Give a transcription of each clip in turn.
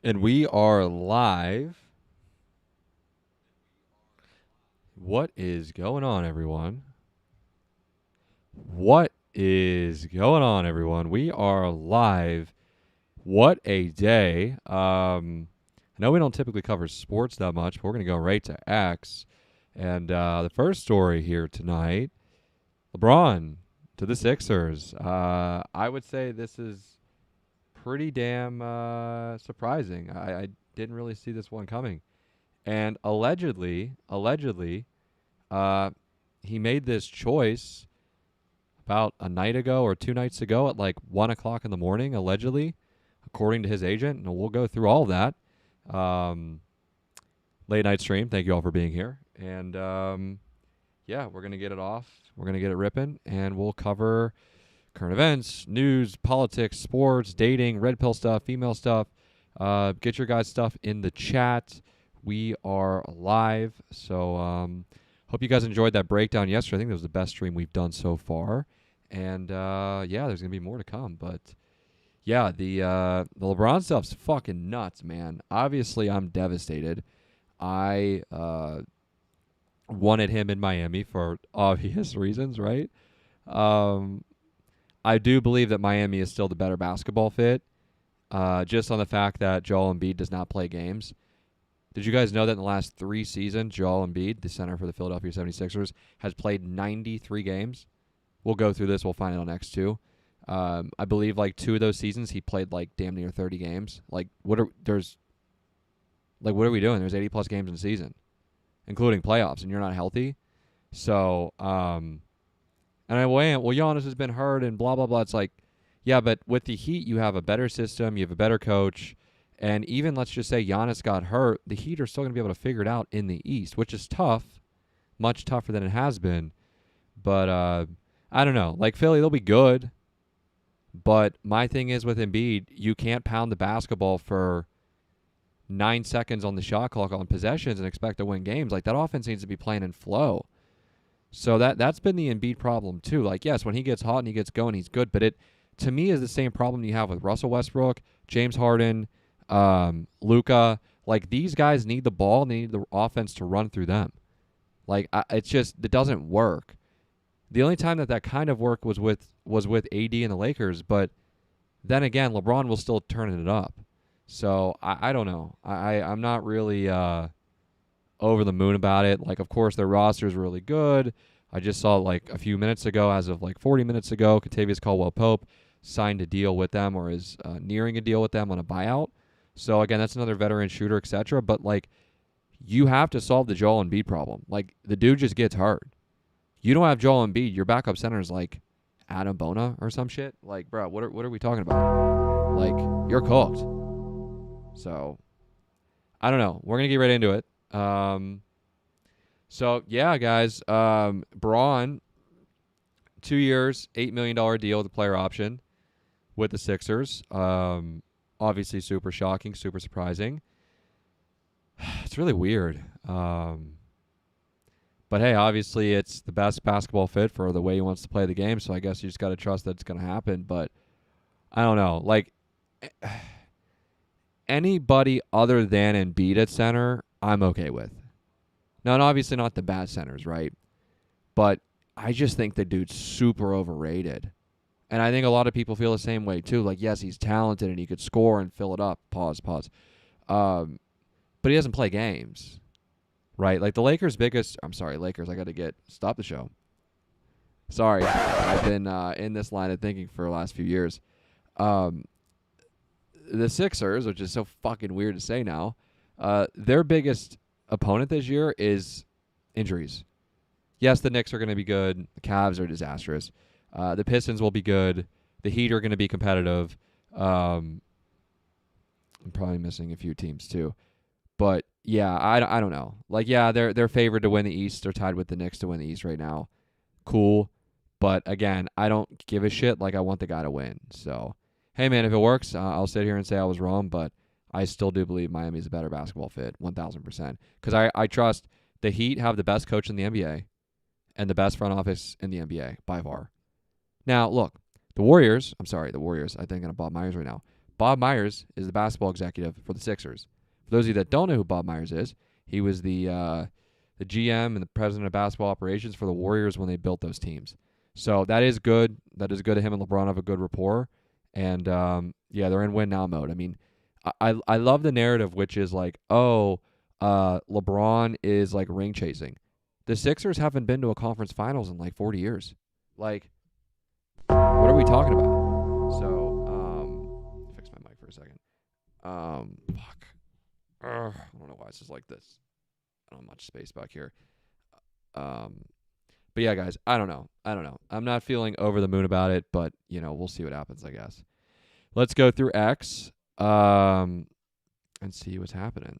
And we are live. What is going on, everyone? What is going on, everyone? We are live. What a day. I know we don't typically cover sports that much, but we're going to go right to X. And the first story here tonight, LeBron to the Sixers. I would say this is pretty damn surprising. I didn't really see this one coming. And allegedly, he made this choice about a night ago or 2 nights ago at like 1 o'clock in the morning, allegedly, according to his agent. And we'll go through all of that. Late night stream. Thank you all for being here. And yeah, we're going to get it off. We're going to get it ripping. And we'll cover current events, news, politics, sports, dating, red pill stuff, female stuff. Get your guys' stuff in the chat. We are live, so hope you guys enjoyed that breakdown yesterday. I think that was the best stream we've done so far, and yeah, there's gonna be more to come. But yeah, the LeBron stuff's fucking nuts, man. Obviously, I'm devastated. I wanted him in Miami for obvious reasons, right? I do believe that Miami is still the better basketball fit, just on the fact that Joel Embiid does not play games. Did you guys know that in the last 3 seasons, Joel Embiid, the center for the Philadelphia 76ers, has played 93 games? We'll go through this. We'll find it on X2. I believe like 2 of those seasons he played like damn near 30 games. Like what are we doing? There's 80 plus games in a season, including playoffs, and you're not healthy. So and I well, Giannis has been hurt and blah blah blah. It's like, yeah, but with the Heat, you have a better system, you have a better coach. And even, let's just say Giannis got hurt, the Heat are still going to be able to figure it out in the East, which is tough, much tougher than it has been. But I don't know. Like Philly, they'll be good. But my thing is with Embiid, you can't pound the basketball for 9 seconds on the shot clock on possessions and expect to win games. Like that offense needs to be playing in flow. So that's been the Embiid problem too. Like, yes, when he gets hot and he gets going, he's good. But it, to me, is the same problem you have with Russell Westbrook, James Harden, Luka. Like these guys need the ball and they need the offense to run through them. Like it doesn't work. The only time that kind of worked was with AD and the Lakers, but then again, LeBron was still turning it up. So I don't know. I'm not really over the moon about it. Like, of course, their roster is really good. I just saw like a few minutes ago, as of like 40 minutes ago, Kentavious Caldwell-Pope signed a deal with them or is nearing a deal with them on a buyout. So, again, that's another veteran shooter, etc. But, like, you have to solve the Joel Embiid problem. Like, the dude just gets hurt. You don't have Joel Embiid. Your backup center is, like, Adam Bona or some shit. Like, bro, what are we talking about? Like, you're cooked. So, I don't know. We're going to get right into it. So, yeah, guys. Braun, 2 years, $8 million deal with a player option with the Sixers. Obviously super shocking, super surprising. It's really weird. But hey, obviously it's the best basketball fit for the way he wants to play the game, so I guess you just got to trust that it's going to happen. But I don't know. Like, anybody other than Embiid at center, I'm okay with. Now, and obviously not the bad centers, right? But I just think the dude's super overrated. And I think a lot of people feel the same way, too. Like, yes, he's talented and he could score and fill it up. Pause. But he doesn't play games, right? Like, the Lakers' biggest... I'm sorry, Lakers, I got to stop the show. Sorry. I've been in this line of thinking for the last few years. The Sixers, which is so fucking weird to say now, their biggest opponent this year is injuries. Yes, the Knicks are going to be good. The Cavs are disastrous. The Pistons will be good. The Heat are going to be competitive. I'm probably missing a few teams too. But, yeah, I don't know. Like, yeah, they're favored to win the East. They're tied with the Knicks to win the East right now. Cool. But, again, I don't give a shit. Like, I want the guy to win. So, hey, man, if it works, I'll sit here and say I was wrong. But I still do believe Miami's a better basketball fit, 1,000%. Because I trust the Heat have the best coach in the NBA and the best front office in the NBA by far. Now, look, the Warriors, I think I'm going to Bob Myers right now, Bob Myers is the basketball executive for the Sixers. For those of you that don't know who Bob Myers is, he was the GM and the president of basketball operations for the Warriors when they built those teams. So that is good. That is good. Him and LeBron have a good rapport. And, they're in win now mode. I mean, I love the narrative, which is like, LeBron is like ring chasing. The Sixers haven't been to a conference finals in like 40 years. Like, what are we talking about? So, fix my mic for a second. Fuck. I don't know why it's just like this. I don't have much space back here. But yeah, guys, I don't know. I'm not feeling over the moon about it, but, we'll see what happens, I guess. Let's go through X and see what's happening.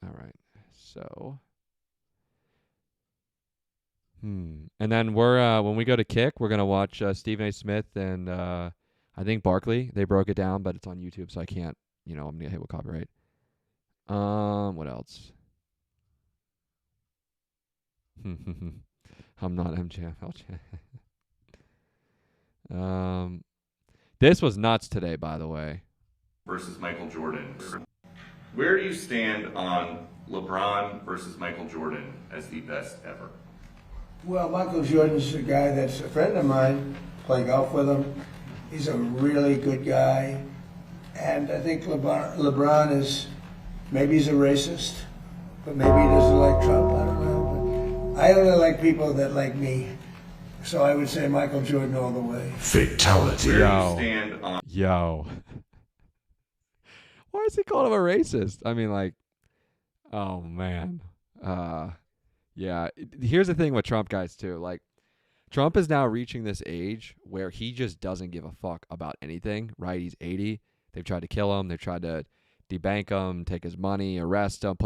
All right. So, and then we're when we go to Kick, we're going to watch Stephen A. Smith and I think Barkley. They broke it down, but it's on YouTube, so I can't, I'm going to get hit with copyright. What else? I'm not MJ. This was nuts today, by the way. Versus Michael Jordan. Where do you stand on LeBron versus Michael Jordan as the best ever? Well, Michael Jordan's a guy that's a friend of mine. Play golf with him. He's a really good guy. And I think LeBron is, maybe he's a racist, but maybe he doesn't like Trump. I don't know. But I only like people that like me. So I would say Michael Jordan all the way. Fatality. Where do you stand on... Yo. Why is he calling him a racist? I mean, like, oh, man. Yeah. Here's the thing with Trump guys, too. Like, Trump is now reaching this age where he just doesn't give a fuck about anything, right? He's 80. They've tried to kill him. They've tried to debank him, take his money, arrest him,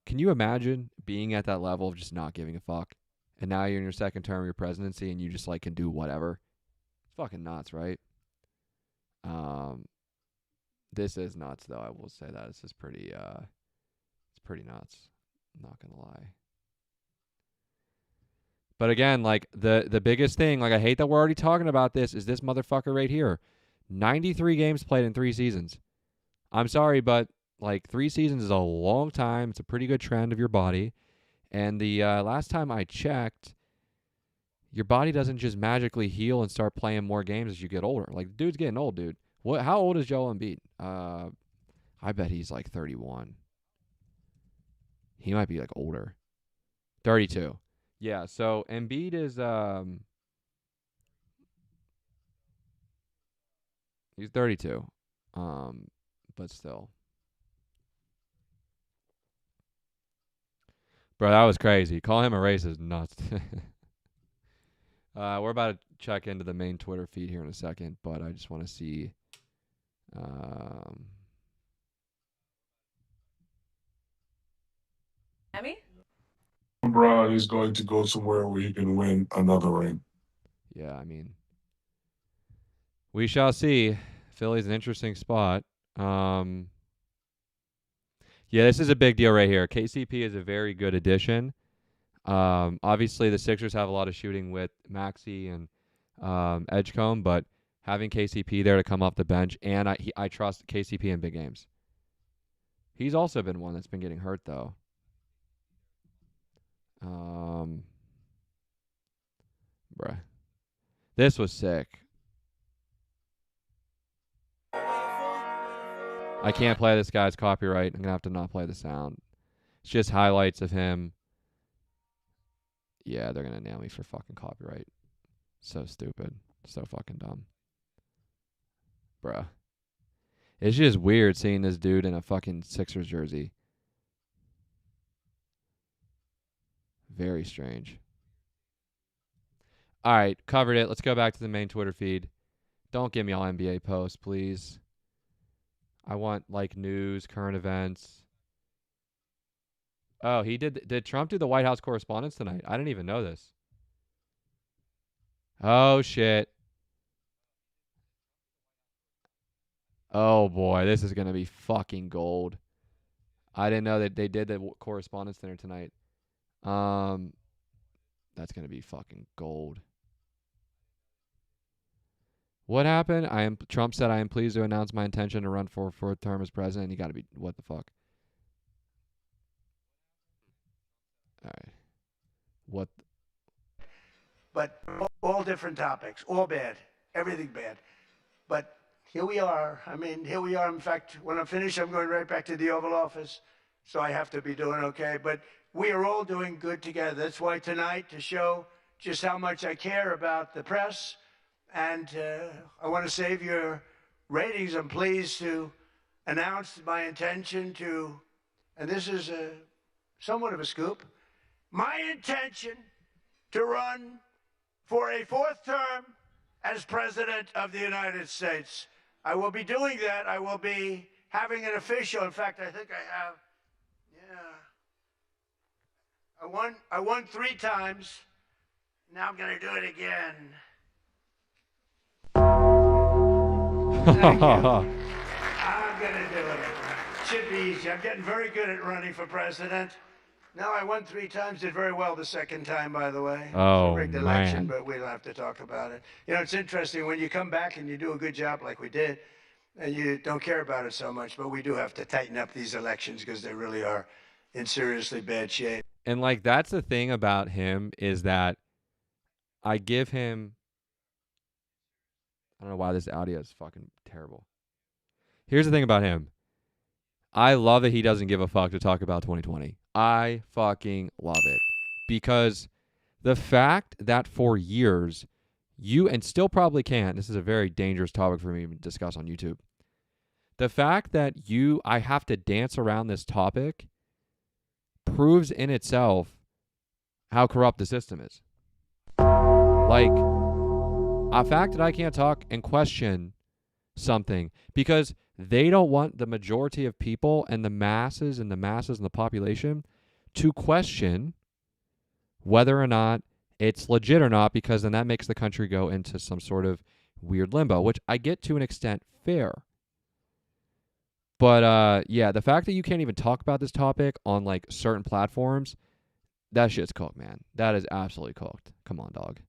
can you imagine being at that level of just not giving a fuck? And now you're in your second term of your presidency and you just like can do whatever. It's fucking nuts, right? This is nuts though, I will say that. This is pretty it's pretty nuts. I'm not gonna lie. But again, like the biggest thing, like I hate that we're already talking about this, is this motherfucker right here. 93 games played in 3 seasons. I'm sorry, but like 3 seasons is a long time. It's a pretty good trend of your body. And the last time I checked, your body doesn't just magically heal and start playing more games as you get older. Like, dude's getting old, dude. How old is Joel Embiid? I bet he's like 31. He might be like older. 32. Yeah, so Embiid is he's 32. But still. Bro, that was crazy. Call him a racist, nuts. We're about to check into the main Twitter feed here in a second, but I just want to see. Emmy? LeBron is going to go somewhere where he can win another ring. Yeah, I mean, we shall see. Philly's an interesting spot. Yeah, this is a big deal right here. KCP is a very good addition. Obviously, the Sixers have a lot of shooting with Maxey and Edgecombe, but having KCP there to come off the bench, and I trust KCP in big games. He's also been one that's been getting hurt, though. Bruh. This was sick. I can't play this guy's copyright. I'm going to have to not play the sound. It's just highlights of him. Yeah, they're going to nail me for fucking copyright. So stupid. So fucking dumb. Bruh. It's just weird seeing this dude in a fucking Sixers jersey. Very strange. All right, covered it. Let's go back to the main Twitter feed. Don't give me all NBA posts, please. I want, like, news, current events. Oh, he did. Did Trump do the White House Correspondents tonight? I didn't even know this. Oh, shit. Oh, boy. This is going to be fucking gold. I didn't know that they did the Correspondents Dinner tonight. That's going to be fucking gold. What happened? Trump said, I am pleased to announce my intention to run for a fourth term as president. You got to be, what the fuck? All right. What? But all different topics, all bad, everything bad. But here we are. I mean, here we are. In fact, when I'm finished, I'm going right back to the Oval Office. So I have to be doing okay. But we are all doing good together. That's why tonight, to show just how much I care about the press, and I want to save your ratings, I'm pleased to announce my intention to, and this is somewhat of a scoop, my intention to run for a fourth term as President of the United States. I will be doing that. I will be having an official, in fact, I think I have, I won 3 times. Now I'm going to do it again. Thank you. I'm going to do it. Should be easy. I'm getting very good at running for president. No, I won 3 times, did very well the second time, by the way. Oh, It's a rigged election, man. but we don't have to talk about it. You know, it's interesting when you come back and you do a good job like we did, and you don't care about it so much, but we do have to tighten up these elections because they really are in seriously bad shape. And, like, that's the thing about him is that I give him, I don't know why this audio is fucking terrible. Here's the thing about him. I love that he doesn't give a fuck to talk about 2020. I fucking love it. Because the fact that for years, you, and still probably can't, this is a very dangerous topic for me to discuss on YouTube. The fact that I have to dance around this topic proves in itself how corrupt the system is. Like, a fact that I can't talk and question something because they don't want the majority of people and the masses and the population to question whether or not it's legit or not, because then that makes the country go into some sort of weird limbo, which I get to an extent fair. But yeah, the fact that you can't even talk about this topic on like certain platforms, that shit's cooked, man. That is absolutely cooked. Come on, dog.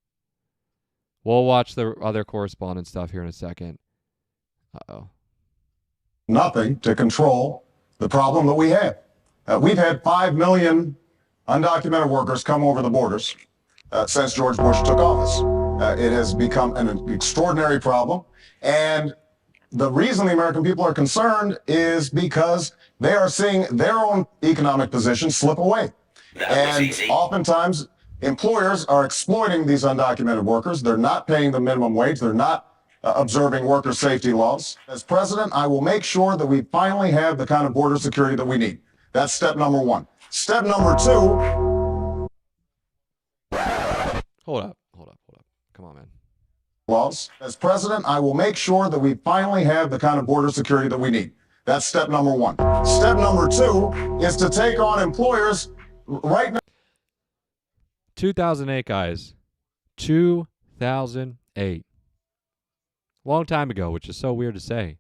We'll watch the other correspondent stuff here in a second. Uh-oh. Nothing to control the problem that we have. We've had 5 million undocumented workers come over the borders since George Bush took office. It has become an extraordinary problem. And the reason the American people are concerned is because they are seeing their own economic position slip away. And oftentimes, employers are exploiting these undocumented workers. They're not paying the minimum wage. They're not observing worker safety laws. As president, I will make sure that we finally have the kind of border security that we need. That's step number 1. Step number 2. Hold up. Come on, man. Laws. As president, I will make sure that we finally have the kind of border security that we need. That's step number 1. Step number 2 is to take on employers right now. 2008, guys. 2008. Long time ago, which is so weird to say.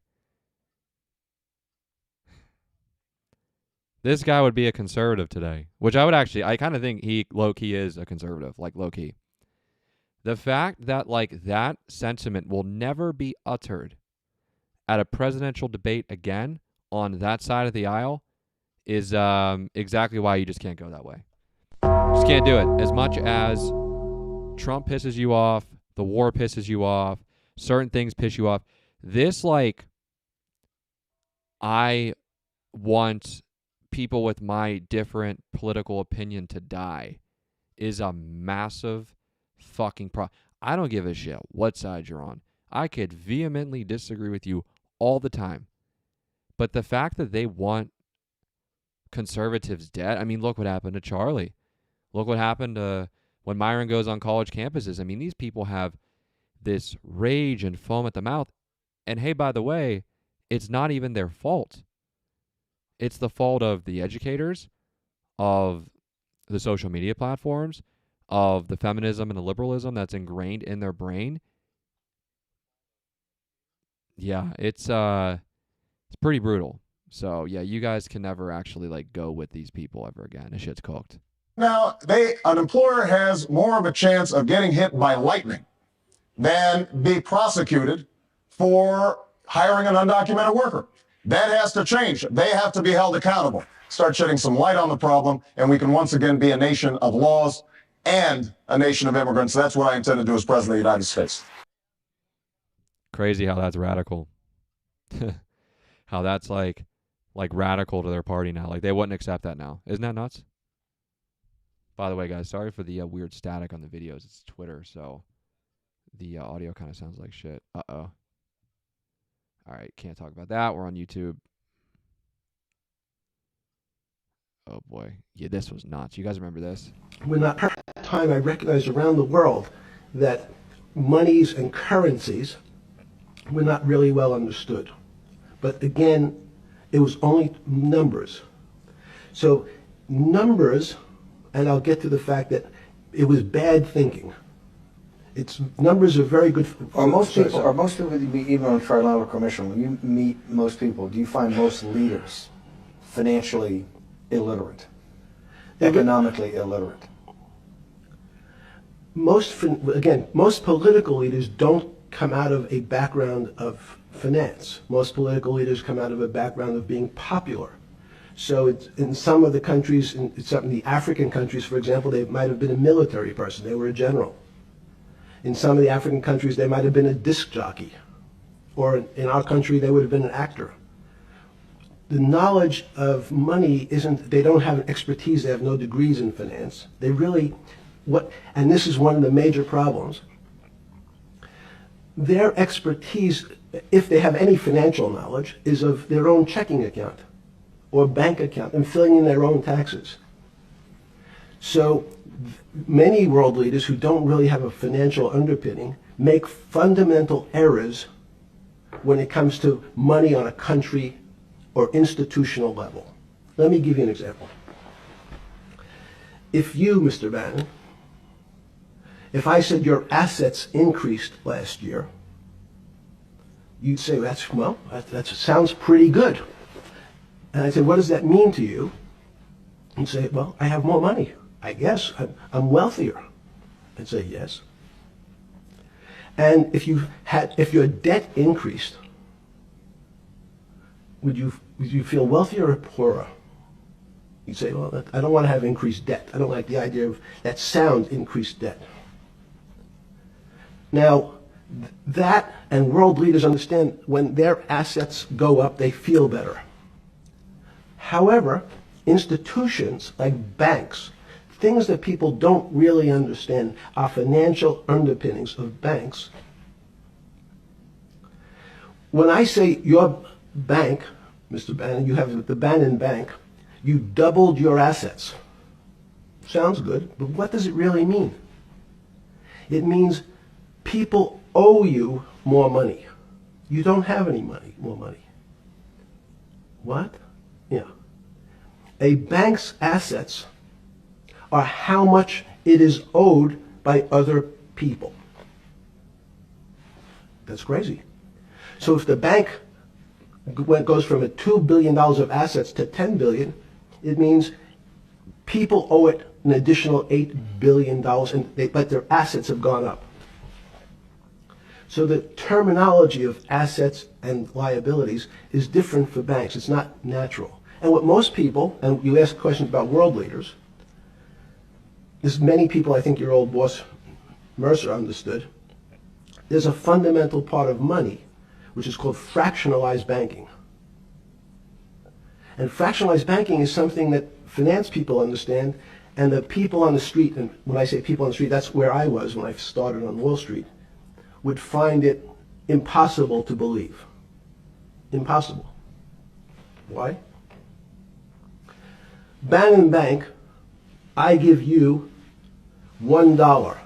This guy would be a conservative today, which I kind of think he low-key is a conservative, like low-key. The fact that like that sentiment will never be uttered at a presidential debate again on that side of the aisle is exactly why you just can't go that way. Just can't do it. As much as Trump pisses you off, the war pisses you off, certain things piss you off. This, like, I want people with my different political opinion to die is a massive fucking problem. I don't give a shit what side you're on. I could vehemently disagree with you all the time. But the fact that they want conservatives dead, I mean, look what happened to Charlie. Look what happened when Myron goes on college campuses. I mean, these people have this rage and foam at the mouth. And hey, by the way, it's not even their fault. It's the fault of the educators, of the social media platforms, of the feminism and the liberalism that's ingrained in their brain. Yeah, it's pretty brutal. So yeah, you guys can never actually like go with these people ever again. This shit's cooked. Now, an employer has more of a chance of getting hit by lightning than be prosecuted for hiring an undocumented worker. That has to change. They have to be held accountable. Start shedding some light on the problem, and we can once again be a nation of laws and a nation of immigrants. That's what I intend to do as President of the United States. Crazy how that's radical. How that's like radical to their party now. Like they wouldn't accept that now. Isn't that nuts? By the way, guys, sorry for the weird static on the videos. It's Twitter, so the audio kind of sounds like shit. Uh-oh. All right, can't talk about that. We're on YouTube. Oh, boy. Yeah, this was nuts. You guys remember this? When at that time I recognized around the world that monies and currencies were not really well understood. But again, it was only numbers. So numbers, and I'll get to the fact that it was bad thinking. Numbers are very good for Are most people that you meet, even on trilateral commission, when you meet most people, do you find most leaders financially illiterate, economically illiterate? Most political leaders don't come out of a background of finance. Most political leaders come out of a background of being popular. So in some of the countries, in some of the African countries, for example, they might have been a military person. They were a general. In some of the African countries, they might have been a disc jockey. Or in our country, they would have been an actor. The knowledge of money they don't have expertise, they have no degrees in finance. They really, and this is one of the major problems, their expertise, if they have any financial knowledge, is of their own checking account or bank account and filling in their own taxes. So many world leaders who don't really have a financial underpinning make fundamental errors when it comes to money on a country or institutional level. Let me give you an example. If you, Mr. Bannon, if I said your assets increased last year, you'd say, that sounds pretty good. And I said, what does that mean to you? You'd say, well, I have more money. I guess I'm wealthier. I'd say yes. And if your debt increased, would you feel wealthier or poorer? You'd say, well, I don't want to have increased debt. I don't like the idea of that sound, increased debt. Now, that and world leaders understand when their assets go up, they feel better. However, institutions like banks, things that people don't really understand are financial underpinnings of banks. When I say your bank, Mr. Bannon, you have the Bannon Bank, you doubled your assets. Sounds good, but what does it really mean? It means people owe you more money. You don't have any more money. What? Yeah. A bank's assets are how much it is owed by other people. That's crazy. So if the bank goes from $2 billion of assets to $10 billion, it means people owe it an additional $8 billion, but their assets have gone up. So the terminology of assets and liabilities is different for banks. It's not natural. And what most people, and you ask questions about world leaders, there's many people, I think your old boss Mercer understood, there's a fundamental part of money which is called fractionalized banking. And fractionalized banking is something that finance people understand, and the people on the street, and when I say people on the street, that's where I was when I started on Wall Street, would find it impossible to believe. Impossible. Why? Bannon Bank, I give you $1,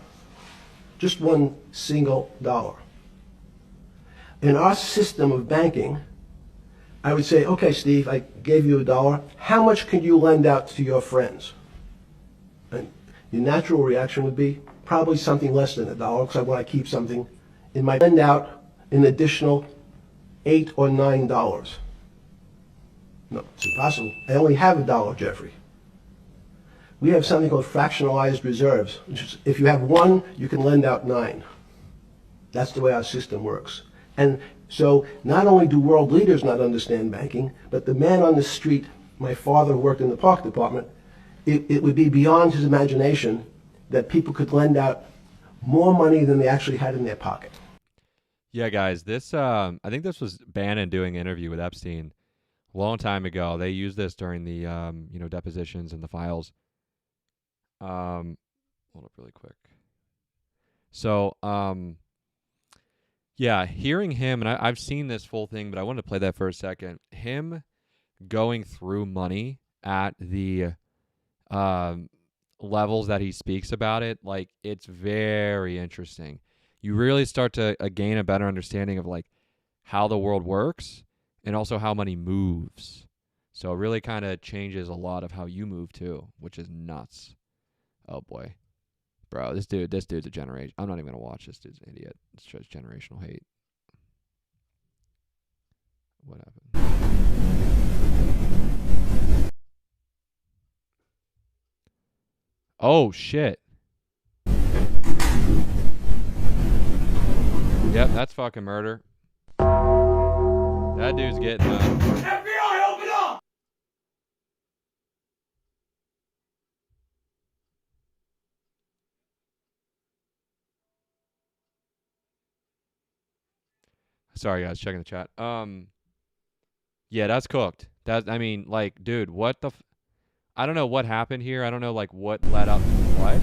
just one single dollar. In our system of banking, I would say, okay, Steve, I gave you $1. How much can you lend out to your friends? And your natural reaction would be probably something less than $1, because I want to keep something in my lend out an additional $8 or $9. No, it's impossible. I only have $1, Jeffrey. We have something called fractionalized reserves, which is if you have 1, you can lend out 9. That's the way our system works. And so not only do world leaders not understand banking, but the man on the street, my father who worked in the park department, it would be beyond his imagination that people could lend out more money than they actually had in their pocket. Yeah, guys, this I think this was Bannon doing an interview with Epstein a long time ago. They used this during the depositions and the files. Hold up really quick. So, yeah, hearing him, and I've seen this full thing, but I wanted to play that for a second. Him going through money at the levels that he speaks about it, like, it's very interesting. You really start to gain a better understanding of, like, how the world works and also how money moves. So it really kind of changes a lot of how you move, too, which is nuts. Oh, boy. Bro, this dude's a generation. I'm not even going to watch this. Dude's an idiot. It's just generational hate. What happened? Oh, shit. Yep, that's fucking murder. That dude's getting FBI, open up! Sorry, guys, checking the chat. Yeah, that's cooked. I mean, like, dude, what the I don't know what happened here. I don't know, like, what led up to what.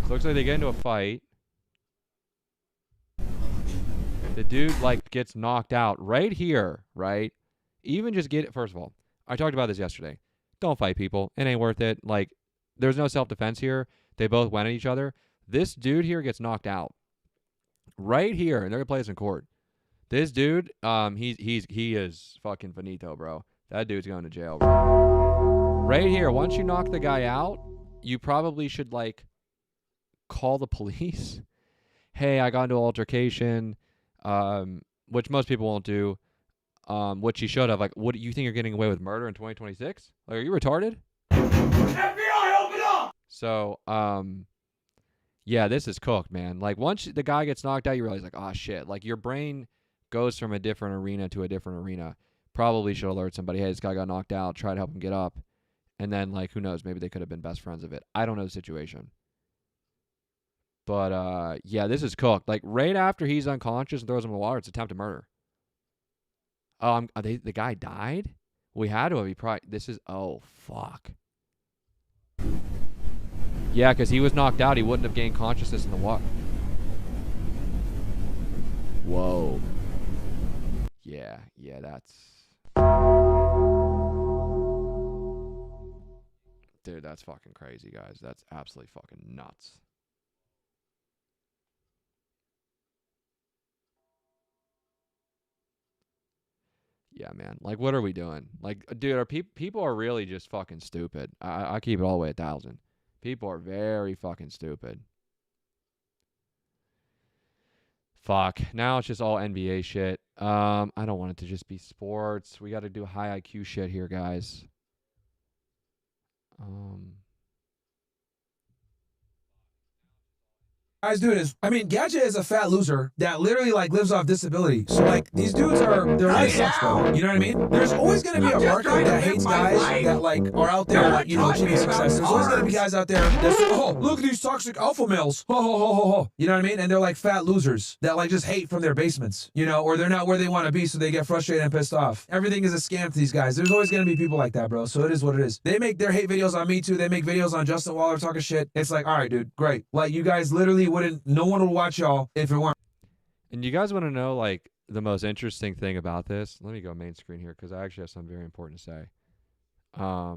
Looks like they get into a fight. The dude, like, gets knocked out right here, right? Even just first of all, I talked about this yesterday. Don't fight people. It ain't worth it. Like, there's no self-defense here. They both went at each other. This dude here gets knocked out. Right here, and they're going to play this in court. This dude, he is fucking finito, bro. That dude's going to jail, bro. Right here, once you knock the guy out, you probably should, like, call the police. Hey, I got into an altercation, which most people won't do, which you should have. Like, what do you think you're getting away with murder in 2026? Like, are you retarded? FBI, open up! So, yeah, this is cooked, man. Like, once the guy gets knocked out, you realize, like, oh, shit. Like, your brain goes from a different arena to a different arena. Probably should alert somebody, hey, this guy got knocked out, try to help him get up. And then, like, who knows? Maybe they could have been best friends of it. I don't know the situation. But, yeah, this is cooked. Like, right after he's unconscious and throws him in the water, it's attempted murder. The guy died? We had to have. Oh, fuck. Yeah, because he was knocked out. He wouldn't have gained consciousness in the water. Whoa. Yeah, that's... Dude, that's fucking crazy, guys. That's absolutely fucking nuts. Yeah, man. Like, what are we doing? Like, dude, people are really just fucking stupid. I keep it all the way at 1,000. People are very fucking stupid. Fuck. Now it's just all NBA shit. I don't want it to just be sports. We got to do high IQ shit here, guys. Guys, dude, Gadget is a fat loser that literally, like, lives off disability. So, like, these dudes they're really sucks, though. You know what I mean? There's always going to be a market that hates guys that, like, are out there, like, achieving success. There's always going to be guys out there that say, oh, look at these toxic alpha males. Ho, ho, ho, ho, ho. You know what I mean? And they're, like, fat losers that, like, just hate from their basements, or they're not where they want to be, so they get frustrated and pissed off. Everything is a scam to these guys. There's always going to be people like that, bro. So it is what it is. They make their hate videos on Me Too. They make videos on Justin Waller talking shit. It's like, all right, dude, great. Like, you guys literally no one would watch y'all if it weren't. And you guys want to know, like, the most interesting thing about this? Let me go main screen here because I actually have something very important to say. All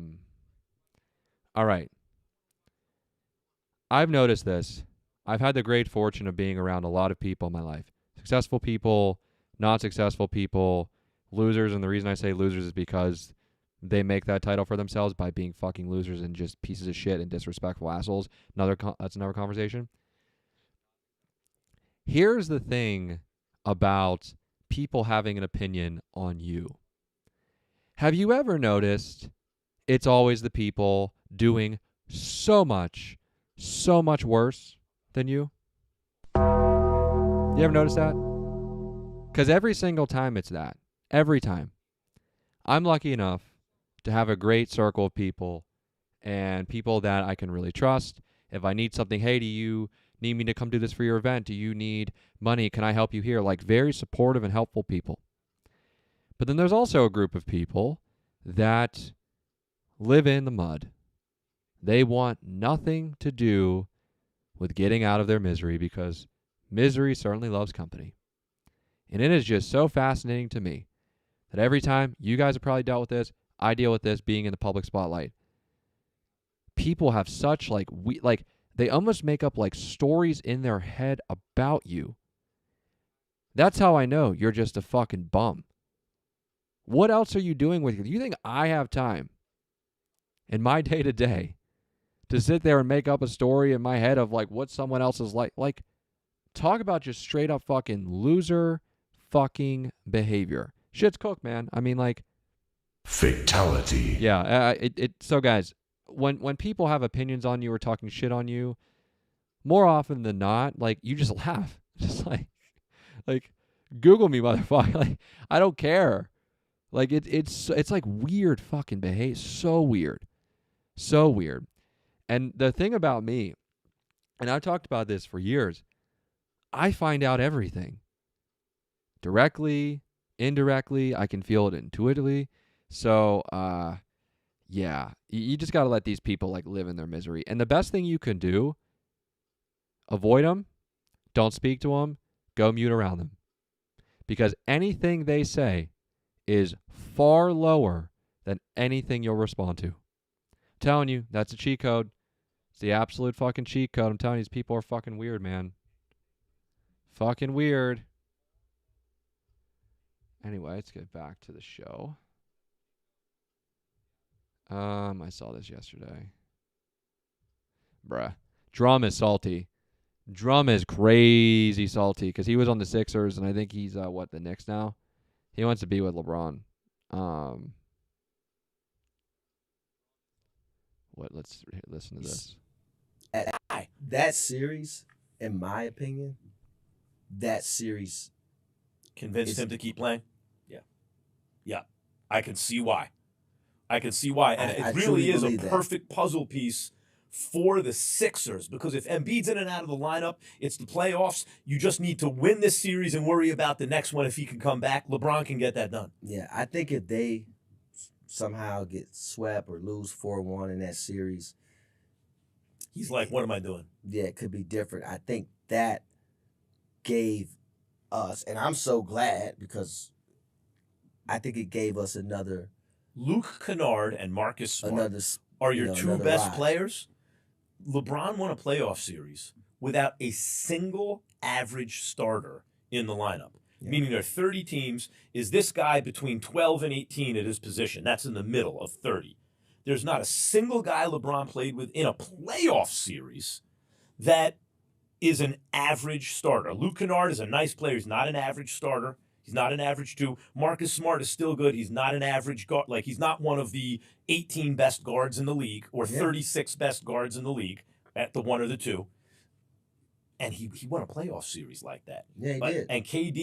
right. I've noticed this. I've had the great fortune of being around a lot of people in my life. Successful people, not successful people, losers. And the reason I say losers is because they make that title for themselves by being fucking losers and just pieces of shit and disrespectful assholes. That's another conversation. Here's the thing about people having an opinion on you. Have you ever noticed it's always the people doing so much worse than you. You ever notice that? Because every single time it's that. Every time. I'm lucky enough to have a great circle of people and people that I can really trust. If I need something, hey, do you need me to come do this for your event? Do you need money? Can I help you here? Like, very supportive and helpful people. But then there's also a group of people that live in the mud. They want nothing to do with getting out of their misery because misery certainly loves company. And it is just so fascinating to me that every time you guys have probably dealt with this, I deal with this being in the public spotlight. People have such they almost make up like stories in their head about you. That's how I know you're just a fucking bum. What else are you doing with you? Do you think I have time in my day-to-day to sit there and make up a story in my head of like what someone else is like? Like, talk about just straight up fucking loser fucking behavior. Shit's cooked, man. I mean, like, fatality. Yeah. So guys, when people have opinions on you or talking shit on you, more often than not, like, you just laugh. Just like Google me, motherfucker. Like, I don't care. Like, it's like weird fucking behavior. So weird. So weird. And the thing about me, and I've talked about this for years, I find out everything. Directly, indirectly, I can feel it intuitively. So, yeah, you just got to let these people like live in their misery. And the best thing you can do, avoid them, don't speak to them, go mute around them. Because anything they say is far lower than anything you'll respond to. I'm telling you, that's a cheat code. It's the absolute fucking cheat code. I'm telling you, these people are fucking weird, man. Fucking weird. Anyway, let's get back to the show. I saw this yesterday. Bruh. Drum is salty. Drum is crazy salty because he was on the Sixers, and I think he's, the Knicks now? He wants to be with LeBron. Let's listen to this. That series, in my opinion, convinced him to keep playing? Yeah. I can see why. And it really is a perfect puzzle piece for the Sixers, because if Embiid's in and out of the lineup, it's the playoffs. You just need to win this series and worry about the next one if he can come back. LeBron can get that done. Yeah, I think if they somehow get swept or lose 4-1 in that series, he's like, what am I doing? Yeah, it could be different. I think that gave us, and I'm so glad because I think it gave us another. Luke Kennard and Marcus Smart are your two best players. LeBron won a playoff series without a single average starter in the lineup, meaning there are 30 teams. Is this guy between 12 and 18 at his position? That's in the middle of 30. There's not a single guy LeBron played with in a playoff series that is an average starter. Luke Kennard is a nice player. He's not an average starter. He's not an average two. Marcus Smart is still good. He's not an average guard. Like, he's not one of the 18 best guards in the league or 36 best guards in the league at the one or the two. And he won a playoff series like that. Yeah, he did. And KD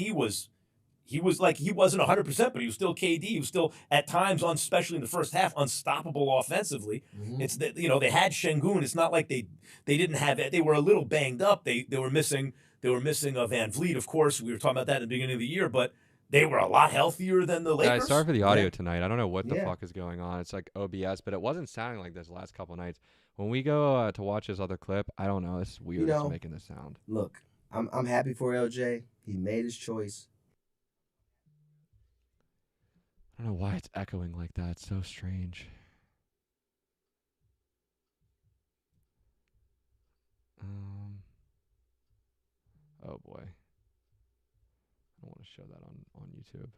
he wasn't 100%, but he was still KD. He was still at times, especially in the first half, unstoppable offensively. Mm-hmm. It's that, they had Şengün. It's not like they didn't have it. They were a little banged up. They were missing. They were missing Van Vliet, of course. We were talking about that at the beginning of the year, but they were a lot healthier than the Lakers. Sorry for the audio tonight. I don't know what the fuck is going on. It's like OBS, but it wasn't sounding like this the last couple of nights. When we go to watch this other clip, I don't know. It's weird. It's making this sound. Look, I'm happy for LJ. He made his choice. I don't know why it's echoing like that. It's so strange. Oh boy. I don't want to show that on YouTube.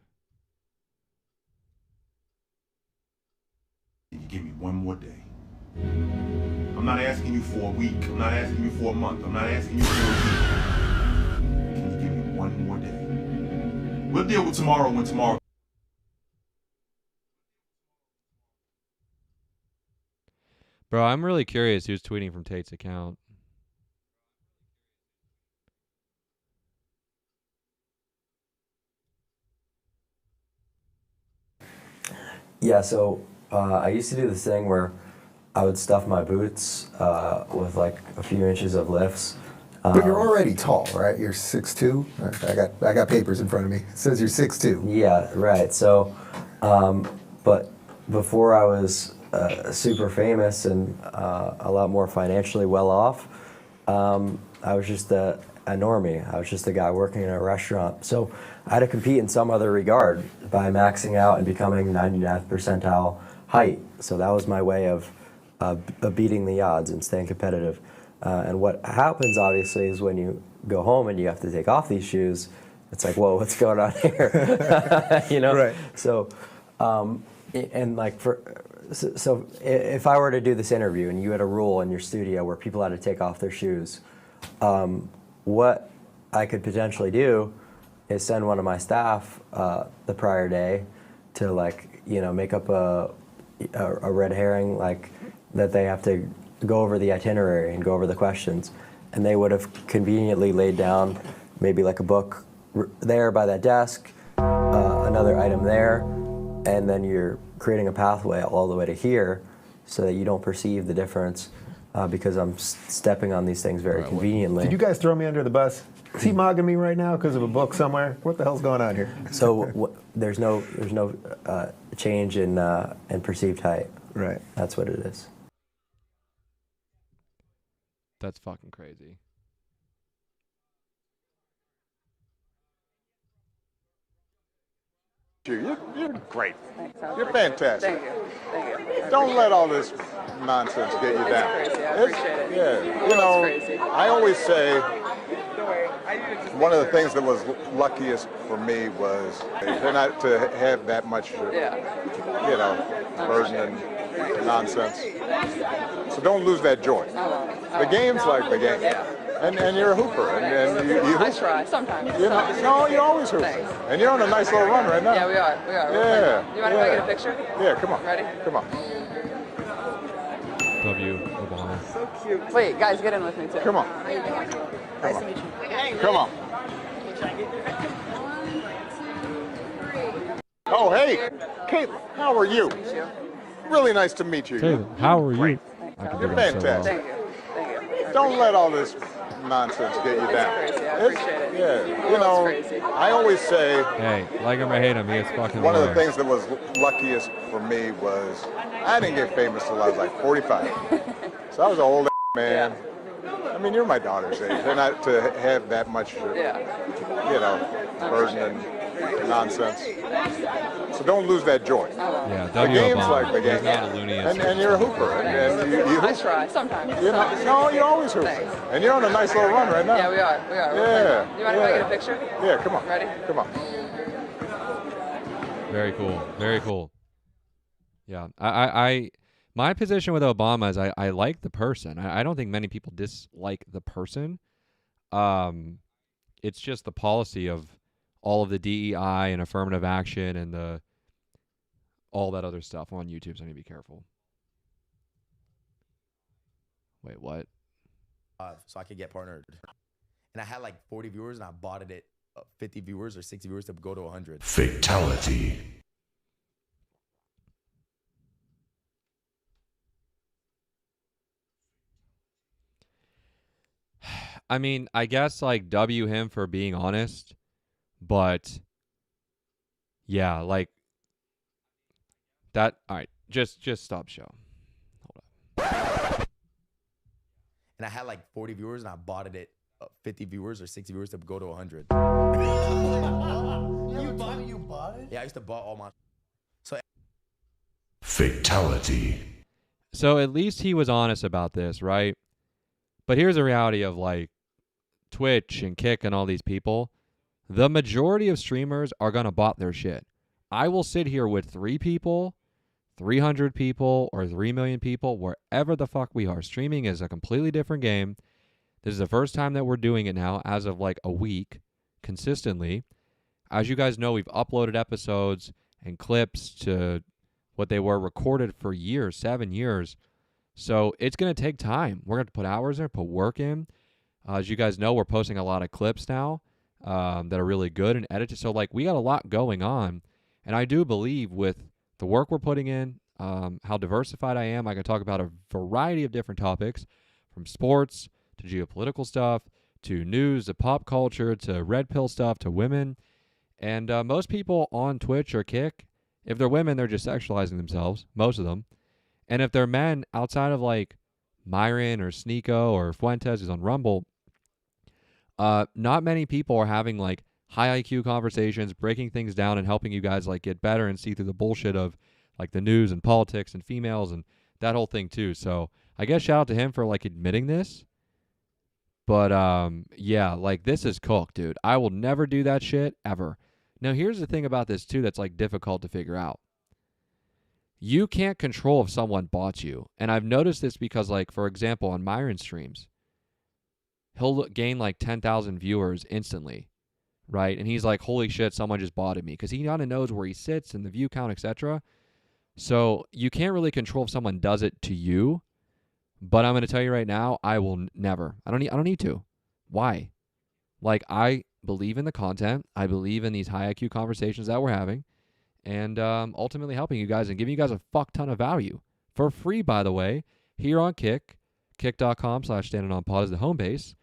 Give me one more day. I'm not asking you for a week. I'm not asking you for a month. I'm not asking you for a year. Can you give me one more day? We'll deal with tomorrow when tomorrow. Bro, I'm really curious who's tweeting from Tate's account. Yeah, so I used to do this thing where I would stuff my boots with like a few inches of lifts. But you're already tall, right? You're 6'2". I got papers in front of me. It says you're 6'2". Yeah, right. So, but before I was super famous and a lot more financially well off, I was just a normie. I was just a guy working in a restaurant. So I had to compete in some other regard by maxing out and becoming 99th percentile height. So that was my way of beating the odds and staying competitive. And what happens, obviously, is when you go home and you have to take off these shoes, it's like, whoa, what's going on here? You know? Right. So, and like so if I were to do this interview and you had a rule in your studio where people had to take off their shoes, what I could potentially do is send one of my staff the prior day to, like, you know, make up a red herring, like that they have to go over the itinerary and go over the questions, and they would have conveniently laid down maybe like a book there by that desk, another item there, and then you're creating a pathway all the way to here so that you don't perceive the difference because I'm stepping on these things very conveniently. Did you guys throw me under the bus? Is he mogging me right now because of a book somewhere? What the hell's going on here? So there's no change in perceived height. Right. That's what it is. That's fucking crazy. You're great. You're fantastic. Thank you. Don't let all this nonsense get you down. Crazy. I appreciate it. Yeah, you know, I always say one of the things that was luckiest for me was not to have that much, you know, burden and nonsense. So don't lose that joy. The game's like the game. And you're a hooper, and you hoop. I try, sometimes. You know, no, you always hoop. And you're on a nice little run right now. Yeah, we are. Yeah. You mind if I get a picture? Yeah, come on. Ready? Come on. W. Obama. So cute. Wait, guys, get in with me too. Come on. Nice to meet you. Come on. Oh, hey, Caitlin, how are you? Really nice to meet you. Caitlin, how are you? You're fantastic. Thank you. Don't let all this nonsense get you down. Crazy. I appreciate it. Yeah, you know, I always say, hey, like him or hate him, he is fucking one of the hilarious. things that was luckiest for me was I didn't get famous till I was like 45. So I was an old man. I mean, you're my daughter's age. They're not to have that much, you know, burden and nonsense. So don't lose that joy. Yeah, the game's Obama. like the game. He's not a loony. And you're a hooper. And you hoop. I try, sometimes. You know, no, you always hoop. And you're on a nice little run right now. Yeah, we are. Yeah. You mind if I get a picture? Yeah, come on. Ready? Come on. Very cool. Very cool. Yeah. My position with Obama is I like the person. I don't think many people dislike the person. It's just the policy of all of the DEI and affirmative action and all that other stuff on YouTube, so I need to be careful. Wait, what? So I could get partnered. And I had like 40 viewers, and I bought it at 50 viewers or 60 viewers to go to 100. Fatality. I mean, I guess like W him for being honest, but yeah, like that. All right, just stop show. Hold up. And I had like 40 viewers, and I bought it at 50 viewers or 60 viewers to go to 100. You bought it? Yeah, I used to buy all my. So. Fatality. So at least he was honest about this, right? But here's the reality of like Twitch and Kick and all these people. The majority of streamers are going to bot their shit. I will sit here with 3 people, 300 people, or 3 million people, wherever the fuck we are. Streaming is a completely different game. This is the first time that we're doing it now as of like a week consistently. As you guys know, we've uploaded episodes and clips to what they were recorded for years, 7 years. So it's going to take time. We're going to put hours in, put work in. As you guys know, we're posting a lot of clips now that are really good and edited. So, like, we got a lot going on. And I do believe with the work we're putting in, how diversified I am, I can talk about a variety of different topics, from sports to geopolitical stuff to news to pop culture to red pill stuff to women. And most people on Twitch or Kick, if they're women, they're just sexualizing themselves, most of them. And if they're men, outside of like Myron or Sneeko or Fuentes, who's on Rumble, not many people are having like high IQ conversations, breaking things down and helping you guys like get better and see through the bullshit of like the news and politics and females and that whole thing too. So I guess shout out to him for like admitting this. But yeah, like this is cooked, dude. I will never do that shit ever. Now here's the thing about this too that's like difficult to figure out. You can't control if someone bots you. And I've noticed this because, like, for example, on Myron streams, he'll gain like 10,000 viewers instantly, right? And he's like, holy shit, someone just botted me, because he kind of knows where he sits and the view count, etc. So you can't really control if someone does it to you. But I'm going to tell you right now, I will never. I don't need to. Why? Like, I believe in the content. I believe in these high IQ conversations that we're having. And ultimately helping you guys and giving you guys a fuck ton of value. For free, by the way, here on Kick. Kick.com/Standin On Pod is the home base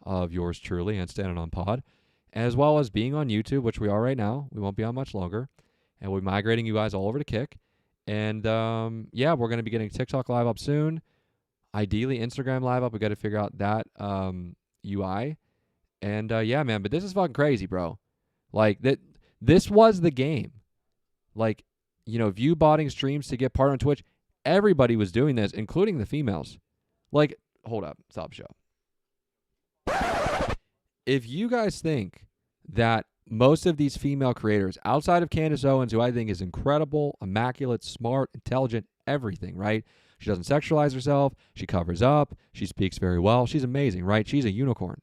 of yours truly and Standin On Pod. As well as being on YouTube, which we are right now. We won't be on much longer. And we're migrating you guys all over to Kick. And yeah, we're going to be getting TikTok Live up soon. Ideally, Instagram Live up. We got to figure out that UI. And yeah, man, but this is fucking crazy, bro. Like, this was the game. Like, you know, view botting streams to get part on Twitch. Everybody was doing this, including the females. Like, hold up. Stop show. If you guys think that most of these female creators, outside of Candace Owens, who I think is incredible, immaculate, smart, intelligent, everything, right? She doesn't sexualize herself. She covers up. She speaks very well. She's amazing, right? She's a unicorn.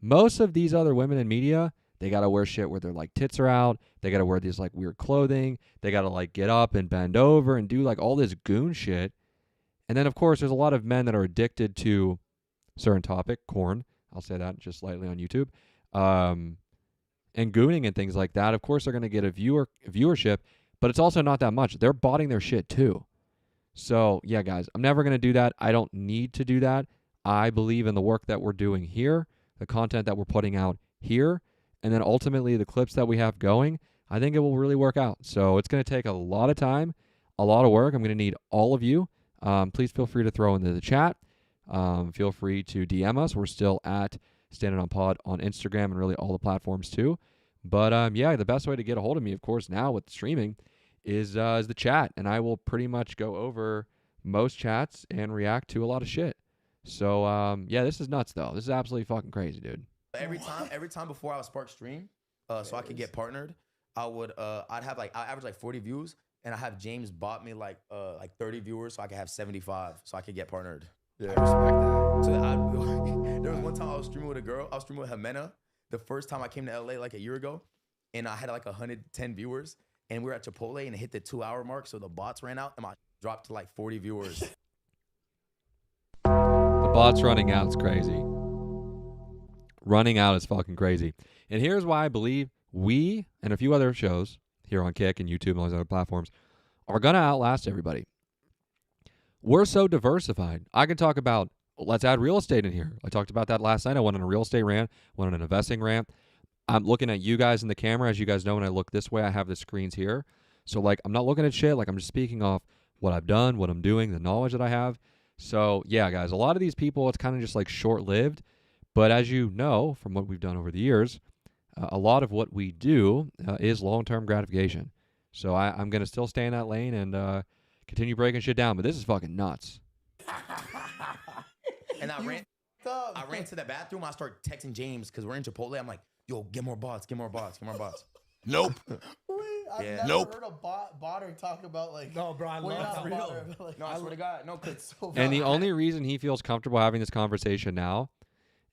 Most of these other women in media, they got to wear shit where their like tits are out. They got to wear these like weird clothing. They got to like get up and bend over and do like all this goon shit. And then of course there's a lot of men that are addicted to certain topic, corn. I'll say that just lightly on YouTube. And gooning and things like that. Of course they're going to get a viewership, but it's also not that much. They're botting their shit too. So yeah, guys, I'm never going to do that. I don't need to do that. I believe in the work that we're doing here, the content that we're putting out here. And then ultimately the clips that we have going, I think it will really work out. So it's going to take a lot of time, a lot of work. I'm going to need all of you. Please feel free to throw into the chat. Feel free to DM us. We're still at Standin On Pod on Instagram and really all the platforms too. But yeah, the best way to get a hold of me, of course, now with streaming is the chat. And I will pretty much go over most chats and react to a lot of shit. So yeah, this is nuts though. This is absolutely fucking crazy, dude. Every time before I would spark stream, so I could get partnered, I'd average like 40 views, and I have James bot me like 30 viewers, so I could have 75, so I could get partnered. Yeah, I respect that. So there was one time I was streaming with a girl. I was streaming with Jimena the first time I came to LA like a year ago, and I had like 110 viewers, and we were at Chipotle and it hit the 2-hour mark, so the bots ran out and I dropped to like 40 viewers. The bots running out is crazy. Running out is fucking crazy. And here's why I believe we and a few other shows here on Kick and YouTube and all these other platforms are going to outlast everybody. We're so diversified. I can talk about, let's add real estate in here. I talked about that last night. I went on a real estate rant, went on an investing rant. I'm looking at you guys in the camera. As you guys know, when I look this way, I have the screens here. So like, I'm not looking at shit. Like, I'm just speaking off what I've done, what I'm doing, the knowledge that I have. So yeah, guys, a lot of these people, it's kind of just like short-lived. But as you know, from what we've done over the years, a lot of what we do is long-term gratification. So I'm going to still stay in that lane and continue breaking shit down. But this is fucking nuts. And I ran to the bathroom. I start texting James because we're in Chipotle. I'm like, yo, get more bots, get more bots, get more bots. Nope. I've never heard a botter talk about like. No, bro, I love that real. No, I swear to God, no, cause so and the only reason he feels comfortable having this conversation now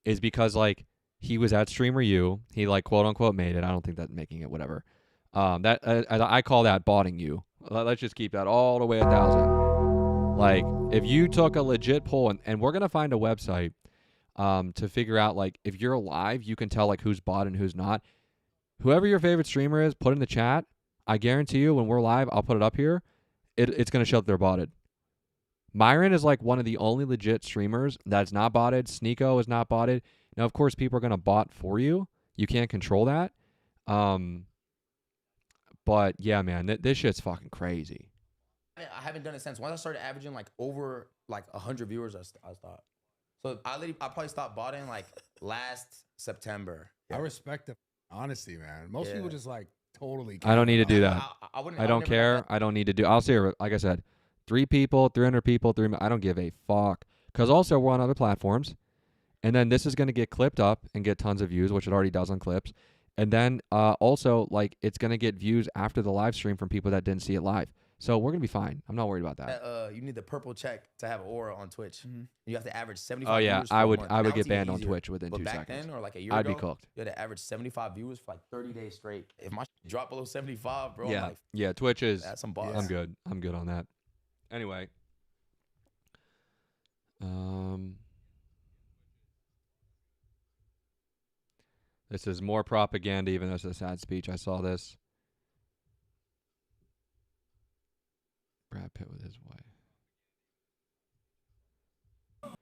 is because like he was at Streamer U, he like quote unquote made it. I don't think that making it, whatever. I call that botting you. Let's just keep that all the way 1,000. Like, if you took a legit poll, and we're going to find a website to figure out, like, if you're live, you can tell, like, who's bought and who's not. Whoever your favorite streamer is, put in the chat. I guarantee you when we're live, I'll put it up here. It's going to show that they're botted. Myron is, like, one of the only legit streamers that's not botted. Sneeko is not botted. Now, of course, people are going to bot for you. You can't control that. But, yeah, man, this shit's fucking crazy. I haven't done it since. Once I started averaging, like, over, like, 100 viewers, I stopped. So I probably stopped botting, like, last September. I respect the honesty, man. Most people just, like, totally I don't need to do that. I don't care. I don't need to do. I'll say, like I said, 3 people, 300 people, I don't give a fuck. Because also we're on other platforms. And then this is going to get clipped up and get tons of views, which it already does on clips. And then also, like, it's going to get views after the live stream from people that didn't see it live. So we're going to be fine. I'm not worried about that. You need the purple check to have an aura on Twitch. You have to average 75 Oh, yeah. viewers for I a would month. I Now would it's get banned even on easier. Twitch within But 2 back seconds. then, or like a year I'd ago, be cooked. you had to average 75 viewers for like 30 days straight. If my shit dropped below 75, bro, I'm Yeah. like, Yeah, Twitch is. that's some boss. I'm good. I'm good on that. Anyway. This is more propaganda, even though it's a sad speech. I saw this. Brad Pitt with his wife.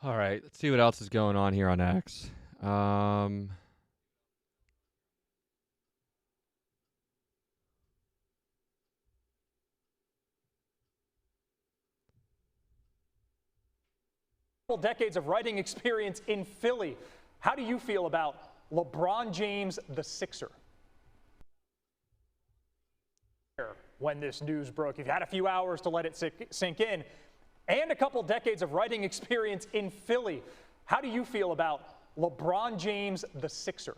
All right, let's see what else is going on here on X. Decades of writing experience in Philly. How do you feel about LeBron James, the Sixer? When this news broke, you've had a few hours to let it sink in, and a couple decades of writing experience in Philly. How do you feel about LeBron James, the Sixer?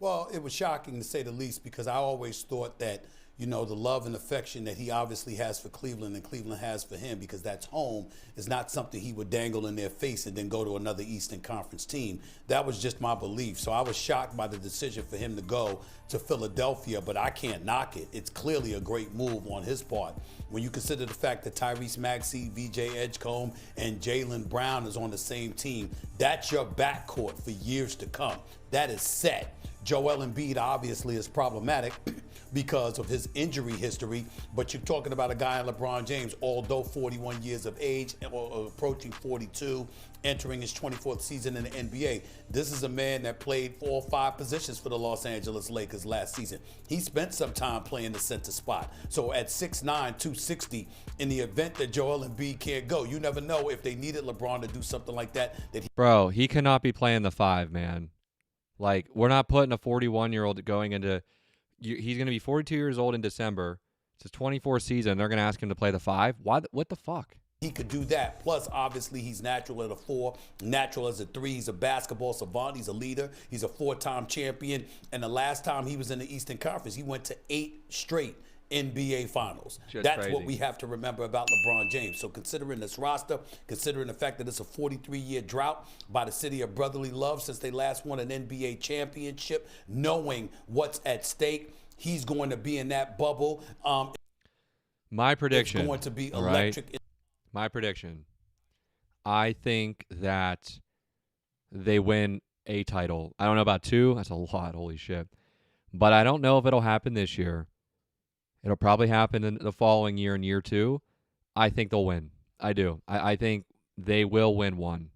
Well, it was shocking to say the least, because I always thought that, you know, the love and affection that he obviously has for Cleveland and Cleveland has for him, because that's home, is not something he would dangle in their face and then go to another Eastern Conference team. That was just my belief. So I was shocked by the decision for him to go to Philadelphia, but I can't knock it. It's clearly a great move on his part. When you consider the fact that Tyrese Maxey, VJ Edgecombe, and Jaylen Brown is on the same team, that's your backcourt for years to come. That is set. Joel Embiid obviously is problematic because of his injury history, but you're talking about a guy like LeBron James, although 41 years of age, or approaching 42, entering his 24th season in the NBA. This is a man that played 4 or 5 positions for the Los Angeles Lakers last season. He spent some time playing the center spot. So at 6'9", 260, in the event that Joel Embiid can't go, you never know if they needed LeBron to do something like that. Bro, he cannot be playing the 5, man. Like, we're not putting a 41-year-old going into he's going to be 42 years old in December. It's his 24th season. They're going to ask him to play the 5. Why? What the fuck? He could do that. Plus, obviously, he's natural at a 4, natural as a 3. He's a basketball savant. He's a leader. He's a 4-time champion. And the last time he was in the Eastern Conference, he went to 8 straight NBA Finals. Just That's crazy. what we have to remember about LeBron James. So considering this roster, considering the fact that it's a 43-year drought by the city of brotherly love since they last won an NBA championship, knowing what's at stake, he's going to be in that bubble. My prediction. It's going to be electric. Right? My prediction. I think that they win a title. I don't know about 2. That's a lot. Holy shit. But I don't know if it'll happen this year. It'll probably happen in the following year, in year 2. I think they'll win. I do. I think they will win one.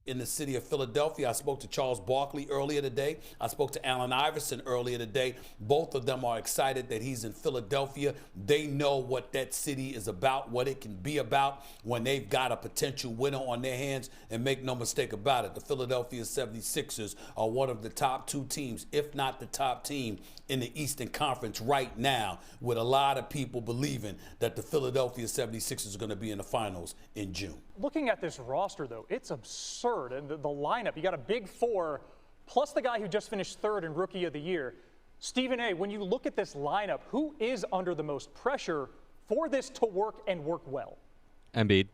In the city of Philadelphia, I spoke to Charles Barkley earlier today. I spoke to Allen Iverson earlier today. Both of them are excited that he's in Philadelphia. They know what that city is about, what it can be about when they've got a potential winner on their hands. And make no mistake about it, the Philadelphia 76ers are one of the top 2 teams, if not the top team in the Eastern Conference right now, with a lot of people believing that the Philadelphia 76ers are going to be in the finals in June. Looking at this roster, though, it's absurd. And the lineup, you got a big 4, plus the guy who just finished 3rd in Rookie of the Year. Stephen A., when you look at this lineup, who is under the most pressure for this to work and work well? Embiid.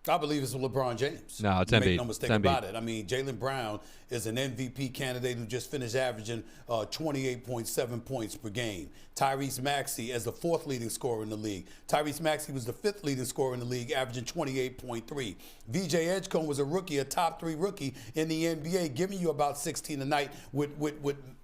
I believe it's LeBron James. No, it's Make Embiid. no mistake It's about Embiid. it. I mean, Jaylen Brown is an MVP candidate who just finished averaging 28.7 points per game. Tyrese Maxey as the 4th leading scorer in the league. Tyrese Maxey was the 5th leading scorer in the league, averaging 28.3. VJ Edgecombe was a rookie, a top 3 rookie in the NBA, giving you about 16 a night with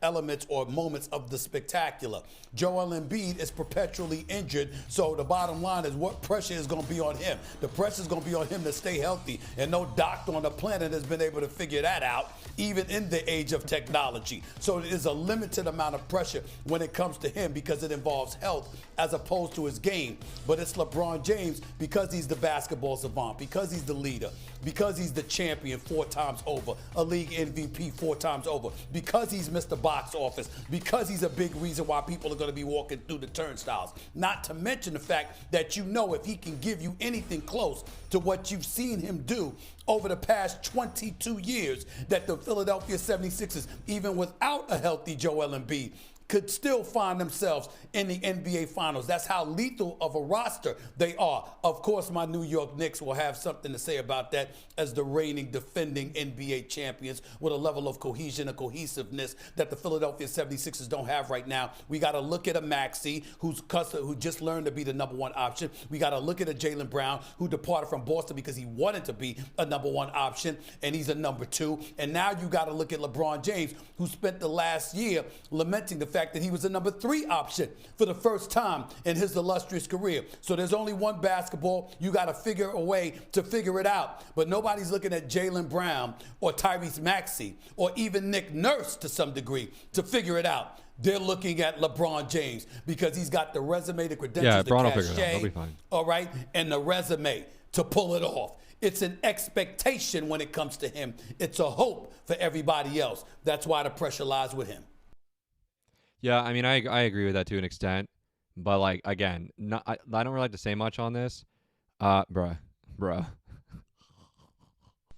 elements or moments of the spectacular. Joel Embiid is perpetually injured, so the bottom line is what pressure is going to be on him. The pressure is going to be on him to stay healthy, and no doctor on the planet has been able to figure that out, even in the age of technology. So it is a limited amount of pressure when it comes to him because it involves health as opposed to his game. But it's LeBron James because he's the basketball savant, because he's the leader, because he's the champion 4 times over, a league MVP 4 times over, because he's Mr. Box Office, because he's a big reason why people are going to be walking through the turnstiles. Not to mention the fact that if he can give you anything close to what you've seen him do over the past 22 years, that the Philadelphia 76ers, even without a healthy Joel Embiid, could still find themselves in the NBA Finals. That's how lethal of a roster they are. Of course, my New York Knicks will have something to say about that as the reigning, defending NBA champions with a level of cohesion and cohesiveness that the Philadelphia 76ers don't have right now. We got to look at a Maxey who just learned to be the number 1 option. We got to look at a Jaylen Brown who departed from Boston because he wanted to be a number 1 option, and he's a number 2. And now you got to look at LeBron James, who spent the last year lamenting the fact that he was a number 3 option for the first time in his illustrious career. So there's only one basketball. You got to figure a way to figure it out. But nobody's looking at Jaylen Brown or Tyrese Maxey or even Nick Nurse to some degree to figure it out. They're looking at LeBron James because he's got the resume, the credentials, the Bron will figure it out. cachet, They'll be fine. all right, and the resume to pull it off. It's an expectation when it comes to him. It's a hope for everybody else. That's why the pressure lies with him. Yeah, I mean, I agree with that to an extent, but like again, I don't really like to say much on this, bruh.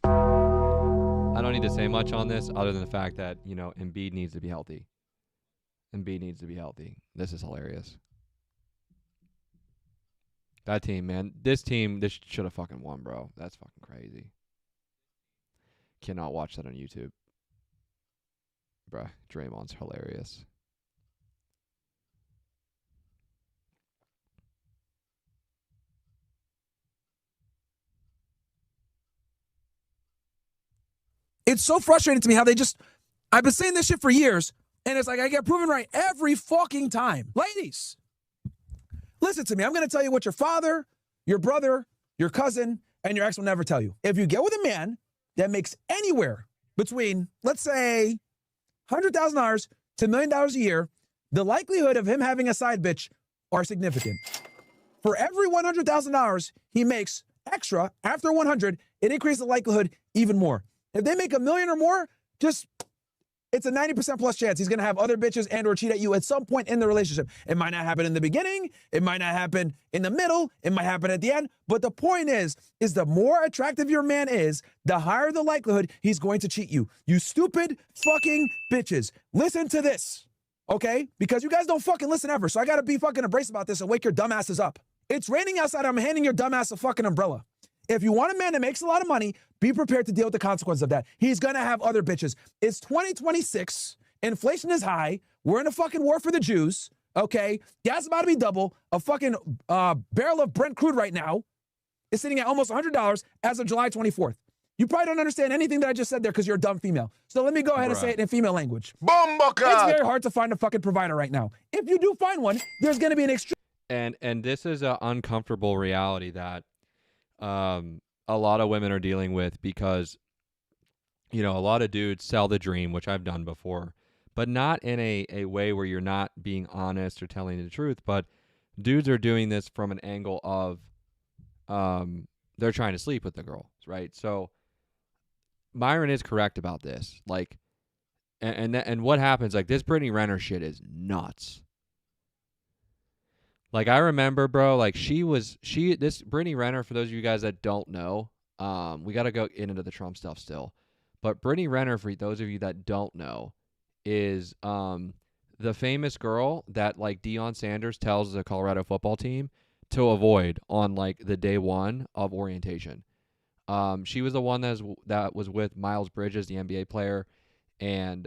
I don't need to say much on this other than the fact that Embiid needs to be healthy. Embiid needs to be healthy. This is hilarious. That team, man, this should have fucking won, bro. That's fucking crazy. Cannot watch that on YouTube, bruh. Draymond's hilarious. It's so frustrating to me how I've been saying this shit for years, and it's like I get proven right every fucking time. Ladies, listen to me. I'm going to tell you what your father, your brother, your cousin, and your ex will never tell you. If you get with a man that makes anywhere between, let's say, $100,000 to $1 million a year, the likelihood of him having a side bitch are significant. For every $100,000 he makes extra after 100, it increases the likelihood even more. If they make $1 million or more, it's a 90% plus chance he's going to have other bitches and or cheat at you at some point in the relationship. It might not happen in the beginning. It might not happen in the middle. It might happen at the end. But the point is the more attractive your man is, the higher the likelihood he's going to cheat you. You stupid fucking bitches. Listen to this, okay? Because you guys don't fucking listen ever. So I got to be fucking abrasive about this and wake your dumbasses up. It's raining outside. I'm handing your dumbass a fucking umbrella. If you want a man that makes a lot of money, be prepared to deal with the consequences of that. He's going to have other bitches. It's 2026. Inflation is high. We're in a fucking war for the Jews, okay? Gas about to be double. A fucking barrel of Brent crude right now is sitting at almost $100 as of July 24th. You probably don't understand anything that I just said there because you're a dumb female. So let me go ahead and say it in female language. It's very hard to find a fucking provider right now. If you do find one, there's going to be an extreme... And this is an uncomfortable reality that a lot of women are dealing with because, a lot of dudes sell the dream, which I've done before, but not in a way where you're not being honest or telling the truth. But dudes are doing this from an angle of they're trying to sleep with the girl, right? So Myron is correct about this. Like, and what happens, like this Brittany Renner shit is nuts. Like, I remember, bro, like, this Brittany Renner, for those of you guys that don't know, we got to go into the Trump stuff still. But Brittany Renner, for those of you that don't know, is the famous girl that, like, Deion Sanders tells the Colorado football team to avoid on, like, the day one of orientation. She was the one that was with Miles Bridges, the NBA player, and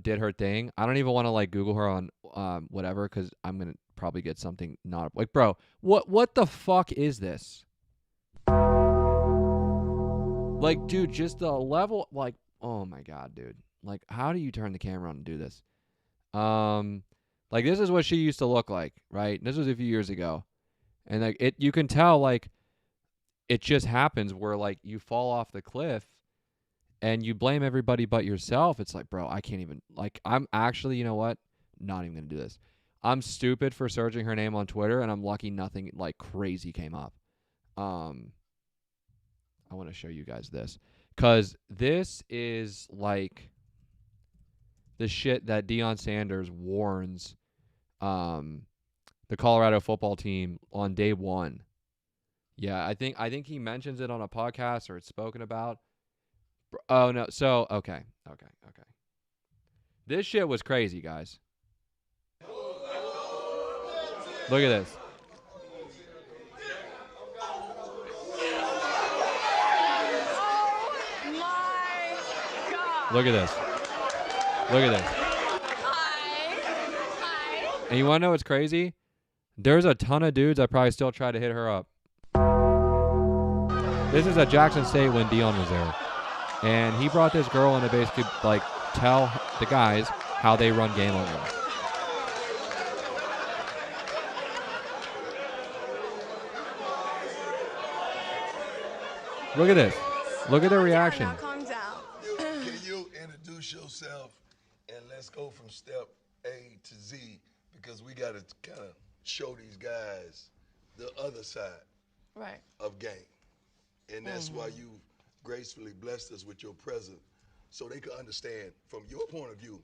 did her thing. I don't even want to like Google her on whatever because I'm gonna probably get something not like, bro. What the fuck is this? Like, dude, just the level, like, oh my god, dude. Like, how do you turn the camera on and do this? Like, this is what she used to look like, right? This was a few years ago. And, like, you can tell, like, it just happens where, like, you fall off the cliff and you blame everybody but yourself. It's like, bro, I can't even, like, I'm actually, you know what? Not even going to do this. I'm stupid for searching her name on Twitter, and I'm lucky nothing, like, crazy came up. I want to show you guys this. Because this is, like, the shit that Deion Sanders warns the Colorado football team on day one. Yeah, I think he mentions it on a podcast or it's spoken about. Oh, no. So, okay. This shit was crazy, guys. Look at this. Oh my God. Look at this. Look at this. Hi. And you want to know what's crazy? There's a ton of dudes that probably still try to hit her up. This is at Jackson State when Deion was there. And he brought this girl in to basically, like, tell the guys how they run game on them. Look at this. Look at their reaction. Calm down. Can you introduce yourself and let's go from step A to Z because we got to kind of show these guys the other side Right. of game. And that's why you gracefully blessed us with your presence so they could understand from your point of view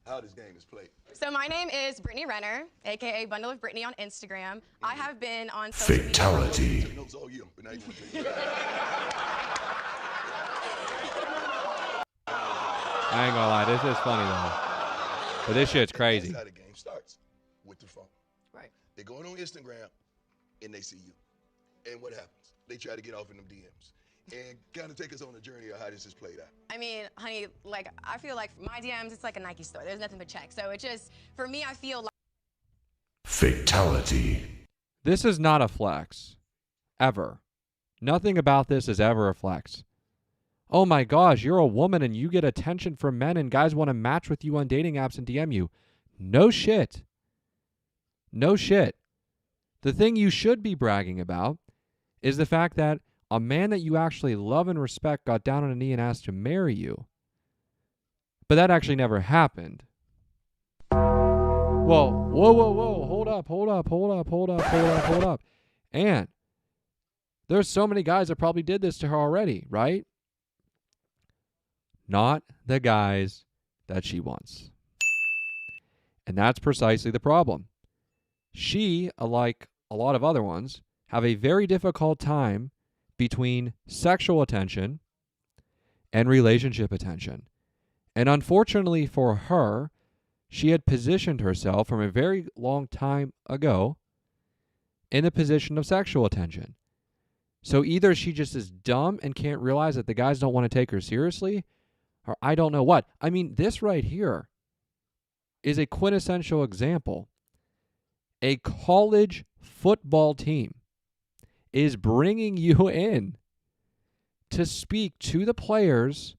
how this game is played. So my name is Brittany Renner, aka Bundle of Brittany on Instagram. I have been on social Fatality. media. I ain't gonna lie, this is funny though. But this shit's crazy. That's how the game starts, with the phone. Right. They go on Instagram and they see you. And what happens? They try to get off in them DMs. And kind of take us on a journey of how this is played out. I mean, honey, like, I feel like my DMs, it's like a Nike store. There's nothing but check. So it just, for me, I feel like. Fatality. This is not a flex. Ever. Nothing about this is ever a flex. Oh my gosh, you're a woman and you get attention from men and guys want to match with you on dating apps and DM you. No shit. No shit. The thing you should be bragging about is the fact that a man that you actually love and respect got down on a knee and asked to marry you. But that actually never happened. Whoa. Hold up. And there's so many guys that probably did this to her already, right? Not the guys that she wants. And that's precisely the problem. She, like a lot of other ones, have a very difficult time between sexual attention and relationship attention. And unfortunately for her, she had positioned herself from a very long time ago in the position of sexual attention. So either she just is dumb and can't realize that the guys don't want to take her seriously, or I don't know what. I mean, this right here is a quintessential example. A college football team is bringing you in to speak to the players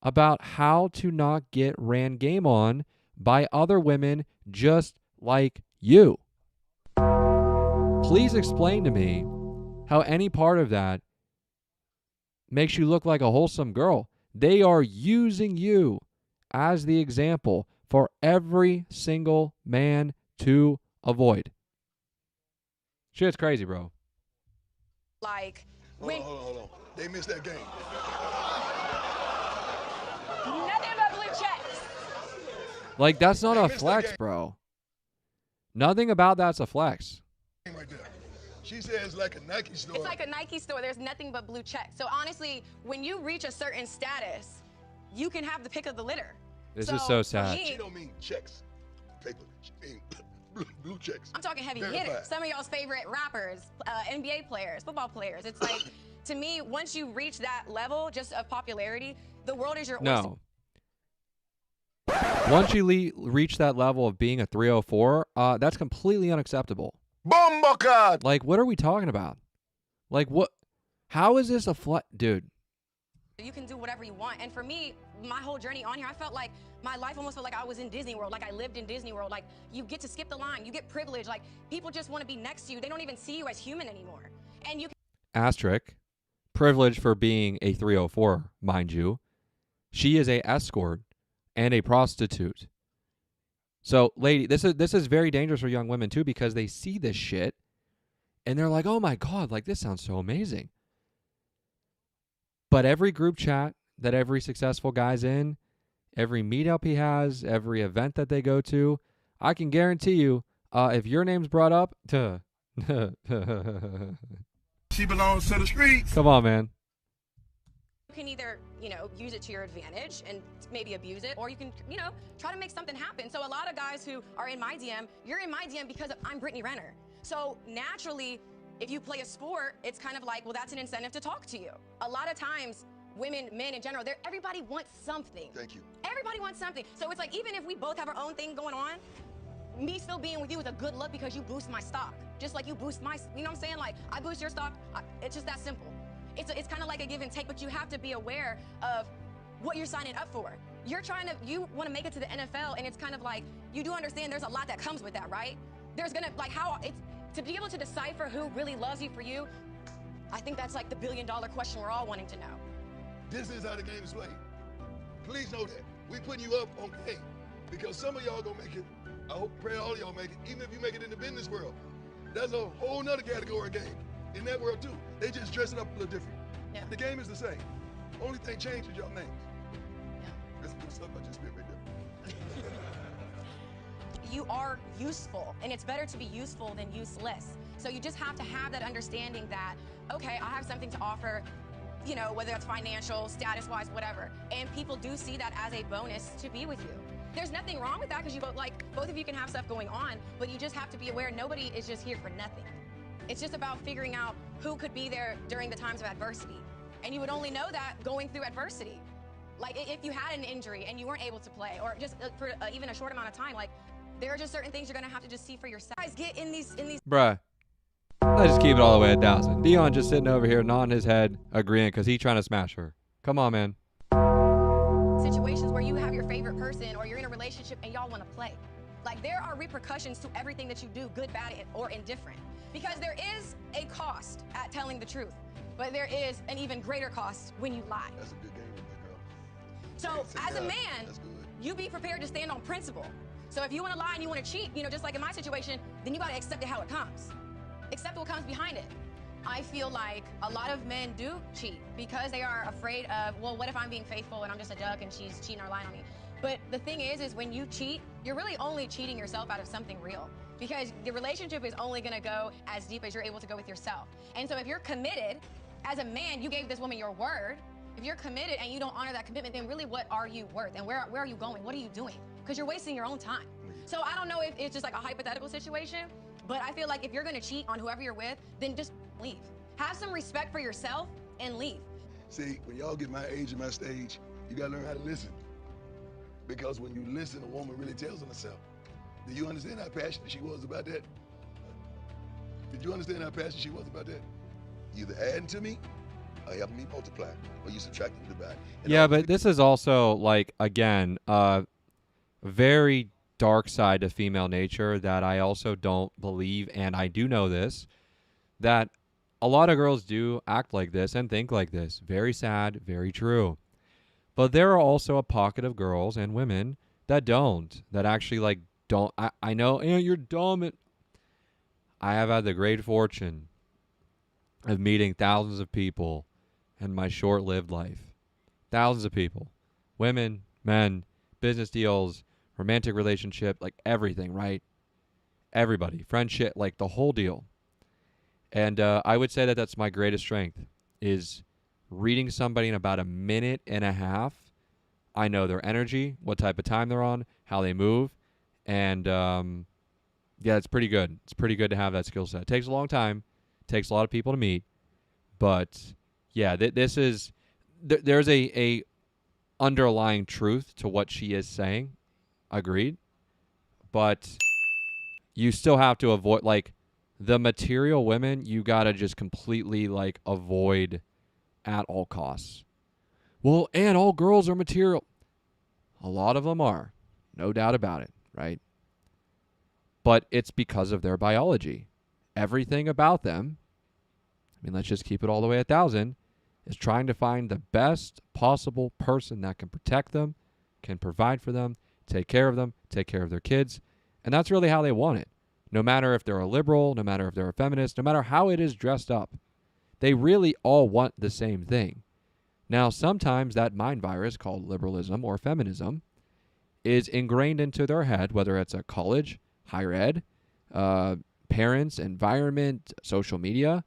about how to not get ran game on by other women just like you. Please explain to me how any part of that makes you look like a wholesome girl. They are using you as the example for every single man to avoid. Shit's crazy, bro. Like, Hold on. They missed that game. nothing but blue checks. Like, that's not a flex, bro. Nothing about that's a flex. Right there. She says it's like a Nike store. It's like a Nike store. There's nothing but blue checks. So honestly, when you reach a certain status, you can have the pick of the litter. This is so for sad. me, She don't mean checks, paper. She mean blue checks. I'm talking heavy Verified. hitters. Some of y'all's favorite rappers, NBA players, football players. It's like to me, once you reach that level just of popularity, the world is your oyster. No. Once you reach that level of being a 304, that's completely unacceptable. Bumblecard! Like, what are we talking about? Like, what? How is this a dude? You can do whatever you want. And for me, my whole journey on here, I felt like my life almost felt like I was in Disney World, like I lived in Disney World. Like, you get to skip the line, you get privilege. Like, people just want to be next to you. They don't even see you as human anymore. And you Asterisk. Privilege for being a 304, mind you. She is a escort and a prostitute. So, lady, this is very dangerous for young women too, because they see this shit and they're like, "Oh my God, like this sounds so amazing." But every group chat that every successful guy's in, every meetup he has, every event that they go to, I can guarantee you, if your name's brought up, She belongs to the streets. come on, man. You can either, use it to your advantage and maybe abuse it, or you can, try to make something happen. So a lot of guys who are in my DM, you're in my DM because I'm Brittany Renner. So naturally, if you play a sport, it's kind of like, well, that's an incentive to talk to you. A lot of times, women, men in general, everybody wants something. Thank you. Everybody wants something. So it's like, even if we both have our own thing going on, me still being with you is a good look because you boost my stock. Just like you boost my, you know what I'm saying? Like, I boost your stock. It's just that simple. It's kind of like a give and take, but you have to be aware of what you're signing up for. You want to make it to the NFL, and it's kind of like, you do understand there's a lot that comes with that, right? There's gonna, to be able to decipher who really loves you for you, I think that's like the billion-dollar question we're all wanting to know. This is how the game is played. Please know that. We putting you up on game because some of y'all gonna make it. I hope, pray all of y'all make it, even if you make it in the business world. That's a whole nother category of game. In that world too. They just dress it up a little different. Yeah. The game is the same. Only thing changed is your names. Yeah. That's good stuff I just spit right there. You are useful, and it's better to be useful than useless. So you just have to have that understanding that, okay, I have something to offer, whether that's financial, status-wise, whatever. And people do see that as a bonus to be with you. There's nothing wrong with that because both of you can have stuff going on, but you just have to be aware nobody is just here for nothing. It's just about figuring out who could be there during the times of adversity. And you would only know that going through adversity. Like if you had an injury and you weren't able to play, or just for even a short amount of time, like there are just certain things you're gonna have to just see for yourself. Guys, get in these. Bruh. Let's just keep it all the way at 1,000. Dion just sitting over here nodding his head, agreeing because he's trying to smash her. Come on, man. Situations where you have your favorite person or you're in a relationship and y'all want to play. Like there are repercussions to everything that you do, good, bad, or indifferent. Because there is a cost at telling the truth, but there is an even greater cost when you lie. That's a good game with that girl. So as a man, you be prepared to stand on principle. So if you want to lie and you want to cheat, just like in my situation, then you got to accept it how it comes. Accept what comes behind it. I feel like a lot of men do cheat because they are afraid of, well, what if I'm being faithful and I'm just a duck and she's cheating or lying on me? But the thing is when you cheat, you're really only cheating yourself out of something real. Because the relationship is only going to go as deep as you're able to go with yourself. And so if you're committed, as a man, you gave this woman your word. If you're committed and you don't honor that commitment, then really what are you worth? And where are you going? What are you doing? Because you're wasting your own time. So I don't know if it's just like a hypothetical situation, but I feel like if you're going to cheat on whoever you're with, then just leave. Have some respect for yourself and leave. See, when y'all get my age and my stage, you got to learn how to listen. Because when you listen, a woman really tells on herself. Do you understand how passionate she was about that? Did you understand how passionate she was about that? You either adding to me or helping me multiply, or you subtracting to divide. Yeah, but this is also, like, again, very dark side to female nature that I also don't believe, and I do know this, that a lot of girls do act like this and think like this. Very sad, very true. But there are also a pocket of girls and women that don't, that actually, like, don't. I know, you're dumb. I have had the great fortune of meeting thousands of people in my short-lived life. Thousands of people. Women, men, business deals, romantic relationship, like everything, right? Everybody. Friendship, like the whole deal. And I would say that that's my greatest strength, is reading somebody in about a minute and a half. I know their energy, what type of time they're on, how they move. And, yeah, it's pretty good. It's pretty good to have that skill set. It takes a long time. It takes a lot of people to meet. But yeah, this is there's a underlying truth to what she is saying. Agreed. But you still have to avoid, like, the material women, you got to just completely, like, avoid at all costs. Well, and all girls are material. A lot of them are. No doubt about it, right? But it's because of their biology. Everything about them, I mean, let's just keep it all the way 1,000, is trying to find the best possible person that can protect them, can provide for them, take care of them, take care of their kids. And that's really how they want it. No matter if they're a liberal, no matter if they're a feminist, no matter how it is dressed up, they really all want the same thing. Now, sometimes that mind virus called liberalism or feminism is ingrained into their head, whether it's a college, higher ed, parents, environment, social media.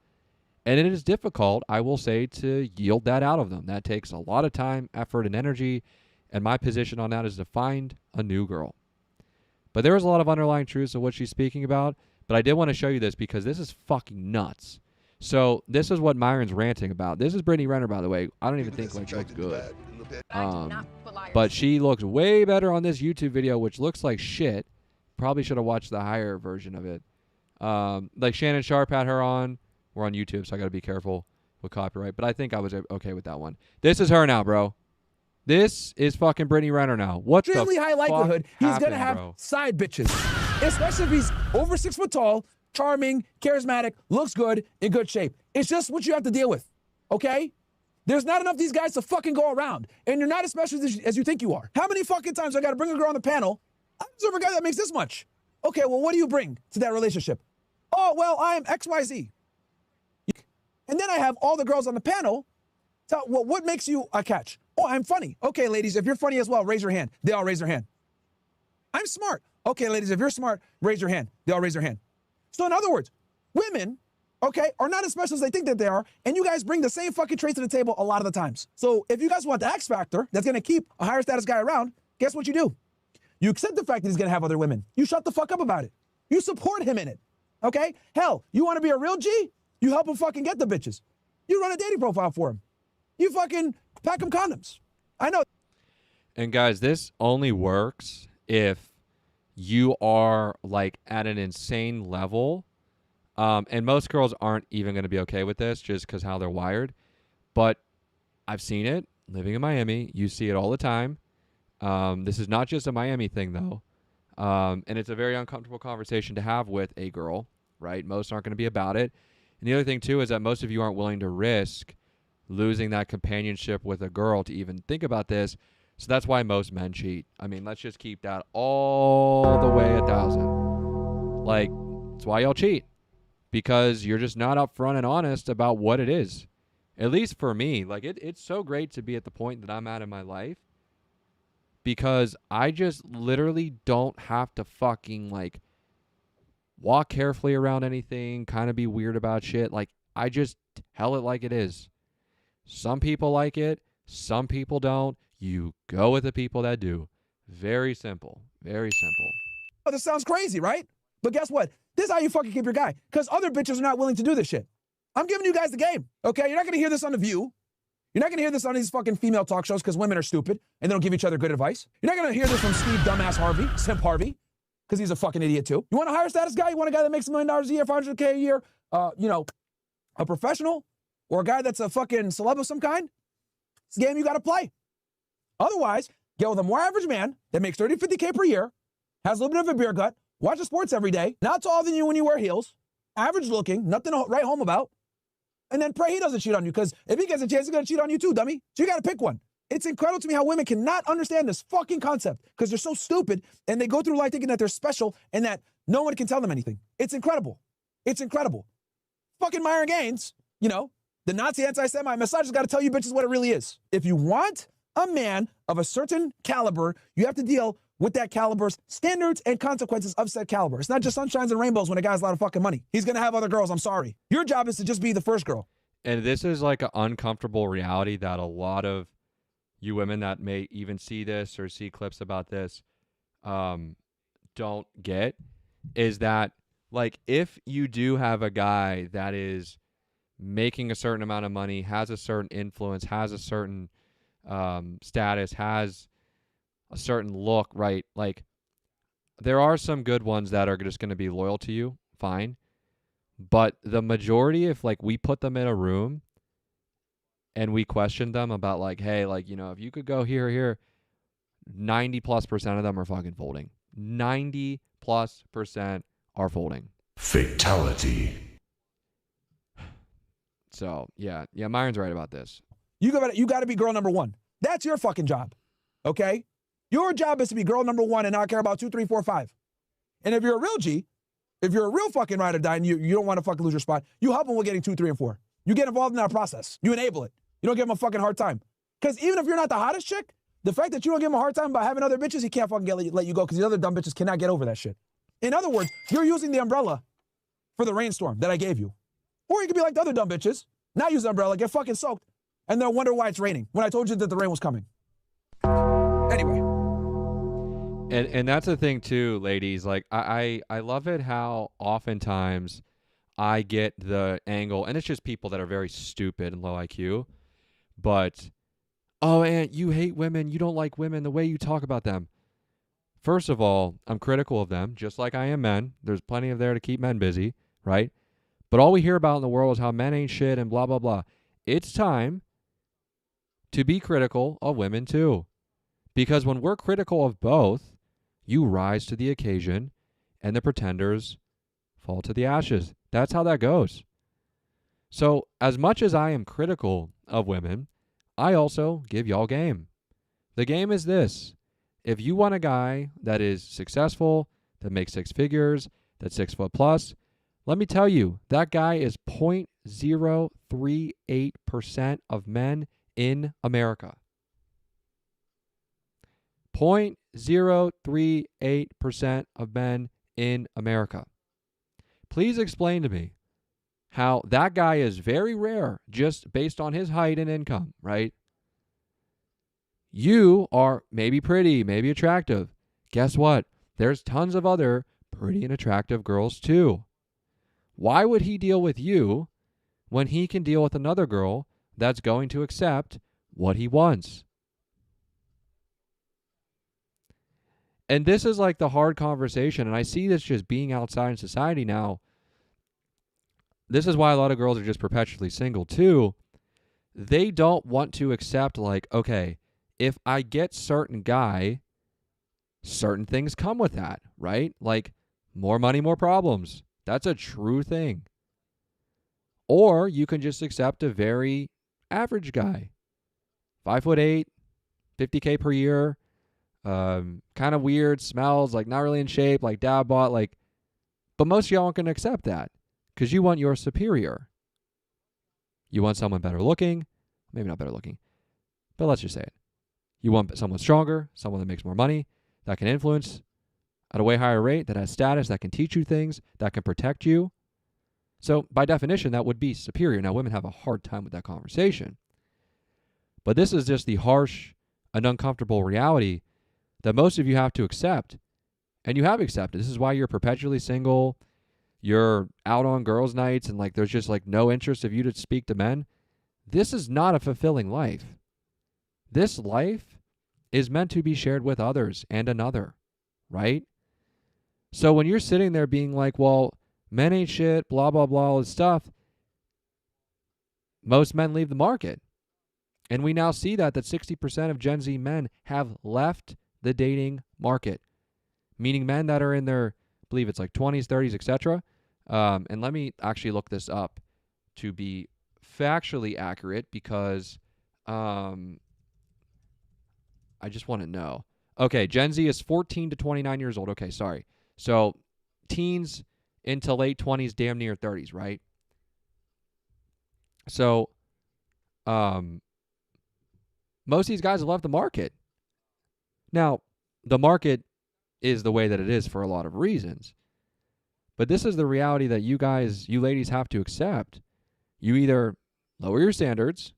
And it is difficult, I will say, to yield that out of them. That takes a lot of time, effort, and energy. And my position on that is to find a new girl. But there is a lot of underlying truths of what she's speaking about. But I did want to show you this because this is fucking nuts. So this is what Myron's ranting about. This is Brittany Renner, by the way. I don't even think like she looks good. But she looks way better on this YouTube video, which looks like shit. Probably should have watched the higher version of it. Like Shannon Sharp had her on. We're on YouTube, so I got to be careful with copyright. But I think I was okay with that one. This is her now, bro. This is fucking Brittany Renner now. What extremely the high likelihood he's happened, gonna have bro? side bitches, especially if he's over 6 foot tall, charming, charismatic, looks good, in good shape. It's just what you have to deal with, okay? There's not enough of these guys to fucking go around, and you're not as special as you think you are. How many fucking times I got to bring a girl on the panel? I deserve a guy that makes this much. Okay, well, what do you bring to that relationship? Oh, well, I am XYZ. And then I have all the girls on the panel tell, well, what makes you a catch? Oh, I'm funny. Okay, ladies, if you're funny as well, raise your hand. They all raise their hand. I'm smart. Okay, ladies, if you're smart, raise your hand. They all raise their hand. So in other words, women, okay, are not as special as they think that they are, and you guys bring the same fucking traits to the table a lot of the times. So if you guys want the X factor that's going to keep a higher status guy around, guess what you do? You accept the fact that he's going to have other women. You shut the fuck up about it. You support him in it, okay? Hell, you want to be a real G? You help him fucking get the bitches. You run a dating profile for him. You fucking pack him condoms. I know. And guys, this only works if you are like at an insane level. And most girls aren't even going to be okay with this just because how they're wired. But I've seen it living in Miami. You see it all the time. This is not just a Miami thing, though. And it's a very uncomfortable conversation to have with a girl, right? Most aren't going to be about it. And the other thing, too, is that most of you aren't willing to risk losing that companionship with a girl to even think about this. So that's why most men cheat. I mean, let's just keep that all the way 1,000. Like, that's why y'all cheat. Because you're just not upfront and honest about what it is. At least for me. Like, it's so great to be at the point that I'm at in my life. Because I just literally don't have to fucking, like, walk carefully around anything, kind of be weird about shit. Like, I just tell it like it is. Some people like it. Some people don't. You go with the people that do. Very simple. Very simple. Oh, this sounds crazy, right? But guess what? This is how you fucking keep your guy. Because other bitches are not willing to do this shit. I'm giving you guys the game, okay? You're not going to hear this on The View. You're not going to hear this on these fucking female talk shows because women are stupid and they don't give each other good advice. You're not going to hear this from Steve Dumbass Harvey, Simp Harvey, because he's a fucking idiot too. You want a higher status guy? You want a guy that makes $1 million a year, $500K a year, a professional? Or a guy that's a fucking celeb of some kind? It's a game you got to play. Otherwise, get with a more average man that makes 30, 50K per year, has a little bit of a beer gut, watches sports every day, not taller than you when you wear heels, average looking, nothing to write home about, and then pray he doesn't cheat on you, because if he gets a chance, he's going to cheat on you too, dummy. So you got to pick one. It's incredible to me how women cannot understand this fucking concept because they're so stupid and they go through life thinking that they're special and that no one can tell them anything. It's incredible. It's incredible. Fucking Myron Gaines, the Nazi anti-Semite misogynist got to tell you bitches what it really is. If you want a man of a certain caliber, you have to deal with that caliber's standards and consequences of said caliber. It's not just sunshines and rainbows when a guy has a lot of fucking money. He's going to have other girls, I'm sorry. Your job is to just be the first girl. And this is like an uncomfortable reality that a lot of you women that may even see this or see clips about this don't get, is that, like, if you do have a guy that is making a certain amount of money, has a certain influence, has a certain status, has a certain look, right? Like, there are some good ones that are just going to be loyal to you, fine. But the majority, if like we put them in a room and we question them about like, hey, like, you know, if you could go here, here, 90+% of them are fucking folding. 90+% are folding. Fatality. So yeah, Myron's right about this. You got to be girl number one. That's your fucking job, okay? Your job is to be girl number one and not care about 2, 3, 4, 5. And if you're a real G, if you're a real fucking ride or die and you don't want to fucking lose your spot, you help them with getting 2, 3, and 4. You get involved in that process. You enable it. You don't give him a fucking hard time. Because even if you're not the hottest chick, the fact that you don't give him a hard time by having other bitches, he can't fucking let you go because the other dumb bitches cannot get over that shit. In other words, you're using the umbrella for the rainstorm that I gave you. Or you could be like the other dumb bitches, not use the umbrella, get fucking soaked, and then wonder why it's raining when I told you that the rain was coming. Anyway. And that's the thing too, ladies. Like I love it how oftentimes I get the angle, and it's just people that are very stupid and low IQ, but oh, and you hate women, you don't like women, the way you talk about them. First of all, I'm critical of them, just like I am men. There's plenty of there to keep men busy, right? But all we hear about in the world is how men ain't shit and blah, blah, blah. It's time to be critical of women too. Because when we're critical of both, you rise to the occasion and the pretenders fall to the ashes. That's how that goes. So as much as I am critical of women, I also give y'all game. The game is this. If you want a guy that is successful, that makes 6 figures, that's 6 foot plus, let me tell you, that guy is 0.038% of men in America. 0.038% of men in America. Please explain to me how that guy is very rare just based on his height and income, right? You are maybe pretty, maybe attractive. Guess what? There's tons of other pretty and attractive girls too. Why would he deal with you when he can deal with another girl that's going to accept what he wants? And this is like the hard conversation, and I see this just being outside in society now. This is why a lot of girls are just perpetually single too. They don't want to accept like, okay, if I get certain guy, certain things come with that, right? Like more money, more problems. That's a true thing. Or you can just accept a very average guy. 5'8", 50K per year, kind of weird, smells, like not really in shape, like dad bought, like, but most of y'all aren't going to accept that because you want your superior. You want someone better looking, maybe not better looking, but let's just say it. You want someone stronger, someone that makes more money, that can influence at a way higher rate, that has status, that can teach you things, that can protect you. So by definition, that would be superior. Now, women have a hard time with that conversation. But this is just the harsh and uncomfortable reality that most of you have to accept. And you have accepted. This is why you're perpetually single. You're out on girls' nights and like there's just like no interest of you to speak to men. This is not a fulfilling life. This life is meant to be shared with others and another, right? So when you're sitting there being like, well, men ain't shit, blah, blah, blah, all this stuff, most men leave the market. And we now see that 60% of Gen Z men have left the dating market, meaning men that are in their, I believe it's like 20s, 30s, etc. And let me actually look this up to be factually accurate because I just want to know. Okay, Gen Z is 14 to 29 years old. Okay, sorry. So teens into late 20s, damn near 30s, right? So most of these guys have left the market. Now, the market is the way that it is for a lot of reasons. But this is the reality that you guys, you ladies have to accept. You either lower your standards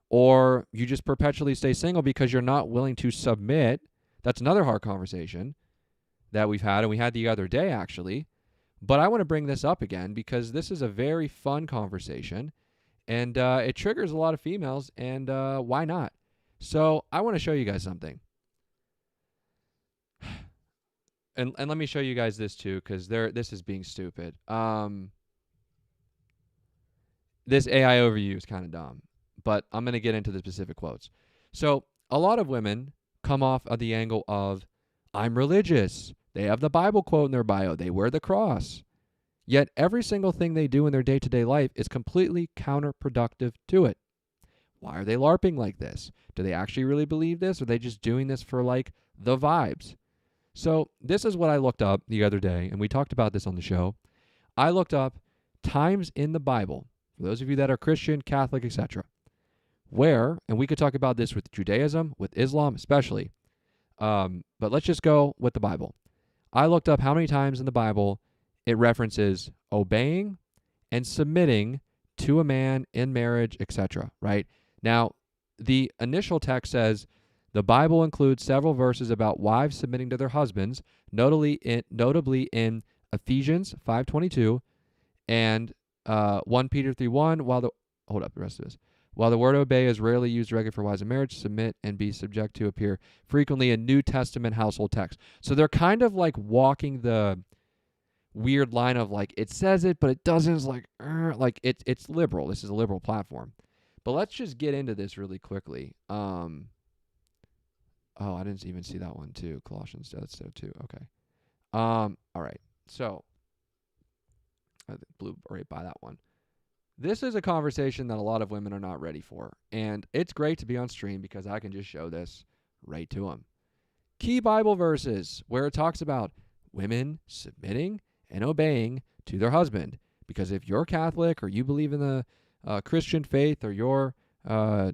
or you just perpetually stay single because you're not willing to submit. That's another hard conversation that we've had, and we had the other day, actually, But I want to bring this up again because this is a very fun conversation, and it triggers a lot of females, and why not? So I want to show you guys something. And let me show you guys this too, because this is being stupid. This AI overview is kind of dumb, but I'm going to get into the specific quotes. So a lot of women come off of the angle of, I'm religious. They have the Bible quote in their bio. They wear the cross. Yet every single thing they do in their day-to-day life is completely counterproductive to it. Why are they LARPing like this? Do they actually really believe this? Or are they just doing this for like the vibes? So this is what I looked up the other day, and we talked about this on the show. I looked up times in the Bible, for those of you that are Christian, Catholic, etc., where, and we could talk about this with Judaism, with Islam especially, but let's just go with the Bible. I looked up how many times in the Bible it references obeying and submitting to a man in marriage, etc., right? Now, the initial text says, the Bible includes several verses about wives submitting to their husbands, notably in Ephesians 5:22 and 1 Peter 3:1. While the word obey is rarely used regularly for wives in marriage, submit and be subject to appear frequently in New Testament household texts. So they're kind of like walking the weird line of like, it says it, but it doesn't. It's like it's liberal. This is a liberal platform. But let's just get into this really quickly. Oh, I didn't even see that one too. Colossians, that's so too. Okay. All right. So I blew right by that one. This is a conversation that a lot of women are not ready for. And it's great to be on stream because I can just show this right to them. Key Bible verses where it talks about women submitting and obeying to their husband. Because if you're Catholic or you believe in the Christian faith or you're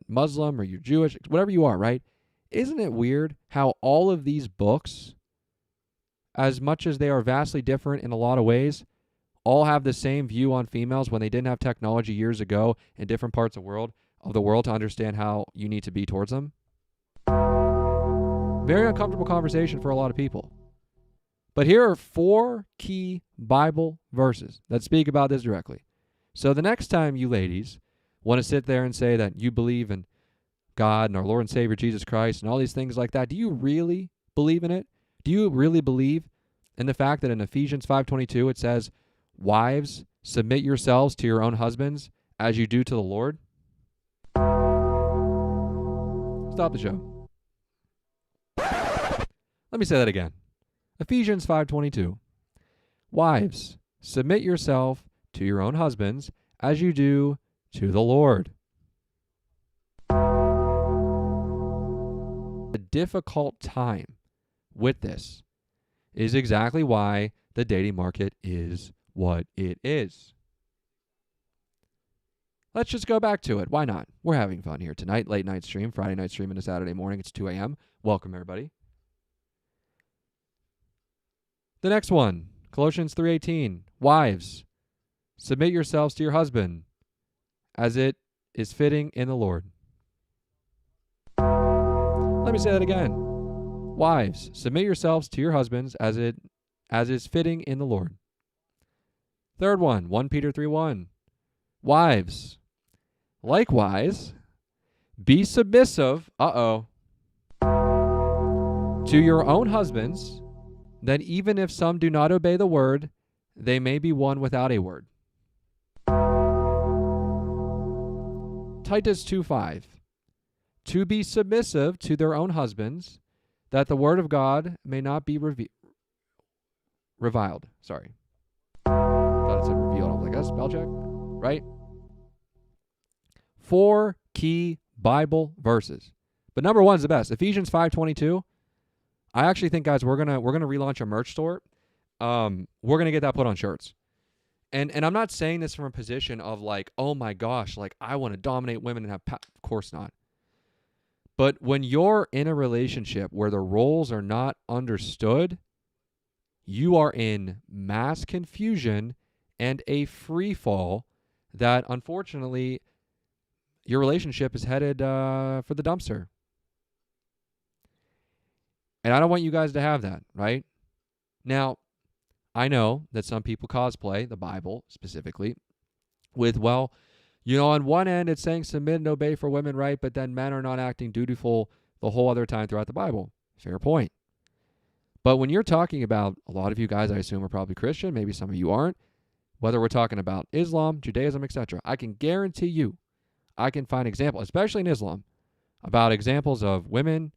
Muslim or you're Jewish, whatever you are, right? Isn't it weird how all of these books, as much as they are vastly different in a lot of ways, all have the same view on females when they didn't have technology years ago in different parts of the world to understand how you need to be towards them? Very uncomfortable conversation for a lot of people. But here are 4 key Bible verses that speak about this directly. So the next time you ladies want to sit there and say that you believe in God and our Lord and Savior Jesus Christ and all these things like that, do you really believe in it? Do you really believe in the fact that in Ephesians 5:22 it says, wives, submit yourselves to your own husbands as you do to the Lord? Stop the show. Let me say that again. Ephesians 5:22. Wives, submit yourself to your own husbands as you do to the Lord. A difficult time with this is exactly why the dating market is what it is. Let's just go back to it. Why not? We're having fun here tonight. Late night stream, Friday night stream into Saturday morning. It's 2 a.m. Welcome, everybody. The next one, Colossians 3:18. Wives, submit yourselves to your husband as it is fitting in the Lord. Let me say that again. Wives, submit yourselves to your husbands as is fitting in the Lord. Third one, 1 Peter 3:1. Wives, likewise, be submissive, to your own husbands, that even if some do not obey the word, they may be won without a word. Titus 2:5. To be submissive to their own husbands, that the word of God may not be reviled. Sorry. Thought it said revealed. I was like, that's spell check, right? 4 key Bible verses. But number 1 is the best. Ephesians 5:22. I actually think, guys, we're gonna relaunch a merch store. We're gonna get that put on shirts. And I'm not saying this from a position of like, oh my gosh, like I want to dominate women and have of course not. But when you're in a relationship where the roles are not understood, you are in mass confusion and a free fall that unfortunately your relationship is headed for the dumpster. And I don't want you guys to have that, right? Now, I know that some people cosplay the Bible specifically with, well, you know, on one end it's saying submit and obey for women, right? But then men are not acting dutiful the whole other time throughout the Bible. Fair point. But when you're talking about, a lot of you guys I assume are probably Christian, maybe some of you aren't, whether we're talking about Islam, Judaism, etc., I can guarantee you I can find examples, especially in Islam, about examples of women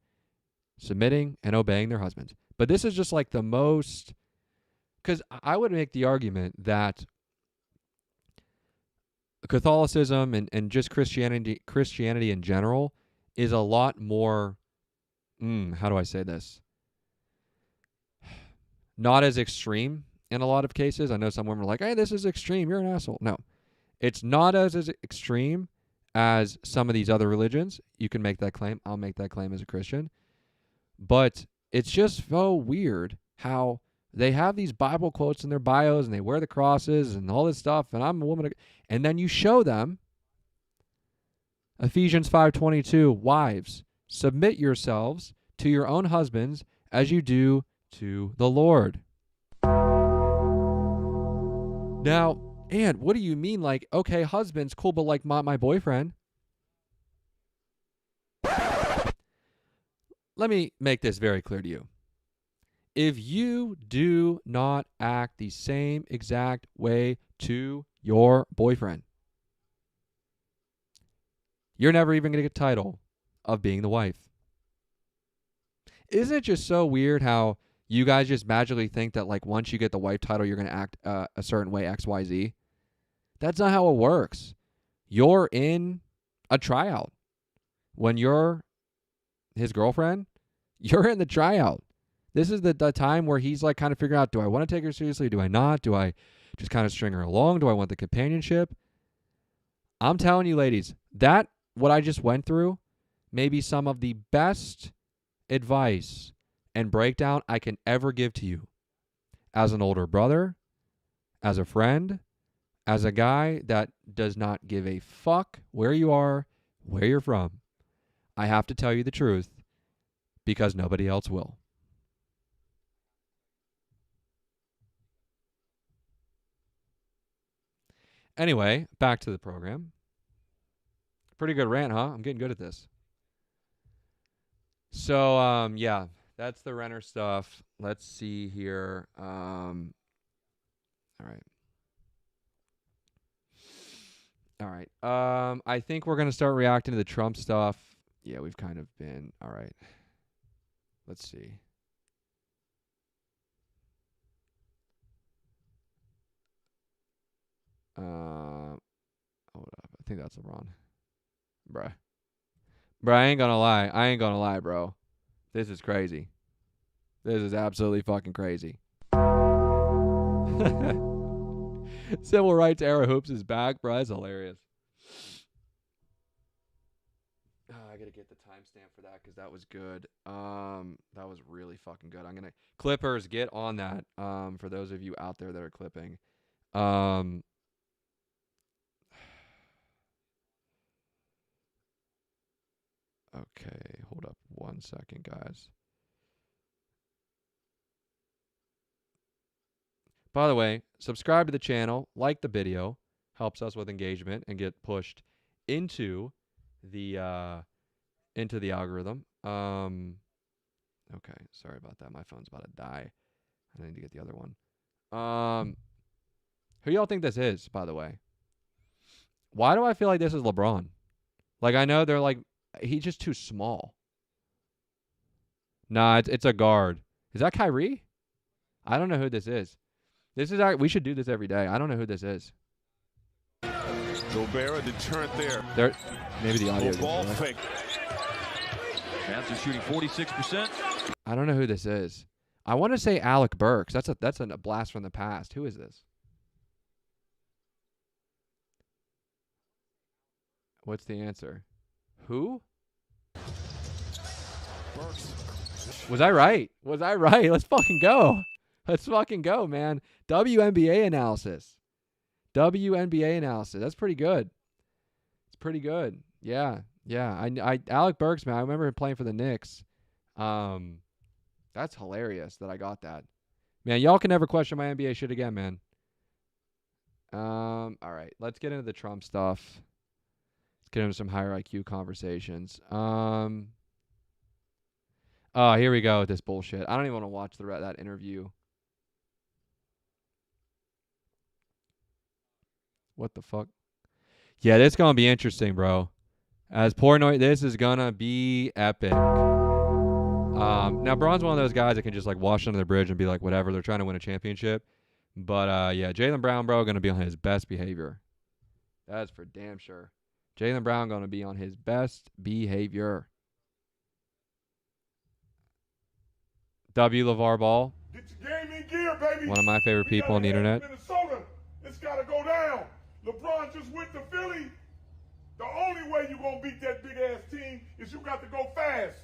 submitting and obeying their husbands. But this is just like the most, because I would make the argument that Catholicism and just Christianity in general is a lot more, how do I say this? Not as extreme in a lot of cases. I know some women are like, hey, this is extreme, you're an asshole. No, it's not as extreme as some of these other religions. You can make that claim. I'll make that claim as a Christian. But it's just so weird how they have these Bible quotes in their bios and they wear the crosses and all this stuff, and I'm a woman. And then you show them Ephesians 5:22, wives, submit yourselves to your own husbands as you do to the Lord. Now, and what do you mean? Like, okay, husband's cool, but like my boyfriend. Let me make this very clear to you. If you do not act the same exact way to your boyfriend, you're never even going to get the title of being the wife. Isn't it just so weird how you guys just magically think that like once you get the wife title, you're going to act a certain way, X, Y, Z? That's not how it works. You're in a tryout. When you're his girlfriend, you're in the tryout. This is the time where he's like kind of figuring out, do I want to take her seriously? Do I not? Do I just kind of string her along? Do I want the companionship? I'm telling you, ladies, that what I just went through may be some of the best advice and breakdown I can ever give to you as an older brother, as a friend, as a guy that does not give a fuck where you are, where you're from. I have to tell you the truth because nobody else will. Anyway, back to the program. Pretty good rant, huh? I'm getting good at this. So, yeah, that's the Renner stuff. Let's see here. All right. I think we're going to start reacting to the Trump stuff. Yeah, we've kind of been. All right. Let's see. Hold up. I think that's LeBron. Bruh, I ain't gonna lie, bro. This is crazy. This is absolutely fucking crazy. Civil rights era hoops is back, bro. That's hilarious. I gotta get the timestamp for that because that was good. That was really fucking good. I'm gonna Clippers get on that. For those of you out there that are clipping. Okay, hold up 1 second, guys. By the way, subscribe to the channel, like the video, helps us with engagement and get pushed into the algorithm. Okay, sorry about that. My phone's about to die. I need to get the other one. Who y'all think this is, by the way? Why do I feel like this is LeBron? Like, I know they're like, he's just too small. Nah, it's a guard. Is that Kyrie? I don't know who this is. We should do this every day. I don't know who this is. Gobert, a deterrent there. Maybe the audio. Ball fake. Cavs are shooting 46%. I don't know who this is. I want to say Alec Burks. That's a blast from the past. Who is this? What's the answer? Who? Was I right? Let's fucking go. Let's fucking go, man. WNBA analysis. That's pretty good. It's pretty good. Yeah. I Alec Burks, man. I remember him playing for the Knicks. That's hilarious that I got that. Man, y'all can never question my NBA shit again, man. All right, let's get into the Trump stuff. Let's get into some higher IQ conversations. Oh, here we go with this bullshit. I don't even want to watch that interview. What the fuck? Yeah, this is gonna be interesting, bro. As Portnoy, this is gonna be epic. Now Braun's one of those guys that can just like wash under the bridge and be like, whatever, they're trying to win a championship. But yeah, Jaylen Brown, bro, gonna be on his best behavior. That's for damn sure. Jaylen Brown gonna be on his best behavior. W. LeVar Ball. Get your game in gear, baby. One of my favorite people on the internet. Minnesota, it's got to go down. LeBron just went to Philly. The only way you're going to beat that big-ass team is you got to go fast.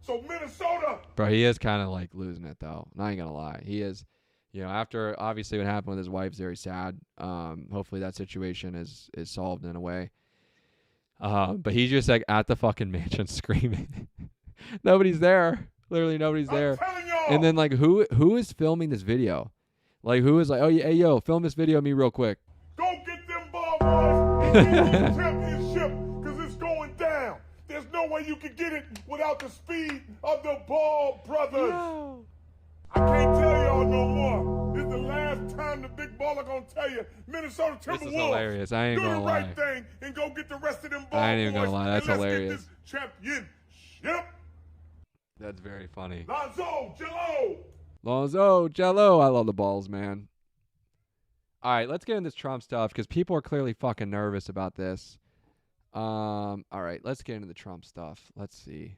So Minnesota. Bro, he is kind of like losing it, though. Not even going to lie. He is, you know, after obviously what happened with his wife's very sad. Hopefully that situation is solved in a way. But he's just like at the fucking mansion screaming. Nobody's there. Literally nobody's there. And then like who is filming this video? Like who is like, oh yeah, hey yo, film this video of me real quick. Go get them ball boys and get the championship because it's going down. There's no way you can get it without the speed of the Ball brothers. No. I can't tell y'all no more. This is the last time the big baller gonna tell you Minnesota Timberwolves. This is hilarious. I ain't gonna lie. Do the right thing and go get the rest of them ball I ain't even gonna boys lie. That's and let's hilarious. Get this championship. That's very funny. Lonzo, Jello. Lonzo, Jello. I love the balls, man. All right, let's get into this Trump stuff because people are clearly fucking nervous about this. All right, let's get into the Trump stuff. Let's see.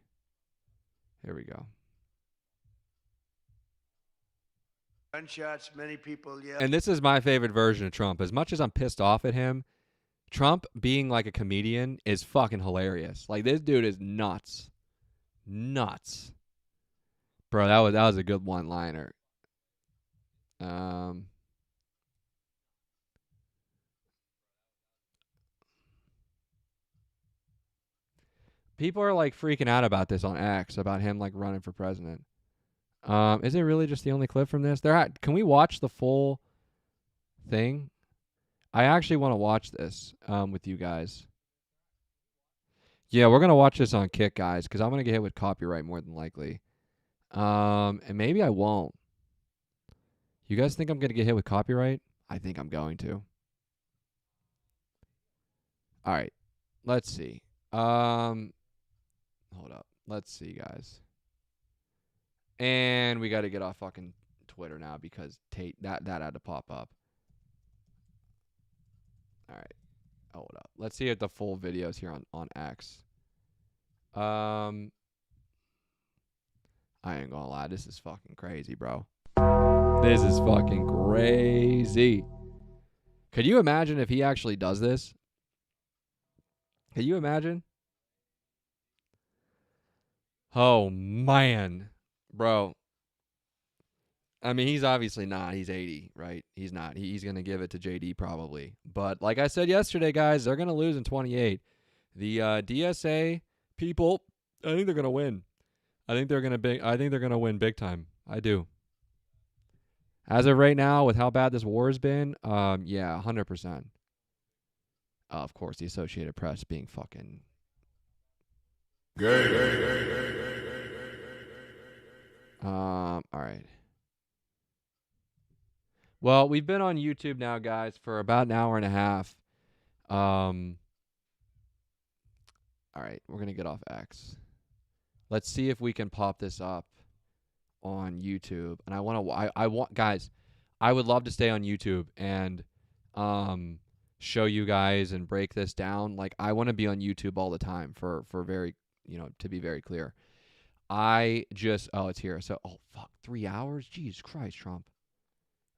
Here we go. Gunshots, many people yell. And this is my favorite version of Trump. As much as I'm pissed off at him, Trump being like a comedian is fucking hilarious. Like this dude is nuts. Nuts. Bro, that was a good one-liner. People are like freaking out about this on X, about him like running for president. Is it really just the only clip from this? Can we watch the full thing? I actually want to watch this with you guys. Yeah, we're gonna watch this on Kick, guys, because I'm gonna get hit with copyright more than likely. And maybe I won't. You guys think I'm gonna get hit with copyright? I think I'm going to. All right, let's see. Hold up. Let's see, guys. And we got to get off fucking Twitter now because Tate that had to pop up. All right. Hold up. Let's see if the full video's here on X. I ain't gonna lie. This is fucking crazy, bro. This is fucking crazy. Could you imagine if he actually does this? Can you imagine? Oh, man. Bro. I mean, he's obviously not. He's 80, right? He's not. He's going to give it to JD probably. But like I said yesterday, guys, they're going to lose in 28. The DSA people, I think they're going to win. I think they're going to win big time. I do. As of right now, with how bad this war has been, yeah, 100%. Of course, the Associated Press being fucking all right. Well, we've been on YouTube now, guys, for about an hour and a half. All right, we're gonna get off X. Let's see if we can pop this up on YouTube. And I want guys, I would love to stay on YouTube and show you guys and break this down. Like I want to be on YouTube all the time for very, to be very clear. It's here. So, fuck, 3 hours? Jesus Christ, Trump.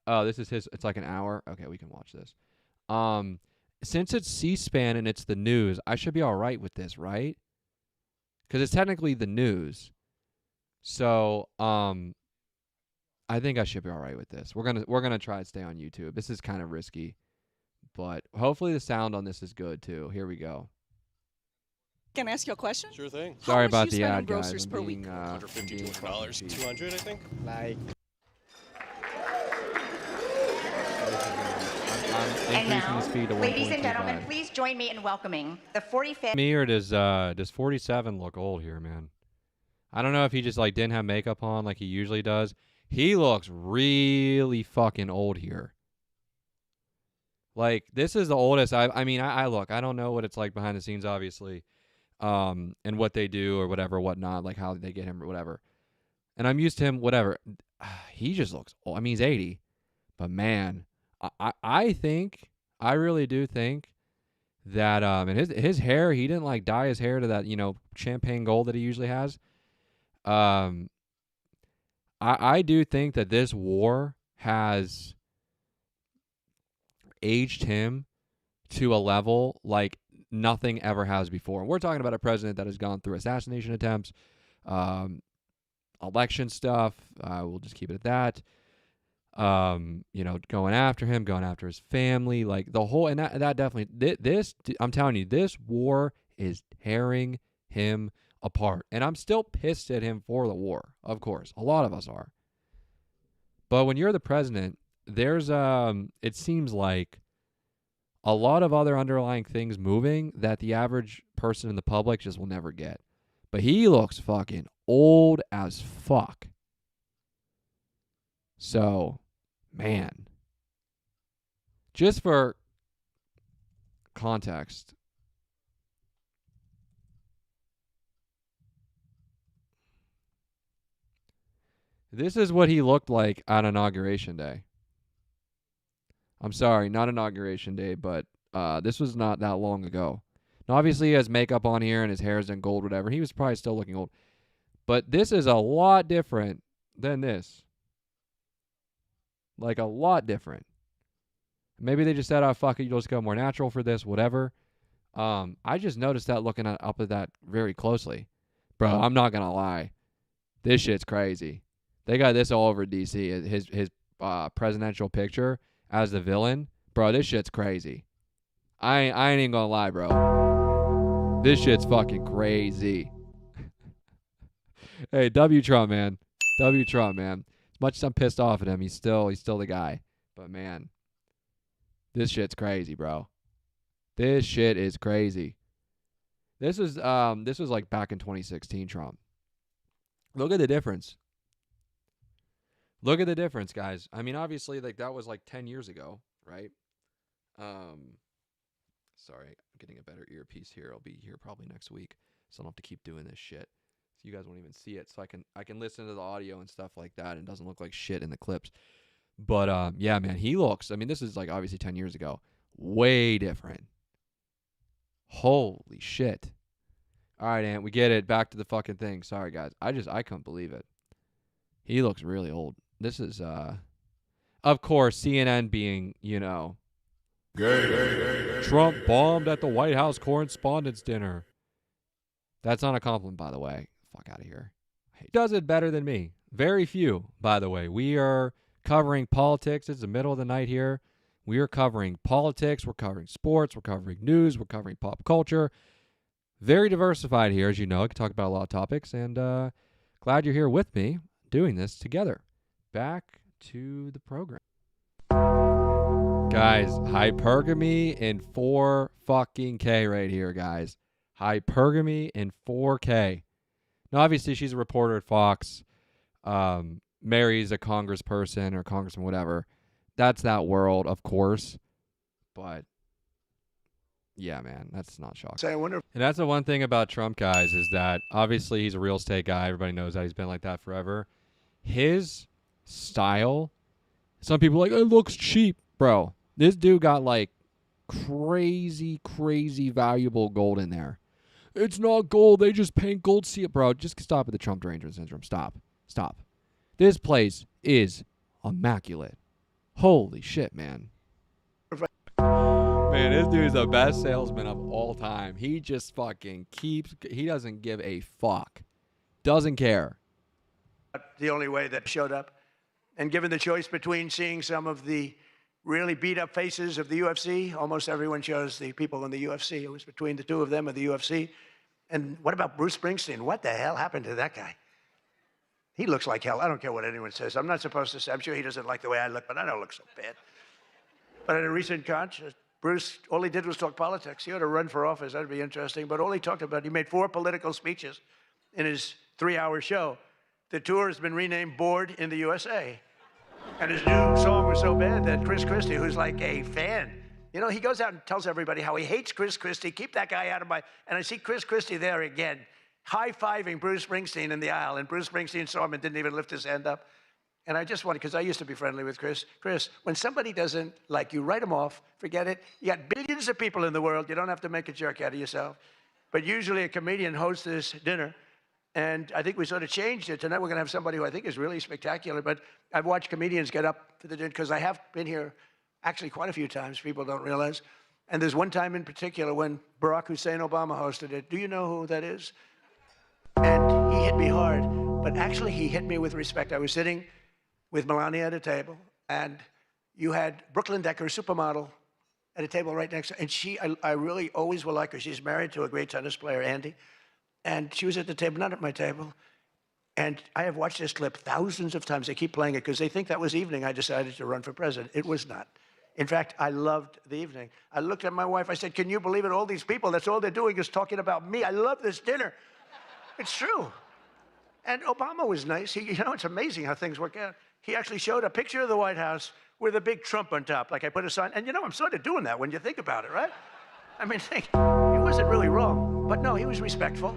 Oh, this is it's like an hour. Okay, we can watch this. Since it's C-SPAN and it's the news, I should be all right with this, right? Because it's technically the news. So, I think I should be all right with this. We're gonna try to stay on YouTube. This is kind of risky, but hopefully the sound on this is good too. Here we go. Can I ask you a question? Sure thing. Sorry about the spend on ad, guys. groceries per week? $150 to $200. 200, I think. Like And increasing now, the speed to 1.25. ladies and gentlemen, please join me in welcoming the 45th. Me or does 47 look old here, man? I don't know if he just like didn't have makeup on like he usually does. He looks really fucking old here. Like, this is the oldest. I mean, I look. I don't know what it's like behind the scenes, obviously, and what they do or whatever, whatnot, like how they get him or whatever. And I'm used to him, whatever. He just looks old. I mean, he's 80. But, man, I think, I really do think that, and his hair, he didn't, like, dye his hair to that, champagne gold that he usually has. I do think that this war has aged him to a level like nothing ever has before. And we're talking about a president that has gone through assassination attempts, election stuff. We'll just keep it at that. Going after him, going after his family, like the whole, and that definitely, this, I'm telling you, this war is tearing him apart. And I'm still pissed at him for the war, of course. A lot of us are. But when you're the president, there's it seems like a lot of other underlying things moving that the average person in the public just will never get. But he looks fucking old as fuck. So, man, just for context, this is what he looked like on Inauguration Day. I'm sorry, not Inauguration Day, but this was not that long ago. Now, obviously, he has makeup on here and his hair is in gold, whatever. He was probably still looking old. But this is a lot different than this. Like, a lot different. Maybe they just said, oh, fuck it, you'll just go more natural for this, whatever. I just noticed that looking up at that very closely. Bro, I'm not going to lie. This shit's crazy. They got this all over DC. His presidential picture as the villain. Bro, this shit's crazy. I ain't even gonna lie, bro. This shit's fucking crazy. Hey, W Trump, man. W Trump, man. As much as I'm pissed off at him, he's still the guy. But man, this shit's crazy, bro. This shit is crazy. This was like back in 2016 Trump. Look at the difference. Look at the difference, guys. I mean, obviously, like that was like 10 years ago, right? Sorry, I'm getting a better earpiece here. I'll be here probably next week, so I don't have to keep doing this shit. So you guys won't even see it. So I can listen to the audio and stuff like that, and it doesn't look like shit in the clips. But yeah, man, he looks. I mean, this is like obviously 10 years ago. Way different. Holy shit. All right, Ant, we get it. Back to the fucking thing. Sorry, guys. I couldn't believe it. He looks really old. This is, of course, CNN being, Trump bombed at the White House Correspondents' Dinner. That's not a compliment, by the way. Fuck out of here. He does it better than me. Very few, by the way. We are covering politics. It's the middle of the night here. We are covering politics. We're covering sports. We're covering news. We're covering pop culture. Very diversified here, as you know. I can talk about a lot of topics, and glad you're here with me doing this together. Back to the program. Guys, hypergamy in 4 fucking K right here, guys. Hypergamy in 4K. Now, obviously, she's a reporter at Fox. Marries a congressperson or congressman, whatever. That's that world, of course. But, yeah, man, that's not shocking. So I wonder. And that's the one thing about Trump, guys, is that obviously he's a real estate guy. Everybody knows that. He's been like that forever. His style, some people are like, it looks cheap. Bro, this dude got like crazy valuable gold in there. It's not gold. They just paint gold. See it, bro. Just stop at the Trump derangement syndrome. Stop. This place is immaculate. Holy shit, man. Man, this dude's the best salesman of all time. He just fucking he doesn't give a fuck. Doesn't care. The only way that showed up. And given the choice between seeing some of the really beat up faces of the UFC, almost everyone chose the people in the UFC. It was between the two of them and the UFC. And what about Bruce Springsteen? What the hell happened to that guy? He looks like hell. I don't care what anyone says. I'm not supposed to say. I'm sure he doesn't like the way I look, but I don't look so bad. But at a recent concert, Bruce, all he did was talk politics. He ought to run for office. That'd be interesting. But all he talked about, he made 4 political speeches in his 3-hour show. The tour has been renamed Bored in the USA. And his new song was so bad that Chris Christie, who's like a fan, you know, he goes out and tells everybody how he hates Chris Christie. Keep that guy out of my... And I see Chris Christie there again, high-fiving Bruce Springsteen in the aisle. And Bruce Springsteen saw him and didn't even lift his hand up. And I just wanted, because I used to be friendly with Chris. Chris, when somebody doesn't like you, write them off, forget it. You got billions of people in the world. You don't have to make a jerk out of yourself. But usually a comedian hosts this dinner. And I think we sort of changed it. Tonight we're going to have somebody who I think is really spectacular. But I've watched comedians get up for the dinner, because I have been here actually quite a few times. People don't realize. And there's one time in particular when Barack Hussein Obama hosted it. Do you know who that is? And he hit me hard. But actually, he hit me with respect. I was sitting with Melania at a table, and you had Brooklyn Decker, supermodel, at a table right next to her. And I really always will like her. She's married to a great tennis player, Andy. And she was at the table, not at my table. And I have watched this clip thousands of times. They keep playing it because they think that was evening I decided to run for president. It was not. In fact, I loved the evening. I looked at my wife. I said, can you believe it? All these people, that's all they're doing is talking about me. I love this dinner. It's true. And Obama was nice. You know, it's amazing how things work out. He actually showed a picture of the White House with a big Trump on top. Like I put a sign. And you know, I'm sort of doing that when you think about it, right? I mean, he wasn't really wrong. But no, he was respectful.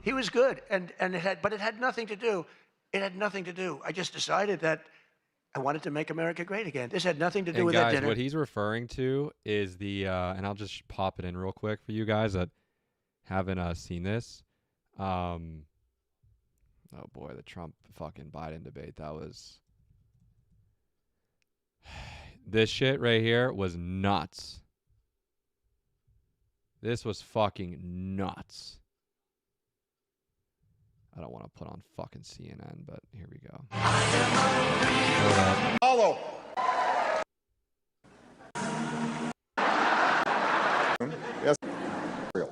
He was good. But it had nothing to do. It had nothing to do. I just decided that I wanted to make America great again. This had nothing to do with that dinner. What he's referring to is the, and I'll just pop it in real quick for you guys that haven't seen this. Oh boy, the Trump fucking Biden debate. That was... This shit right here was nuts. This was fucking nuts. I don't want to put on fucking CNN, but here we go. Follow. Yes. Real.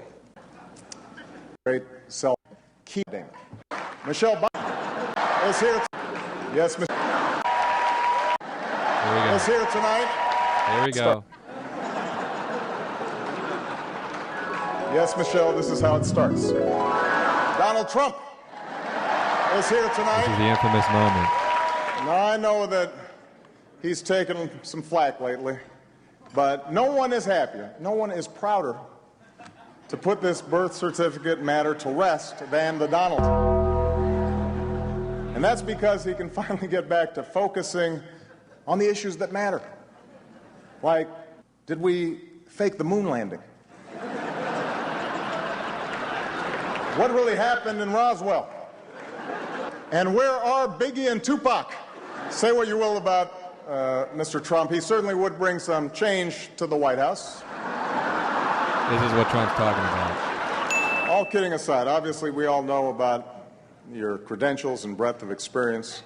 Great self-keeping. Michelle Biden is here. Yes, Michelle. Here we go. Is here tonight. Here we go. Yes, Michelle, this is how it starts. Donald Trump is here tonight. This is the infamous moment. Now, I know that he's taken some flack lately, but no one is happier, no one is prouder to put this birth certificate matter to rest than the Donald. And that's because he can finally get back to focusing on the issues that matter. Like, did we fake the moon landing? What really happened in Roswell? And where are Biggie and Tupac? Say what you will about Mr. Trump. He certainly would bring some change to the White House. This is what Trump's talking about. All kidding aside, obviously we all know about your credentials and breadth of experience.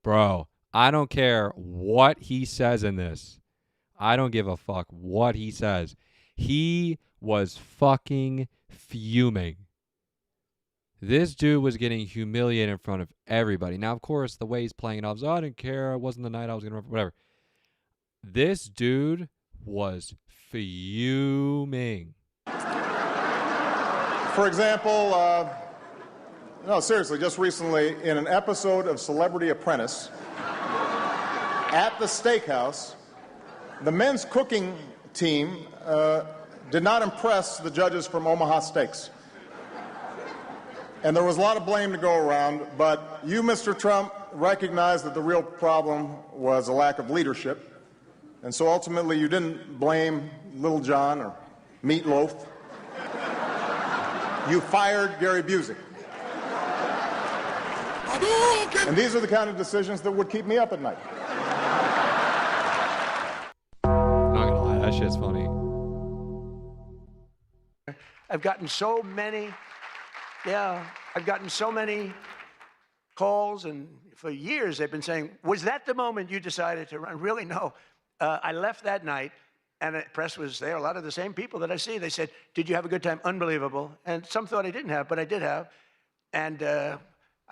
Bro, I don't care what he says in this. I don't give a fuck what he says. He was fucking fuming. This dude was getting humiliated in front of everybody. Now, of course, the way he's playing it off is, oh, I didn't care. It wasn't the night I was going to run, whatever. This dude was fuming. For example, no, seriously, just recently in an episode of Celebrity Apprentice, at the steakhouse, the men's cooking team did not impress the judges from Omaha Steaks. And there was a lot of blame to go around, but you, Mr. Trump, recognized that the real problem was a lack of leadership. And so ultimately you didn't blame Little John or Meatloaf. You fired Gary Busey. And these are the kind of decisions that would keep me up at night. Not gonna lie, that shit's funny. I've gotten so many calls, and for years they've been saying, was that the moment you decided to run? Really, no. I left that night, and the press was there. A lot of the same people that I see, they said, did you have a good time? Unbelievable. And some thought I didn't have, but I did have. And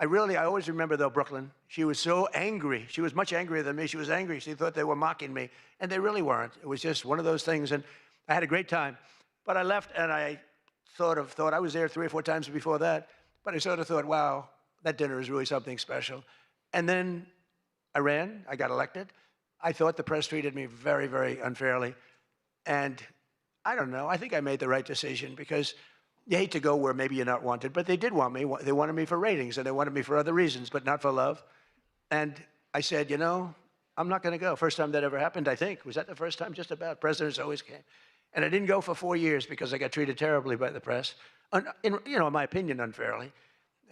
I always remember, though, Brooklyn. She was so angry. She was much angrier than me. She was angry. She thought they were mocking me, and they really weren't. It was just one of those things, and I had a great time. But I left, and I thought I was there 3 or 4 times before that, but I sort of thought, wow, that dinner is really something special. And then I ran. I got elected. I thought the press treated me very, very unfairly. And I don't know. I think I made the right decision because you hate to go where maybe you're not wanted, but they did want me. They wanted me for ratings, and they wanted me for other reasons, but not for love. And I said, I'm not going to go. First time that ever happened, I think. Was that the first time? Just about. Presidents always came. And I didn't go for 4 years because I got treated terribly by the press. In my opinion, unfairly.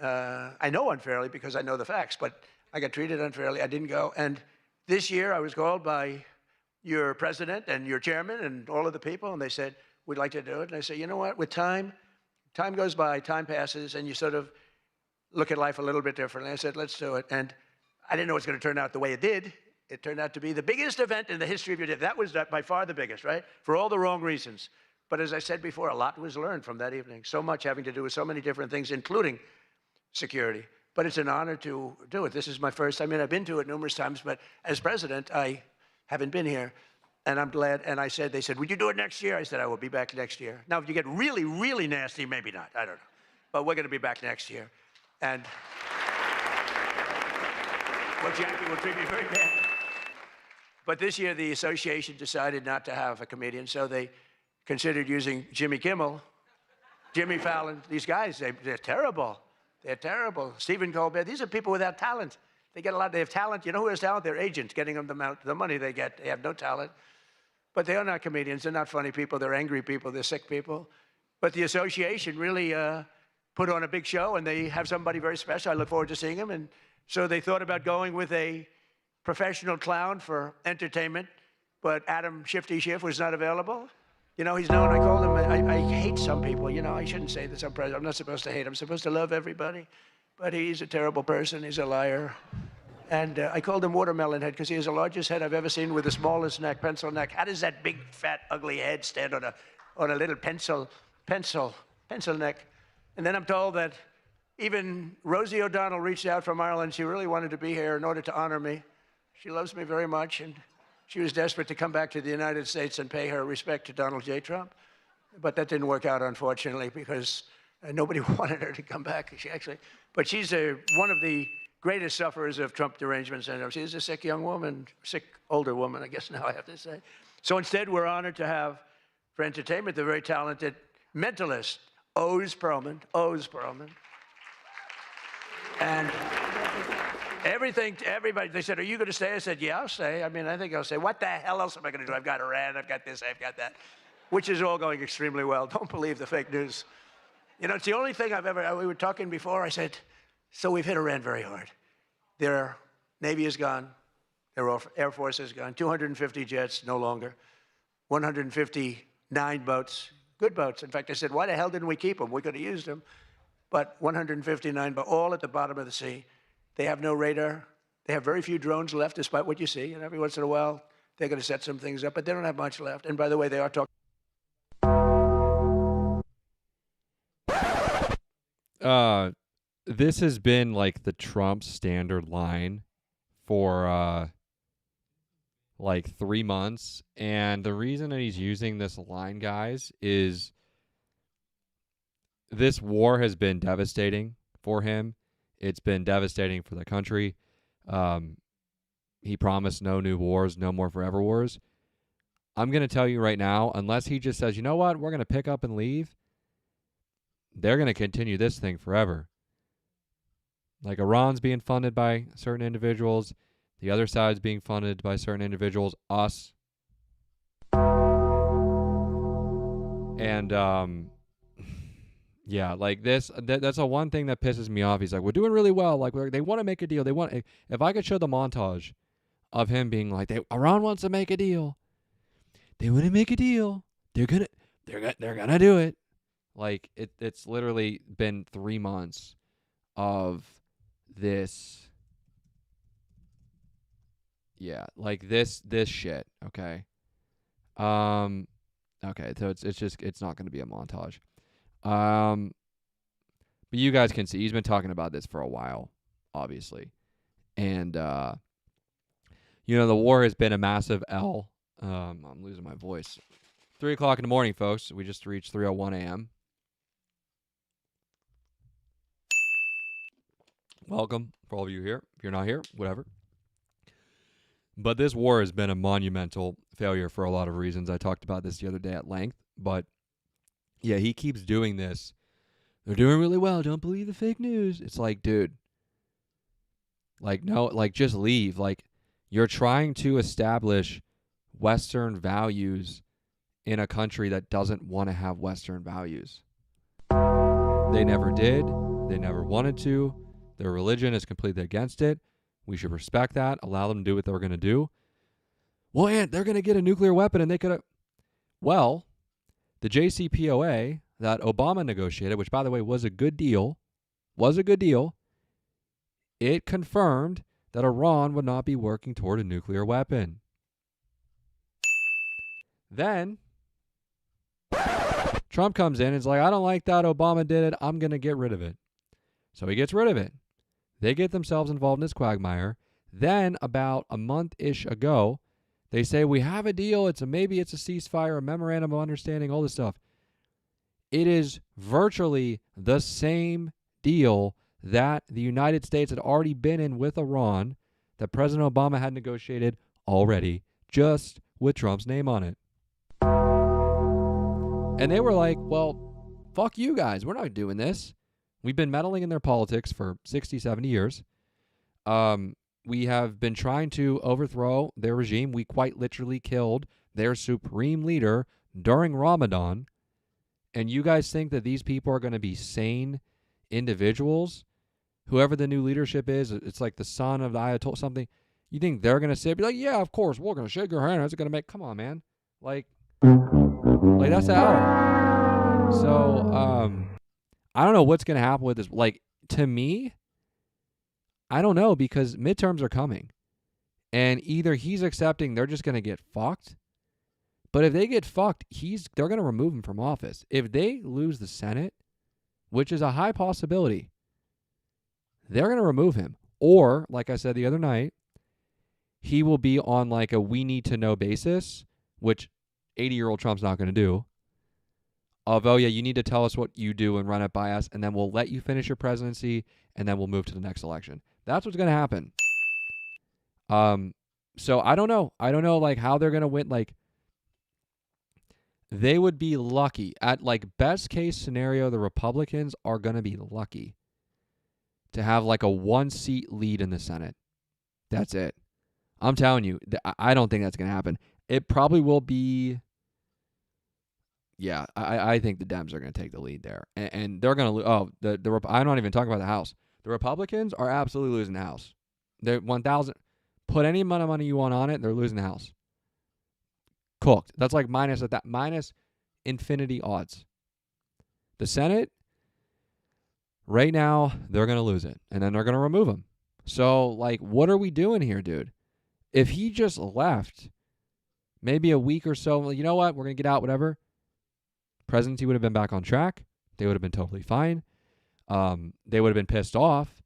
I know unfairly because I know the facts, but I got treated unfairly. I didn't go. And this year I was called by your president and your chairman and all of the people, and they said, we'd like to do it. And I said, you know what? With time goes by, time passes, and you sort of look at life a little bit differently. I said, let's do it. And I didn't know it was going to turn out the way it did. It turned out to be the biggest event in the history of your day. That was by far the biggest, right? For all the wrong reasons. But as I said before, a lot was learned from that evening. So much having to do with so many different things, including security. But it's an honor to do it. This is my first. I mean, I've been to it numerous times, but as president, I haven't been here. And I'm glad. And they said, would you do it next year? I said, I will be back next year. Now, if you get really, really nasty, maybe not. I don't know. But we're going to be back next year. And Jackie will treat me very bad. But this year, the association decided not to have a comedian, so they considered using Jimmy Kimmel, Jimmy Fallon. These guys, they're terrible. They're terrible. Stephen Colbert. These are people without talent. They have talent. You know who has talent? Their agents, getting them the money they get. They have no talent. But they are not comedians. They're not funny people. They're angry people. They're sick people. But the association really put on a big show, and they have somebody very special. I look forward to seeing him. And so they thought about going with a professional clown for entertainment, but Adam Shifty Schiff was not available. He's known. I called him. I hate some people. I shouldn't say this. I'm not supposed to hate. I'm supposed to love everybody. But he's a terrible person. He's a liar. And I called him Watermelon Head because he has the largest head I've ever seen with the smallest neck, pencil neck. How does that big, fat, ugly head stand on a little pencil neck? And then I'm told that even Rosie O'Donnell reached out from Ireland. She really wanted to be here in order to honor me. She loves me very much, and she was desperate to come back to the United States and pay her respect to Donald J. Trump. But that didn't work out, unfortunately, because nobody wanted her to come back. But she's one of the greatest sufferers of Trump derangement syndrome. She's a sick young woman, sick older woman, I guess now I have to say. So instead, we're honored to have, for entertainment, the very talented mentalist, Oz Perlman. And everybody, they said, are you going to stay? I said, yeah, I'll stay. I mean, I think I'll stay. What the hell else am I going to do? I've got Iran, I've got this, I've got that, which is all going extremely well. Don't believe the fake news. It's the only thing we were talking before, I said, so we've hit Iran very hard. Their Navy is gone. Their Air Force is gone. 250 jets, no longer. 159 boats, good boats. In fact, I said, why the hell didn't we keep them? We could have used them. But 159, but all at the bottom of the sea. They have no radar. They have very few drones left, despite what you see. And every once in a while, they're going to set some things up, but they don't have much left. And by the way, they are talking. This has been like the Trump standard line for 3 months. And the reason that he's using this line, guys, is this war has been devastating for him. It's been devastating for the country. He promised no new wars, no more forever wars. I'm going to tell you right now, unless he just says, you know what, we're going to pick up and leave, they're going to continue this thing forever. Like Iran's being funded by certain individuals. The other side's being funded by certain individuals. Us. And, yeah, like this, that's a one thing that pisses me off. He's like, we're doing really well. Like, they want to make a deal. If I could show the montage of him being like, Iran wants to make a deal. They want to make a deal. They're gonna do it. Like, it's literally been 3 months of this. Yeah, like this shit. Okay. Okay, so it's not going to be a montage. But you guys can see he's been talking about this for a while. obviously. And, you know, the war has been a massive L. I'm losing my voice. 3 o'clock in the morning, folks. We just reached 3:01 a.m. Welcome for all of you here. If you're not here, whatever. But this war has been a monumental failure for a lot of reasons. I talked about this the other day at length. But, yeah, he keeps doing this. They're doing really well. Don't believe the fake news. It's like, dude. Like, no, like, just leave. Like, you're trying to establish Western values in a country that doesn't want to have Western values. They never did. They never wanted to. Their religion is completely against it. We should respect that. Allow them to do what they're going to do. Well, and they're going to get a nuclear weapon and they could have... Well, the JCPOA that Obama negotiated, which, by the way, was a good deal, it confirmed that Iran would not be working toward a nuclear weapon. Then Trump comes in and is like, I don't like that Obama did it. I'm going to get rid of it. So he gets rid of it. They get themselves involved in this quagmire. Then about a month-ish ago, they say, we have a deal. Maybe it's a ceasefire, a memorandum of understanding, all this stuff. It is virtually the same deal that the United States had already been in with Iran, that President Obama had negotiated already, just with Trump's name on it. And they were like, well, fuck you guys. We're not doing this. We've been meddling in their politics for 60, 70 years. We have been trying to overthrow their regime. We quite literally killed their supreme leader during Ramadan. And you guys think that these people are going to be sane individuals? Whoever the new leadership is, it's like the son of the Ayatollah something. You think they're going to sit and be like, yeah, of course, we're going to shake your hand. How's it going to make? Come on, man. Like that's how. So, I don't know what's going to happen with this. Like, to me, I don't know, because midterms are coming. And either he's accepting they're just going to get fucked. But if they get fucked, they're going to remove him from office. If they lose the Senate, which is a high possibility, they're going to remove him. Or, like I said the other night, he will be on like a we need to know basis, which 80-year-old Trump's not going to do. Of, oh, yeah, you need to tell us what you do and run it by us, and then we'll let you finish your presidency, and then we'll move to the next election. That's what's going to happen. So I don't know. I don't know, like, how they're going to win. Like, they would be lucky. At, like, best case scenario, the Republicans are going to be lucky to have, like, a 1-seat lead in the Senate. That's it. I'm telling you, I don't think that's going to happen. It probably will be... Yeah, I think the Dems are going to take the lead there. And they're going to lose. Oh, I'm not even talking about the House. The Republicans are absolutely losing the House. They're 1,000. Put any amount of money you want on it, they're losing the House. Cooked. That's like minus infinity odds. The Senate, right now, they're going to lose it. And then they're going to remove him. So, like, what are we doing here, dude? If he just left maybe a week or so, you know what? We're going to get out, whatever. Presidency would have been back on track. They would have been totally fine. They would have been pissed off.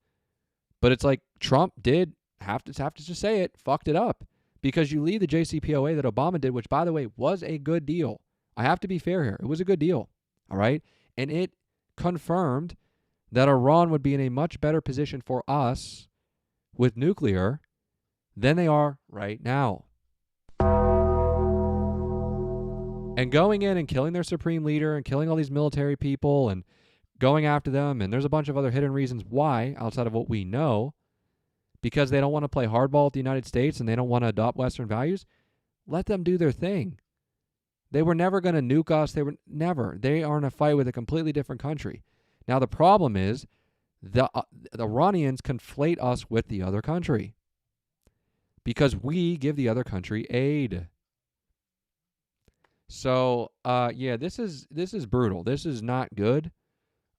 But it's like Trump did have to just say it, fucked it up. Because you leave the JCPOA that Obama did, which, by the way, was a good deal. I have to be fair here. It was a good deal. All right? And it confirmed that Iran would be in a much better position for us with nuclear than they are right now. And going in and killing their supreme leader and killing all these military people and going after them, and there's a bunch of other hidden reasons why, outside of what we know, because they don't want to play hardball with the United States and they don't want to adopt Western values, let them do their thing. They were never going to nuke us. They were never. They are in a fight with a completely different country. Now, the problem is the Iranians conflate us with the other country because we give the other country aid. So, yeah, this is brutal. This is not good.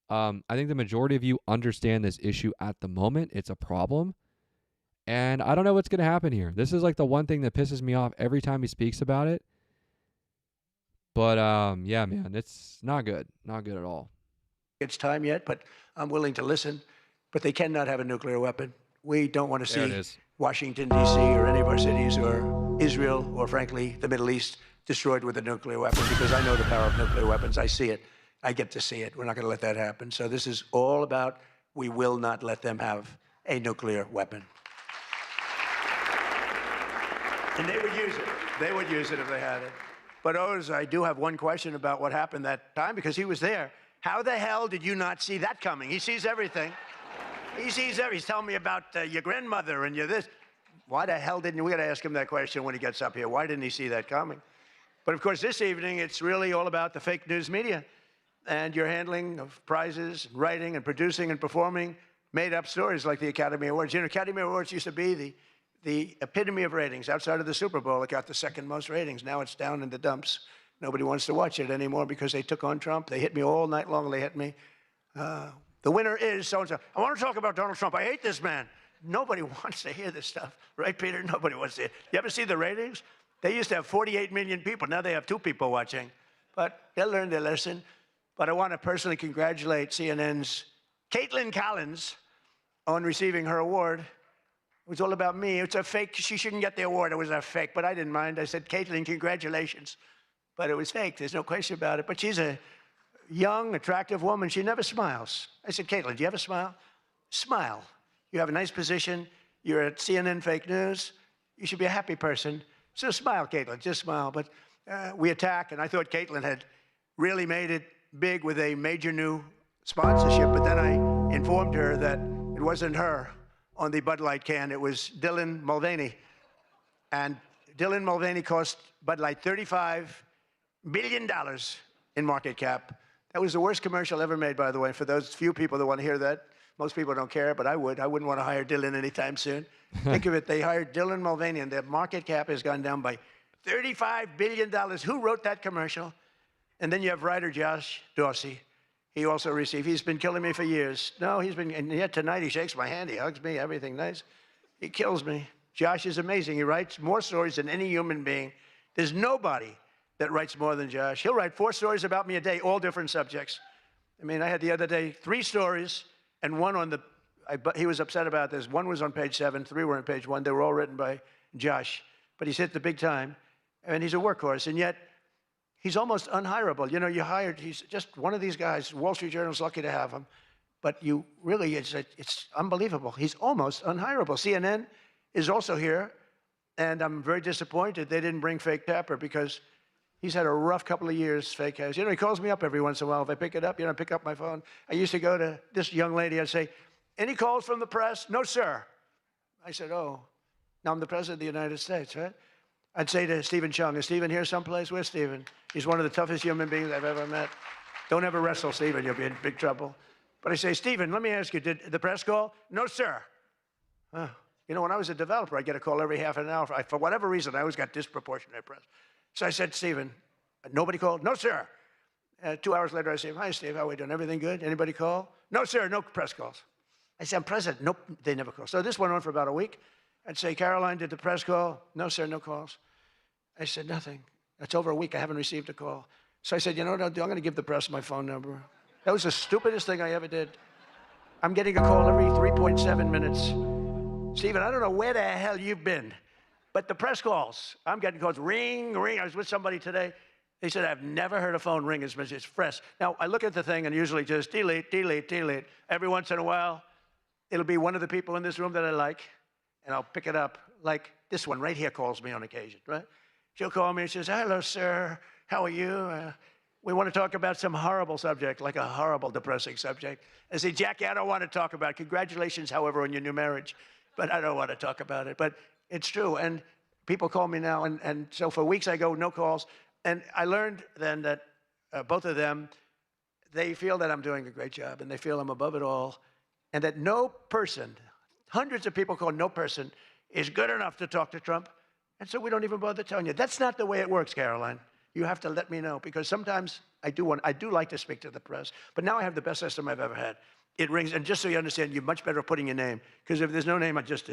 I think the majority of you understand this issue at the moment. It's a problem. And I don't know what's going to happen here. This is like the one thing that pisses me off every time he speaks about it. But, yeah, man, it's not good. Not good at all. It's time yet, but I'm willing to listen. but they cannot have a nuclear weapon. We don't want to There it see is. Washington, D.C. or any of our cities or Israel or, frankly, the Middle East destroyed with a nuclear weapon because I know the power of nuclear weapons. I see it. I get to see it. We're not going to let that happen. So this is all about we will not let them have a nuclear weapon. And they would use it. They would use it if they had it. But Oz, I do have one question about what happened that time because he was there. How the hell did you not see that coming? He sees everything. He sees everything. He's telling me about your grandmother and your this. Why the hell didn't we got to ask him that question when he gets up here? Why didn't he see that coming? But of course, this evening, it's really all about the fake news media and your handling of prizes, writing and producing and performing made-up stories like the Academy Awards. You know, Academy Awards used to be the epitome of ratings. Outside of the Super Bowl, it got the second most ratings. Now it's down in the dumps. Nobody wants to watch it anymore because they took on Trump. They hit me all night long. They hit me. The winner is so-and-so. I want to talk about Donald Trump. I hate this man. Nobody wants to hear this stuff. Right, Peter? Nobody wants to hear. You ever see the ratings? They used to have 48 million people. Now they have 2 people watching. But they'll learn their lesson. But I want to personally congratulate CNN's Caitlin Collins on receiving her award. It was all about me. It's a fake. She shouldn't get the award. It was a fake. But I didn't mind. I said, Caitlin, congratulations. But it was fake. There's no question about it. But she's a young, attractive woman. She never smiles. I said, Caitlin, do you ever smile? Smile. You have a nice position. You're at CNN Fake News. You should be a happy person. So smile, Caitlin. Just smile. But we attack, and I thought Caitlin had really made it big with a major new sponsorship. But then I informed her that it wasn't her on the Bud Light can. It was Dylan Mulvaney. And Dylan Mulvaney cost Bud Light $35 billion in market cap. That was the worst commercial ever made, by the way, for those few people that want to hear that. Most people don't care, but I would. I wouldn't want to hire Dylan anytime soon. Think of it. They hired Dylan Mulvaney, and their market cap has gone down by $35 billion. Who wrote that commercial? And then you have writer Josh Dorsey. He also received. He's been killing me for years. No, he's been, and yet tonight he shakes my hand. He hugs me, everything nice. He kills me. Josh is amazing. He writes more stories than any human being. There's nobody that writes more than Josh. He'll write 4 stories about me a day, all different subjects. I mean, I had the other day 3 stories and one on the, he was upset about this. 1 was on page 7, 3 were on page 1. They were all written by Josh. But he's hit the big time, and he's a workhorse, and yet he's almost unhireable. You know, you hired, he's just one of these guys. Wall Street Journal's lucky to have him. But you really, it's unbelievable. He's almost unhireable. CNN is also here, and I'm very disappointed they didn't bring Fake Tapper because he's had a rough couple of years, Fake has. You know, he calls me up every once in a while. If I pick it up, you know, I pick up my phone. I used to go to this young lady. I'd say, any calls from the press? No, sir. I said, oh, now I'm the president of the United States, right? I'd say to Stephen Chung, is Stephen here someplace? Where's Stephen? He's one of the toughest human beings I've ever met. Don't ever wrestle Stephen. You'll be in big trouble. But I say, Stephen, let me ask you, did the press call? No, sir. You know, when I was a developer, I'd get a call every half an hour. For whatever reason, I always got disproportionate press. So I said, Stephen, nobody called? No, sir. 2 hours later, I say, hi, Steve, how are we doing? Everything good? Anybody call? No, sir, no press calls. I said, I'm president. Nope, they never call. So this went on for about a week. I'd say, Caroline, did the press call? No, sir, no calls. I said, nothing. That's over a week. I haven't received a call. So I said, you know what I'll do? I'm going to give the press my phone number. That was the stupidest thing I ever did. I'm getting a call every 3.7 minutes. Stephen, I don't know where the hell you've been, but the press calls, I'm getting calls, ring, ring. I was with somebody today. They said, I've never heard a phone ring as much as fresh. Now, I look at the thing and usually just delete, delete, delete. Every once in a while, it'll be one of the people in this room that I like, and I'll pick it up. Like this one right here calls me on occasion, right? She'll call me and she says, hello, sir. How are you? We want to talk about some horrible subject, like a horrible, depressing subject. I say, Jackie, I don't want to talk about it. Congratulations, however, on your new marriage. But I don't want to talk about it. But it's true. And people call me now. And so for weeks I go, no calls. And I learned then that both of them, they feel that I'm doing a great job. And they feel I'm above it all. And that no person, hundreds of people call no person, is good enough to talk to Trump. And so we don't even bother telling you. That's not the way it works, Caroline. You have to let me know. Because sometimes I do like to speak to the press. But now I have the best system I've ever had. It rings, and just so you understand, you're much better at putting your name. Because if there's no name, I just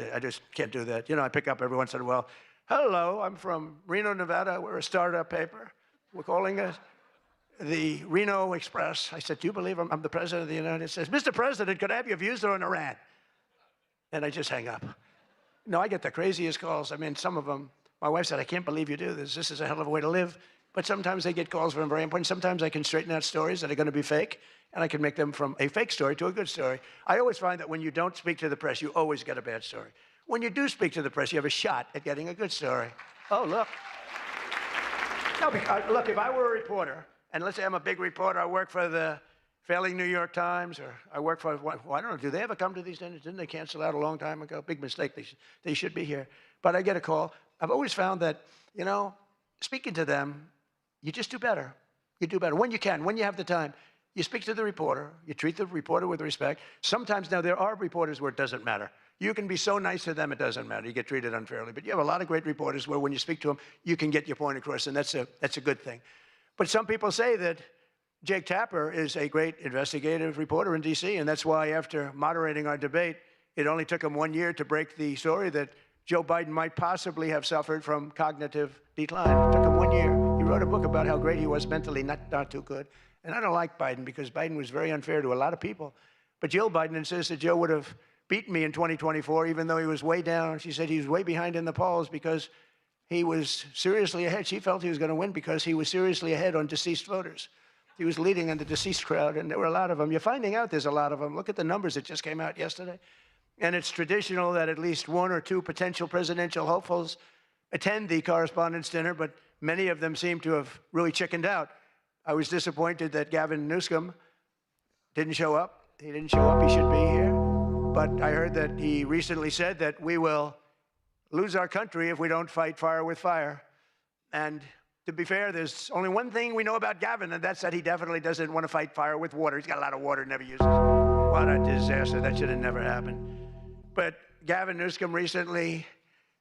can't do that. You know, I pick up every once in a while. Hello, I'm from Reno, Nevada. We're a startup paper. We're calling us. the Reno Express. I said, do you believe I'm the president of the United States? Mr. President, could I have your views on Iran? And I just hang up. No, I get the craziest calls. I mean, some of them, my wife said, I can't believe you do this. This is a hell of a way to live. But sometimes they get calls from very important. Sometimes I can straighten out stories that are going to be fake, and I can make them from a fake story to a good story. I always find that when you don't speak to the press, you always get a bad story. When you do speak to the press, you have a shot at getting a good story. Oh, look. No, look, if I were a reporter, and let's say I'm a big reporter, I work for the failing New York Times, or I work for, well, I don't know, do they ever come to these dinners? Didn't they cancel out a long time ago? Big mistake. They should be here. But I get a call. I've always found that, you know, speaking to them, you just do better. You do better. When you can, when you have the time, you speak to the reporter. You treat the reporter with respect. Sometimes, now, there are reporters where it doesn't matter. You can be so nice to them, it doesn't matter. You get treated unfairly. But you have a lot of great reporters where when you speak to them, you can get your point across, and that's a good thing. But some people say that Jake Tapper is a great investigative reporter in D.C., and that's why after moderating our debate, it only took him 1 year to break the story that Joe Biden might possibly have suffered from cognitive decline. It took him 1 year. He wrote a book about how great he was mentally, not too good. And I don't like Biden because Biden was very unfair to a lot of people. But Jill Biden insists that Joe would have beaten me in 2024, even though he was way down. She said he was way behind in the polls because he was seriously ahead. She felt he was going to win because he was seriously ahead on deceased voters. He was leading in the deceased crowd, and there were a lot of them. You're finding out there's a lot of them. Look at the numbers that just came out yesterday. And it's traditional that at least one or two potential presidential hopefuls attend the Correspondents' Dinner, but many of them seem to have really chickened out. I was disappointed that Gavin Newsom didn't show up. He didn't show up. He should be here. But I heard that he recently said that we will lose our country if we don't fight fire with fire. And to be fair, there's only one thing we know about Gavin, and that's that he definitely doesn't want to fight fire with water. He's got a lot of water, never uses it. What a disaster. That should have never happened. But Gavin Newsom recently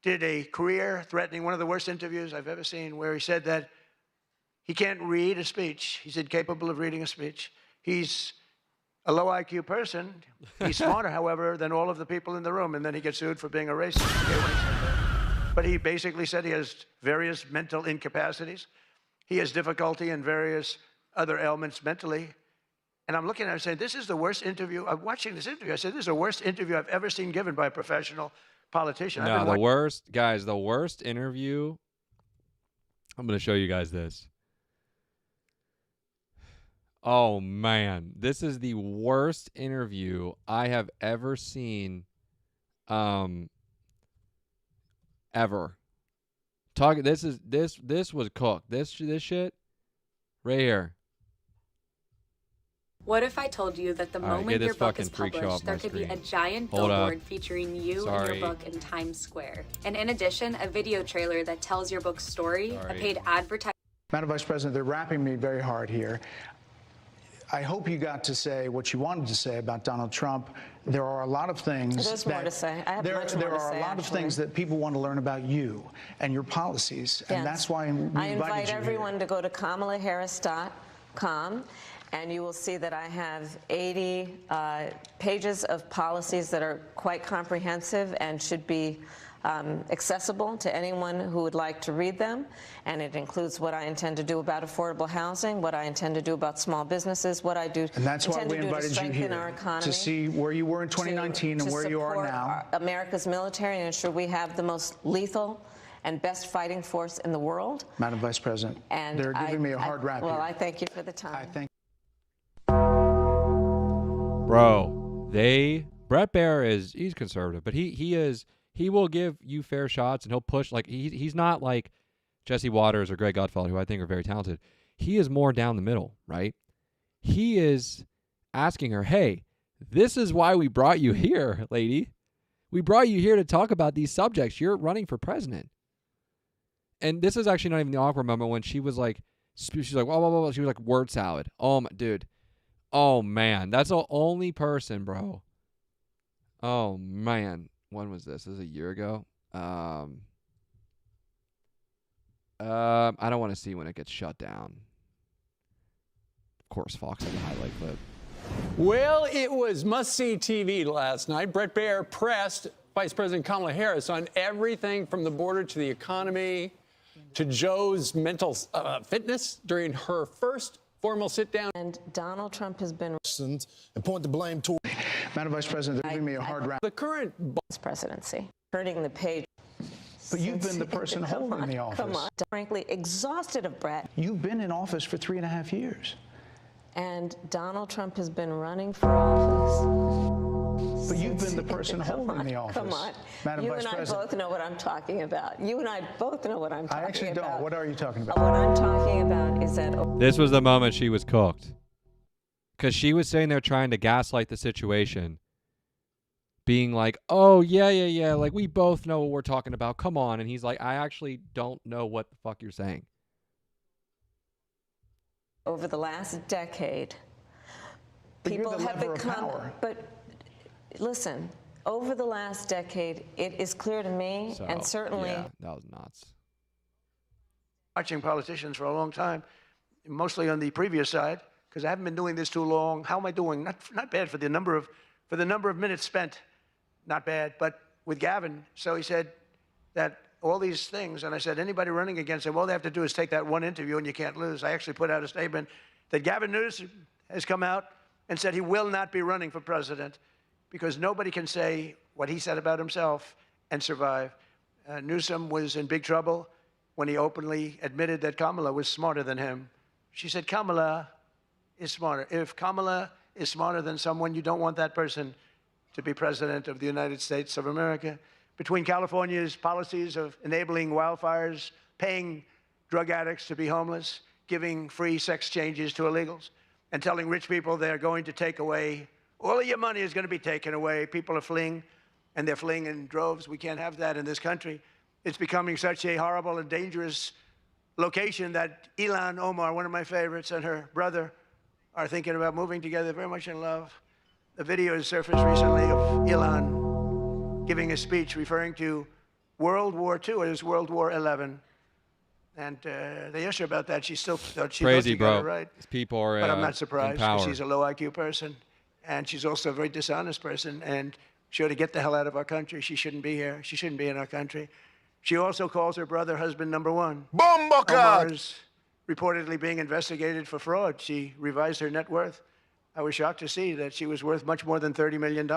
did a career-threatening, one of the worst interviews I've ever seen, where he said that he can't read a speech. He's incapable of reading a speech. He's a low IQ person. He's smarter, however, than all of the people in the room, and then he gets sued for being a racist. But he basically said he has various mental incapacities. He has difficulty in various other ailments mentally. And I'm looking at it saying, this is the worst interview. I'm watching this interview. I said, this is the worst interview I've ever seen given by a professional politician. No, the worst, guys, the worst interview. I'm going to show you guys this. Oh, man. This is the worst interview I have ever seen ever. This was cooked. This shit right here. What if I told you that the moment your book is published, there could be a giant billboard featuring you and your book in Times Square? And in addition, a video trailer that tells your book's story, a paid advertising. Madam Vice President, they're rapping me very hard here. I hope you got to say what you wanted to say about Donald Trump. There are a lot of things There's more to say. I have much more to say, there are a lot of things that people want to learn about you and your policies, and that's why I invite everyone to go to KamalaHarris.com, and you will see that I have 80 pages of policies that are quite comprehensive and should be accessible to anyone who would like to read them. And it includes what I intend to do about affordable housing, what I intend to do about small businesses, what I do and that's why intend we to do to invited you strengthen here our economy, to see where you were in 2019 and where you are now. America's military and ensure we have the most lethal and best fighting force in the world. Madam Vice President, and they're giving me a hard rap Well, here. I thank you for the time. I thank. Bro, Brett Baer he's conservative, but he will give you fair shots and he'll push, like he's not like Jesse Waters or Greg Gutfeld, who I think are very talented. He is more down the middle, right? He is asking her, hey, this is why we brought you here, lady. We brought you here to talk about these subjects. You're running for president. And this is actually not even the awkward moment when she was like, she's like, whoa, whoa, whoa. She was like, word salad. Oh, my, dude. Oh, man. That's the only person, bro. Oh, man. When was this? This is a year ago. I don't want to see when it gets shut down. Of course, Fox had the highlight clip. Well, it was must-see TV last night. Brett Baer pressed Vice President Kamala Harris on everything from the border to the economy to Joe's mental fitness during her first formal sit-down. And Donald Trump has been And point the blame toward Madam Vice President, they're giving me a hard rap. The current presidency, turning the page. But you've been the person holding the office. Come on. Frankly, exhausted of Brett. You've been in office for 3.5 years. And Donald Trump has been running for office. But you've been the person holding the office. Come on. Madam You Vice and I President. both know what I'm talking about. You and I both know what I'm talking about. I actually don't. What are you talking about? What I'm talking about is that This was the moment she was cooked. Because she was sitting there trying to gaslight the situation. Being like, oh, yeah. Like, we both know what we're talking about. Come on. And he's like, I actually don't know what the fuck you're saying. over the last decade, But people you're the have lever of become. power. But listen, over the last decade, it is clear to me, So, and certainly. yeah, that was nuts. Watching politicians for a long time, mostly on the previous side, because I haven't been doing this too long. How am I doing? Not bad for the number of minutes spent. Not bad, but with Gavin. So he said that all these things, and I said, anybody running against him, all they have to do is take that one interview and you can't lose. I actually put out a statement that Gavin Newsom has come out and said he will not be running for president because nobody can say what he said about himself and survive. Newsom was in big trouble when he openly admitted that Kamala was smarter than him. She said, Kamala is smarter. If Kamala is smarter than someone, you don't want that person to be president of the United States of America. Between California's policies of enabling wildfires, paying drug addicts to be homeless, giving free sex changes to illegals, and telling rich people they're going to take away, all of your money is going to be taken away. People are fleeing, and they're fleeing in droves. We can't have that in this country. It's becoming such a horrible and dangerous location that Ilhan Omar, one of my favorites, and her brother are thinking about moving together, very much in love. The video has surfaced recently of Ilhan giving a speech referring to World War II as World War XI. And they asked her about that. She still thought she Crazy, got it bro. right. These people are But I'm in not surprised because power. she's a low IQ person. And she's also a very dishonest person. And she ought to get the hell out of our country. She shouldn't be here. She shouldn't be in our country. She also calls her brother husband number one. Omar's reportedly being investigated for fraud. She revised her net worth. I was shocked to see that she was worth much more than $30 million.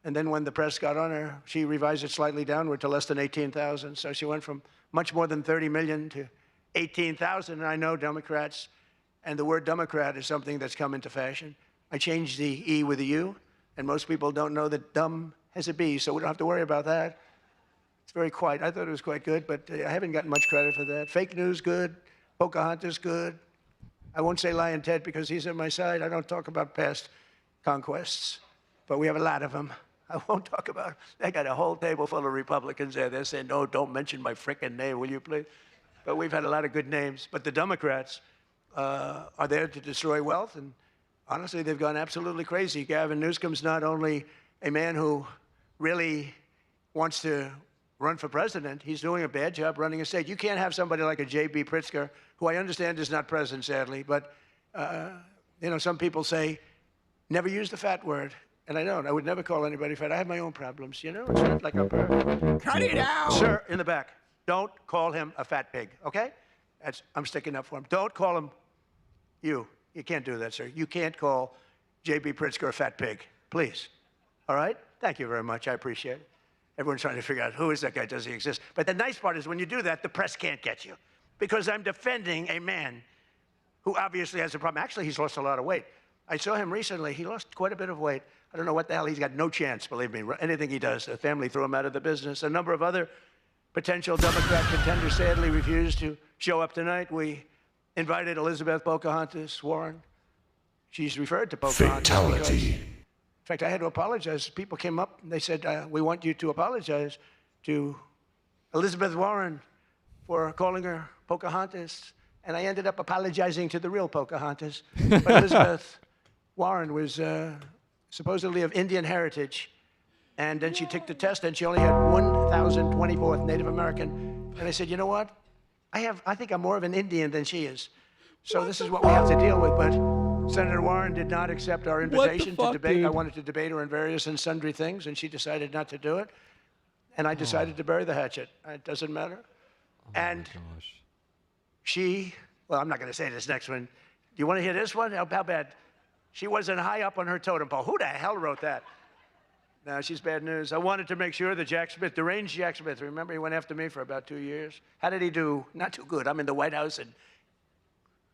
And then when the press got on her, she revised it slightly downward to less than 18,000. So she went from much more than 30 million to 18,000. And I know Democrats, and the word Democrat is something that's come into fashion. I changed the E with a U, and most people don't know that dumb has a B, so we don't have to worry about that. It's very quiet. I thought it was quite good, but I haven't gotten much credit for that. Fake news, good. Pocahontas, good. I won't say Lion Ted because he's on my side. I don't talk about past conquests, but we have a lot of them. I won't talk about them. They got a whole table full of Republicans there. They're saying, no, don't mention my frickin' name, will you please? But we've had a lot of good names. But the Democrats are there to destroy wealth, and honestly, they've gone absolutely crazy. Gavin Newsom's not only a man who really wants to run for president, he's doing a bad job running a state. You can't have somebody like a J.B. Pritzker, who I understand is not present, sadly, but some people say, never use the fat word. And I don't. I would never call anybody fat. I have my own problems, you know? It's not like a Cut it out! Sir, in the back, don't call him a fat pig, okay? I'm sticking up for him. Don't call him you. You can't do that, sir. You can't call J.B. Pritzker a fat pig, please. All right? Thank you very much. I appreciate it. Everyone's trying to figure out who is that guy, does he exist? But the nice part is when you do that, the press can't get you because I'm defending a man who obviously has a problem. Actually, he's lost a lot of weight. I saw him recently. He lost quite a bit of weight. I don't know what the hell. He's got no chance, believe me. Anything he does, the family threw him out of the business. A number of other potential Democrat contenders sadly refused to show up tonight. We invited Elizabeth Pocahontas Warren. She's referred to Pocahontas. Fatality. In fact, I had to apologize. People came up and they said, we want you to apologize to Elizabeth Warren for calling her Pocahontas. And I ended up apologizing to the real Pocahontas. But Elizabeth Warren was supposedly of Indian heritage. And then she took the test and she only had 1,024th Native American. And I said, you know what? I think I'm more of an Indian than she is. So this is what we have to deal with. But Senator Warren did not accept our invitation to debate. dude? I wanted to debate her on various and sundry things, and she decided not to do it. And I decided to bury the hatchet. It doesn't matter. And she, well, I'm not going to say this next one. You want to hear this one? How bad? She wasn't high up on her totem pole. Who the hell wrote that? No, she's bad news. I wanted to make sure that Jack Smith, deranged Jack Smith, remember he went after me for about 2 years? How did he do? Not too good. I'm in the White House, and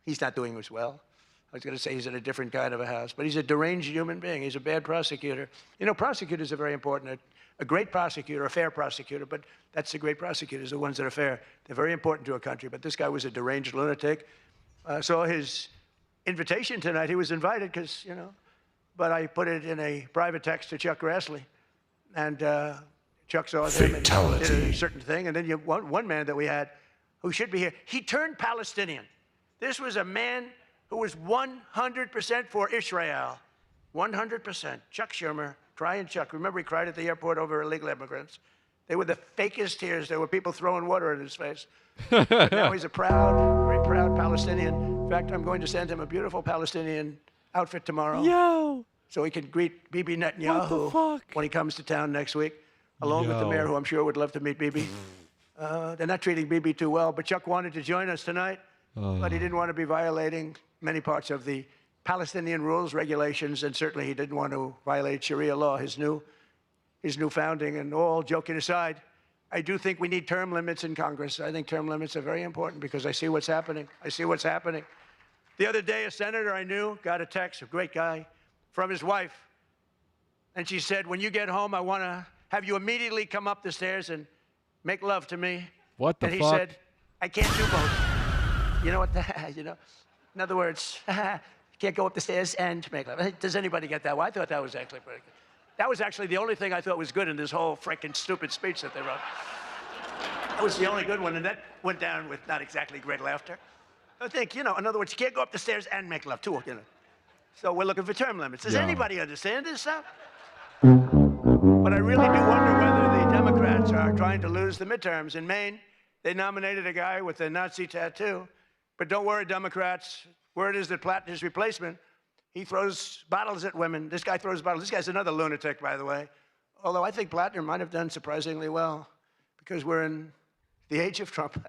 he's not doing as well. I was going to say he's in a different kind of a house, but he's a deranged human being. He's a bad prosecutor. You know, prosecutors are very important. A great prosecutor, a fair prosecutor, but that's the great prosecutors, the ones that are fair. They're very important to a country, but this guy was a deranged lunatic. Saw his invitation tonight. He was invited because, you know, but I put it in a private text to Chuck Grassley, and Chuck saw him and did a certain thing. And then one man that we had who should be here, he turned Palestinian. This was a man who was 100% for Israel. 100%. Chuck Schumer, crying Chuck. Remember he cried at the airport over illegal immigrants? They were the fakest tears. There were people throwing water in his face. Now he's a proud, very proud Palestinian. In fact, I'm going to send him a beautiful Palestinian outfit tomorrow. Yo! So he can greet Bibi Netanyahu when he comes to town next week, along with the mayor, who I'm sure would love to meet Bibi. They're not treating Bibi too well, but Chuck wanted to join us tonight, but he didn't want to be violating many parts of the Palestinian rules, regulations, and certainly he didn't want to violate Sharia law, his new founding. And all joking aside, I do think we need term limits in Congress. I think term limits are very important because I see what's happening. I see what's happening. The other day, a senator I knew got a text, a great guy, from his wife. And she said, when you get home, I want to have you immediately come up the stairs and make love to me. What the fuck? And fuck? he said, I can't do both. You know what? You know, in other words, can't go up the stairs and make love. Does anybody get that? Well, I thought that was actually pretty good. That was actually the only thing I thought was good in this whole freaking stupid speech that they wrote. That was the only good one, and that went down with not exactly great laughter. I think, you know, in other words, you can't go up the stairs and make love, too, you know. So we're looking for term limits. Does anybody understand this stuff? But I really do wonder whether the Democrats are trying to lose the midterms. In Maine, they nominated a guy with a Nazi tattoo. But don't worry, Democrats. Word is that Plattner's replacement, he throws bottles at women. This guy throws bottles. This guy's another lunatic, by the way. Although I think Plattner might have done surprisingly well because we're in the age of Trump.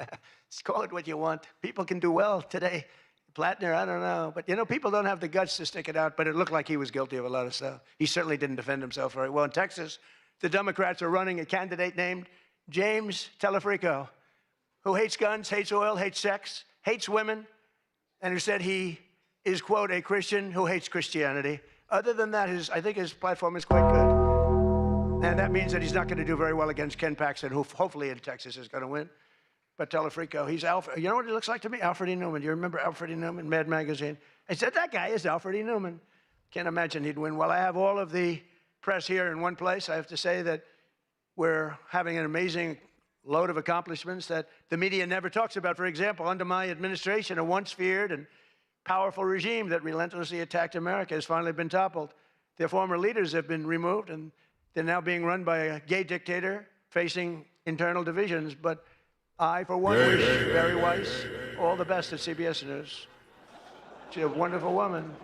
Just call it what you want. People can do well today. Plattner, I don't know. But, you know, people don't have the guts to stick it out, but it looked like he was guilty of a lot of stuff. He certainly didn't defend himself very well. In Texas, the Democrats are running a candidate named James Telefrico, who hates guns, hates oil, hates sex, hates women, and who said he is, quote, a Christian who hates Christianity. Other than that, I think his platform is quite good. And that means that he's not going to do very well against Ken Paxton, who hopefully in Texas is going to win. But Telefrico, he's Alfred. You know what he looks like to me? Alfred E. Newman. You remember Alfred E. Newman, Mad Magazine? I said, that guy is Alfred E. Newman. Can't imagine he'd win. Well, I have all of the press here in one place. I have to say that we're having an amazing load of accomplishments that the media never talks about. For example, under my administration, a once feared and powerful regime that relentlessly attacked America has finally been toppled. Their former leaders have been removed, and they're now being run by a gay dictator facing internal divisions. But I, for one, wish Barry Weiss all the best at CBS News. She's a wonderful woman.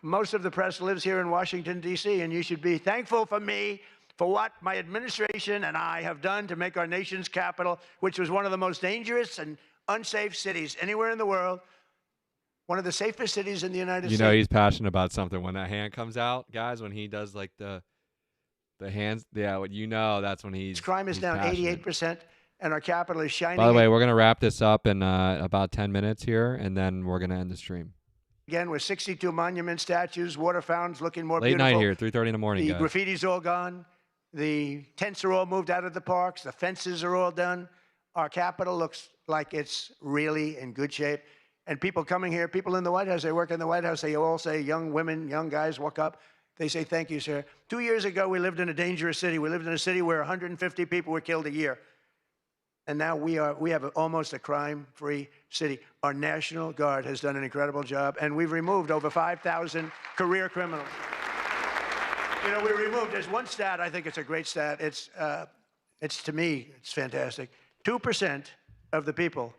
Most of the press lives here in Washington, D.C., and you should be thankful for me for what my administration and I have done to make our nation's capital, which was one of the most dangerous and unsafe cities anywhere in the world, one of the safest cities in the United States. You know he's passionate about something when that hand comes out, guys, when he does like the hands. Yeah, you know that's when he's crime is down 88%. And our capital is shining. By the way, we're going to wrap this up in about 10 minutes here, and then we're going to end the stream. Again, with 62 monuments, statues, water fountains looking more Late beautiful. night here, 3:30 in the morning, The guys. graffiti's all gone. The tents are all moved out of the parks. The fences are all done. Our capital looks like it's really in good shape. And people coming here, people in the White House, they work in the White House, they all say, young women, young guys walk up. They say, thank you, sir. 2 years ago, we lived in a dangerous city. We lived in a city where 150 people were killed a year. And now we have almost a crime-free city. Our National Guard has done an incredible job, and we've removed over 5,000 career criminals. You know, we removed, there's one stat, I think it's a great stat. It's to me, it's fantastic. 2% of the people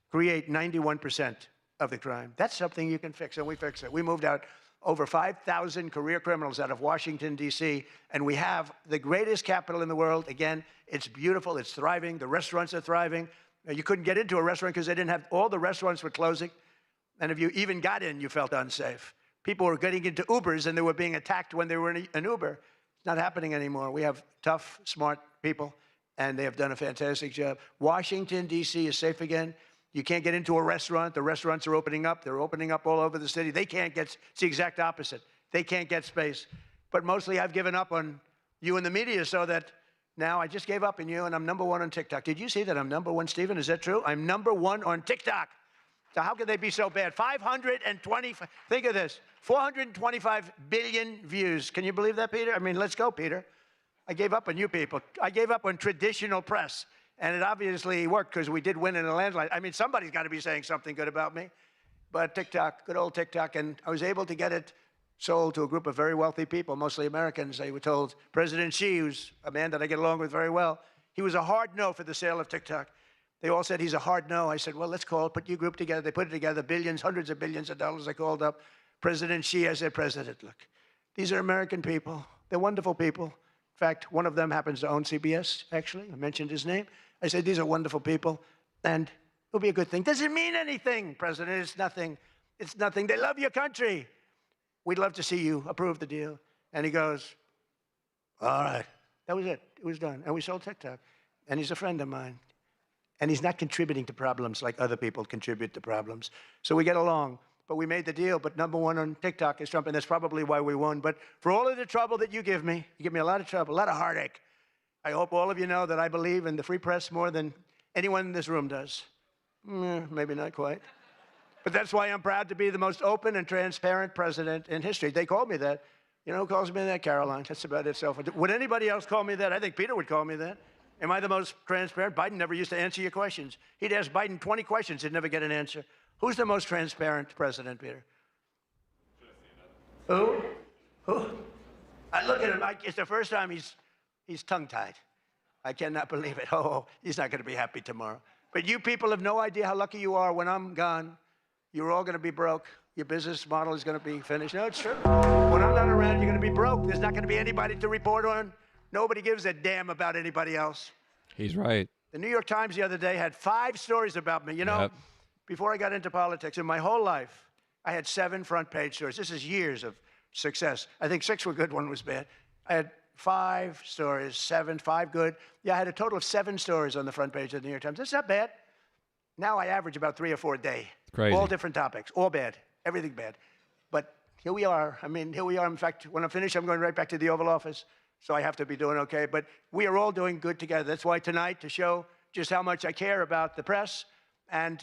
create 91% of the crime. That's something you can fix, and we fix it. We moved out over 5,000 career criminals out of Washington, D.C., and we have the greatest capital in the world. Again, it's beautiful, it's thriving, the restaurants are thriving. You couldn't get into a restaurant because they didn't have, all the restaurants were closing. And if you even got in, you felt unsafe. People were getting into Ubers and they were being attacked when they were in an Uber. It's not happening anymore. We have tough, smart people, and they have done a fantastic job. Washington, D.C. is safe again. You can't get into a restaurant. The restaurants are opening up. They're opening up all over the city. They can't get, it's the exact opposite. They can't get space. But mostly I've given up on you and the media so that now I just gave up on you and I'm #1 on TikTok. Did you see that I'm #1, Stephen? Is that true? I'm #1 on TikTok. So how could they be so bad? 525, think of this, 425 billion views. Can you believe that, Peter? I mean, let's go, Peter. I gave up on you people. I gave up on traditional press. And it obviously worked because we did win in a landslide. I mean, somebody's got to be saying something good about me. But TikTok, good old TikTok, and I was able to get it sold to a group of very wealthy people, mostly Americans. They were told President Xi, who's a man that I get along with very well, he was a hard no for the sale of TikTok. They all said he's a hard no. I said, well, let's call it, put your group together. They put it together, billions, hundreds of billions of dollars. I called up President Xi as their president. Look, these are American people. They're wonderful people. In fact, one of them happens to own CBS, actually. I mentioned his name. I said, these are wonderful people, and it'll be a good thing. Does it mean anything, President? It's nothing. It's nothing. They love your country. We'd love to see you approve the deal. And he goes, all right. That was it. It was done. And we sold TikTok. And he's a friend of mine. And he's not contributing to problems like other people contribute to problems. So we get along. But we made the deal. But #1 on TikTok is Trump, and that's probably why we won. But for all of the trouble that you give me a lot of trouble, a lot of heartache. I hope all of you know that I believe in the free press more than anyone in this room does. Maybe not quite. But that's why I'm proud to be the most open and transparent president in history. They call me that. You know who calls me that? Caroline. That's about it. Would anybody else call me that? I think Peter would call me that. Am I the most transparent? Biden never used to answer your questions. He'd ask Biden 20 questions. He'd never get an answer. Who's the most transparent president, Peter? Who? I look at him. It's the first time he's tongue-tied. I cannot believe it. Oh, he's not going to be happy tomorrow. But you people have no idea how lucky you are. When I'm gone, you're all going to be broke. Your business model is going to be finished. No, it's true. When I'm not around, you're going to be broke. There's not going to be anybody to report on. Nobody gives a damn about anybody else. He's right. The New York Times the other day had 5 stories about me. You know, before I got into politics, in my whole life, I had 7 front-page stories. This is years of success. I think 6 were good, 1 was bad. I had 5 stories, 7, 5 good. Yeah, I had a total of 7 stories on the front page of the New York Times. That's not bad. Now I average about 3 or 4 a day. Crazy. All different topics, all bad, everything bad. But here we are. I mean, here we are. In fact, when I'm finished, I'm going right back to the Oval Office. So I have to be doing okay. But we are all doing good together. That's why tonight, to show just how much I care about the press, and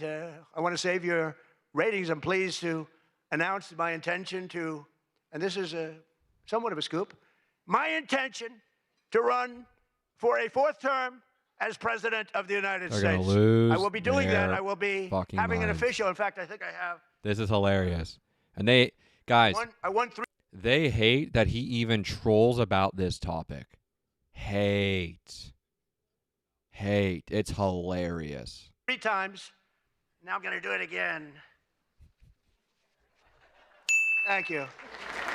I want to save your ratings, I'm pleased to announce my intention to, and this is somewhat of a scoop, my intention to run for a 4th term as President of the United They're States. Gonna lose I will be doing that. I will be having an minds. official. In fact, I think I have. This is hilarious. And they, guys, I won 3. They hate that he even trolls about this topic. Hate. It's hilarious. 3 times. Now I'm going to do it again. Thank you.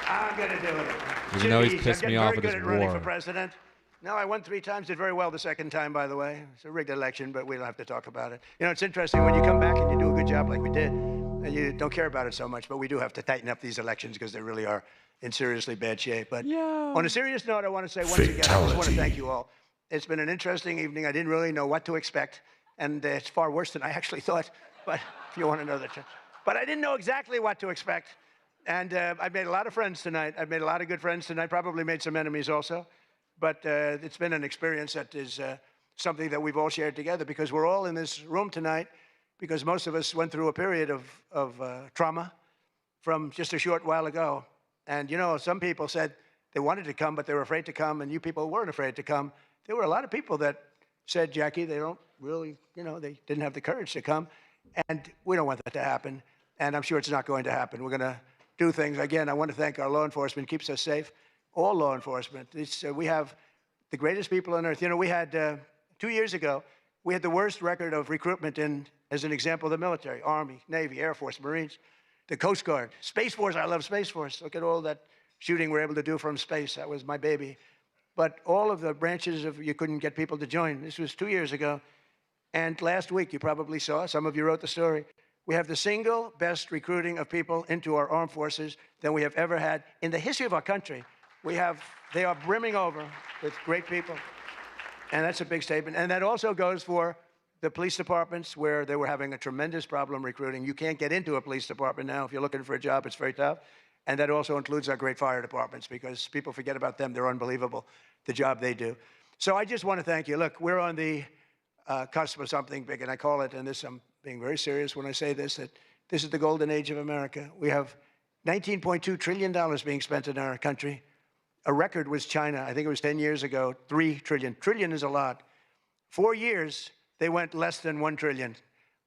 I'm going to do it. Even though he's pissed me off with his I'm very good at running for war. president. No, I won 3 times. Did very well the 2nd time, by the way. It's a rigged election, but we don't have to talk about it. You know, it's interesting when you come back and you do a good job like we did, and you don't care about it so much, but we do have to tighten up these elections because they really are in seriously bad shape. But on a serious note, I want to say once again, I just want to thank you all. It's been an interesting evening. I didn't really know what to expect, and it's far worse than I actually thought, but if you want to know the truth. But I didn't know exactly what to expect, and I've made a lot of friends tonight. I've made a lot of good friends tonight, probably made some enemies also, but it's been an experience that is something that we've all shared together because we're all in this room tonight because most of us went through a period of trauma from just a short while ago. And, you know, some people said they wanted to come, but they were afraid to come, and you people weren't afraid to come. There were a lot of people that said, Jackie, they don't really, you know, they didn't have the courage to come, and we don't want that to happen, and I'm sure it's not going to happen. We're going to do things. Again, I want to thank our law enforcement, keeps us safe, all law enforcement. We have the greatest people on earth. You know, we had, 2 years ago, we had the worst record of recruitment in, as an example, the military, Army, Navy, Air Force, Marines, the Coast Guard, Space Force. I love Space Force. Look at all that shooting we're able to do from space. That was my baby. But all of the branches of, you couldn't get people to join. This was 2 years ago. And last week, you probably saw, some of you wrote the story, We have the single best recruiting of people into our armed forces than we have ever had in the history of our country. They are brimming over with great people. And that's a big statement. And that also goes for the police departments where they were having a tremendous problem recruiting. You can't get into a police department now. If you're looking for a job, it's very tough. And that also includes our great fire departments because people forget about them. They're unbelievable, the job they do. So I just want to thank you. Look, we're on the cusp of something big, and I call it, and this I'm being very serious when I say this, that this is the golden age of America. We have $19.2 trillion being spent in our country. A record was China. I think it was 10 years ago, $3 trillion. Trillion is a lot. 4 years, they went less than $1 trillion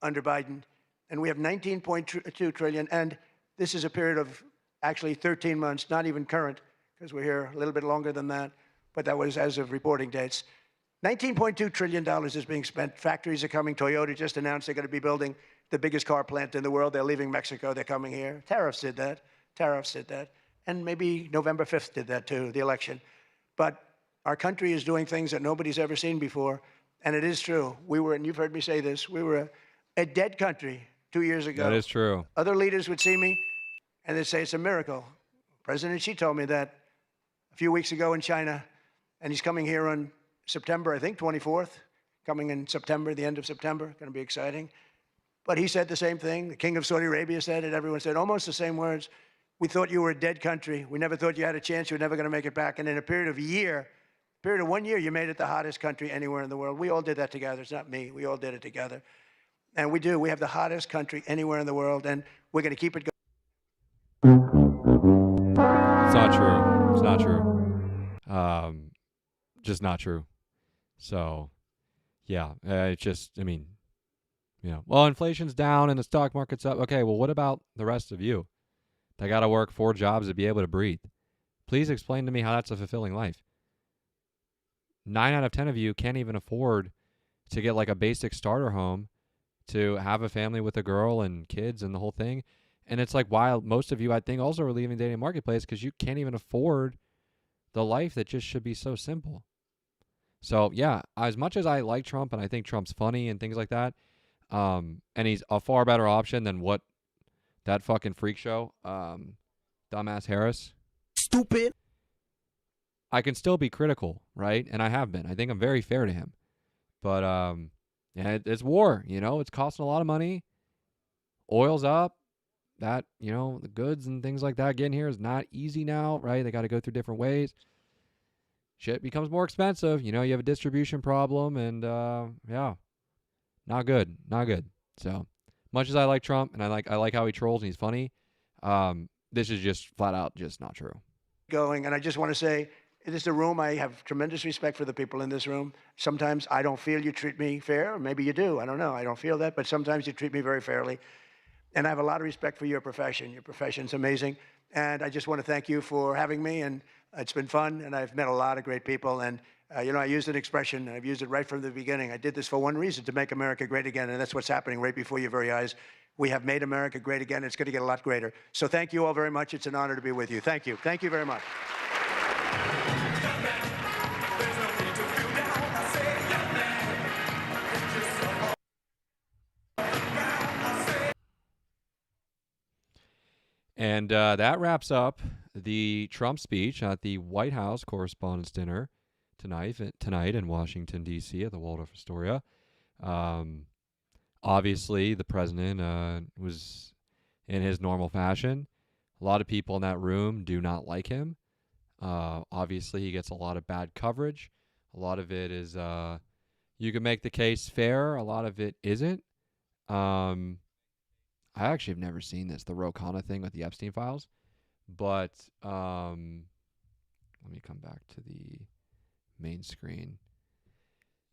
under Biden. And we have $19.2 trillion. And this is a period of actually 13 months, not even current, because we're here a little bit longer than that. But that was as of reporting dates. $19.2 trillion is being spent. Factories are coming. Toyota just announced they're going to be building the biggest car plant in the world. They're leaving Mexico. They're coming here. Tariffs did that. Tariffs did that. And maybe November 5th did that too, the election. But our country is doing things that nobody's ever seen before. And it is true. We were, and you've heard me say this, we were a dead country 2 years ago. That is true. Other leaders would see me and they'd say it's a miracle. President Xi told me that a few weeks ago in China, and he's coming here on September, I think, 24th, coming in September, the end of September, going to be exciting. But he said the same thing. The King of Saudi Arabia said it. Everyone said almost the same words. We thought you were a dead country. We never thought you had a chance. You were never going to make it back. And in a period of 1 year, you made it the hottest country anywhere in the world. We all did that together. It's not me. We all did it together. And we do. We have the hottest country anywhere in the world, and we're going to keep it going. It's not true. It's not true. Just not true. So, yeah, it's just, I mean, well, inflation's down and the stock market's up. Okay, well, what about the rest of you? They got to work 4 jobs to be able to breathe. Please explain to me how that's a fulfilling life. 9 out of 10 of you can't even afford to get like a basic starter home to have a family with a girl and kids and the whole thing. And it's like, while most of you, I think, also are leaving the dating marketplace because you can't even afford the life that just should be so simple. So, yeah, as much as I like Trump and I think Trump's funny and things like that, and he's a far better option than what that fucking freak show, dumbass Harris. Stupid. I can still be critical, right? And I have been. I think I'm very fair to him. But, yeah, it's war, It's costing a lot of money. Oil's up. That, the goods and things like that getting here is not easy now, right? They got to go through different ways. Shit becomes more expensive. You have a distribution problem and, yeah, not good. Not good. So, much as I like Trump and I like how he trolls and he's funny, this is just flat out just not true. And I just want to say, this is a room, I have tremendous respect for the people in this room. Sometimes I don't feel you treat me fair, or maybe you do. I don't know. I don't feel that, but sometimes you treat me very fairly. And I have a lot of respect for your profession. Your profession's amazing. And I just want to thank you for having me. And it's been fun. And I've met a lot of great people. And, I used an expression. I've used it right from the beginning. I did this for one reason, to make America great again. And that's what's happening right before your very eyes. We have made America great again. It's going to get a lot greater. So thank you all very much. It's an honor to be with you. Thank you. Thank you very much. And that wraps up the Trump speech at the White House Correspondents' Dinner tonight in Washington, D.C. at the Waldorf Astoria. Obviously, the president was in his normal fashion. A lot of people in that room do not like him. Obviously, he gets a lot of bad coverage. A lot of it is, you can make the case fair. A lot of it isn't. I actually have never seen this, the Ro Khanna thing with the Epstein files. But let me come back to the main screen.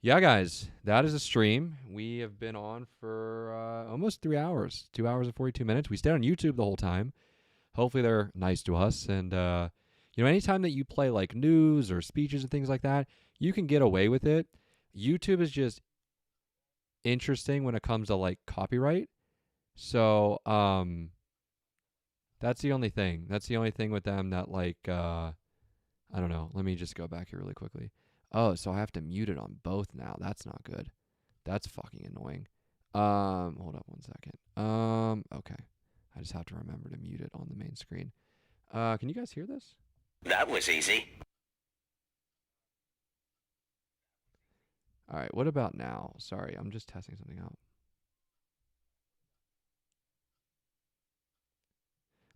Yeah, guys, that is a stream. We have been on for almost 3 hours, 2 hours and 42 minutes. We stayed on YouTube the whole time. Hopefully they're nice to us. And, anytime that you play like news or speeches and things like that, you can get away with it. YouTube is just interesting when it comes to like copyright. So, that's the only thing. That's the only thing with them that like, I don't know. Let me just go back here really quickly. Oh, so I have to mute it on both now. That's not good. That's fucking annoying. Hold up 1 second. Okay. I just have to remember to mute it on the main screen. Can you guys hear this? That was easy. All right, what about now? Sorry, I'm just testing something out.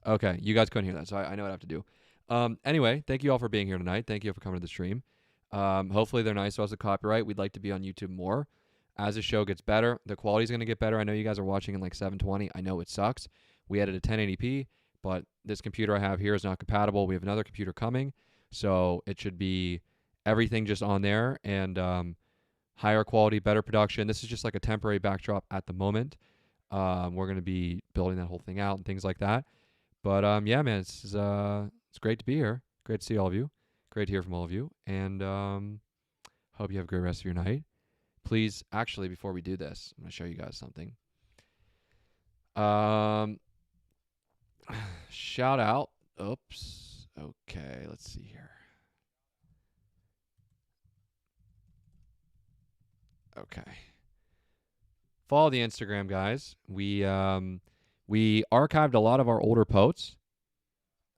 Okay, you guys couldn't hear that, so I know what I have to do. Anyway, thank you all for being here tonight. Thank you for coming to the stream. Hopefully they're nice to us with copyright. We'd like to be on YouTube more. As the show gets better, the quality's going to get better. I know you guys are watching in like 720. I know it sucks. We edited 1080p, but this computer I have here is not compatible. We have another computer coming, so it should be everything just on there and higher quality, better production. This is just like a temporary backdrop at the moment. We're going to be building that whole thing out and things like that. But yeah, man, it's great to be here. Great to see all of you. Great to hear from all of you. And hope you have a great rest of your night. Please, actually, before we do this, I'm going to show you guys something. Shout out. Oops. Okay, let's see here. Okay. Follow the Instagram, guys. We archived a lot of our older posts.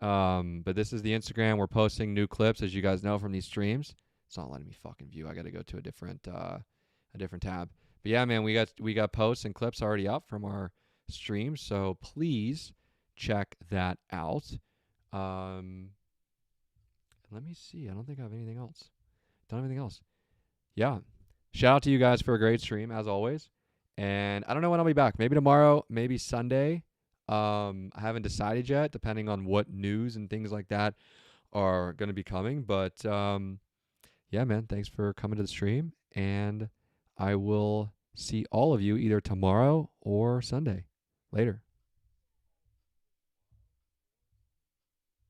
But this is the Instagram. We're posting new clips, as you guys know, from these streams. It's not letting me fucking view. I got to go to a different tab. But yeah, man, we got posts and clips already up from our streams, so please check that out. Let me see. I don't think I have anything else. Don't have anything else. Yeah. Shout out to you guys for a great stream, as always. And I don't know when I'll be back. Maybe tomorrow, maybe Sunday. I haven't decided yet, depending on what news and things like that are going to be coming. But yeah, man, thanks for coming to the stream. And I will see all of you either tomorrow or Sunday. Later.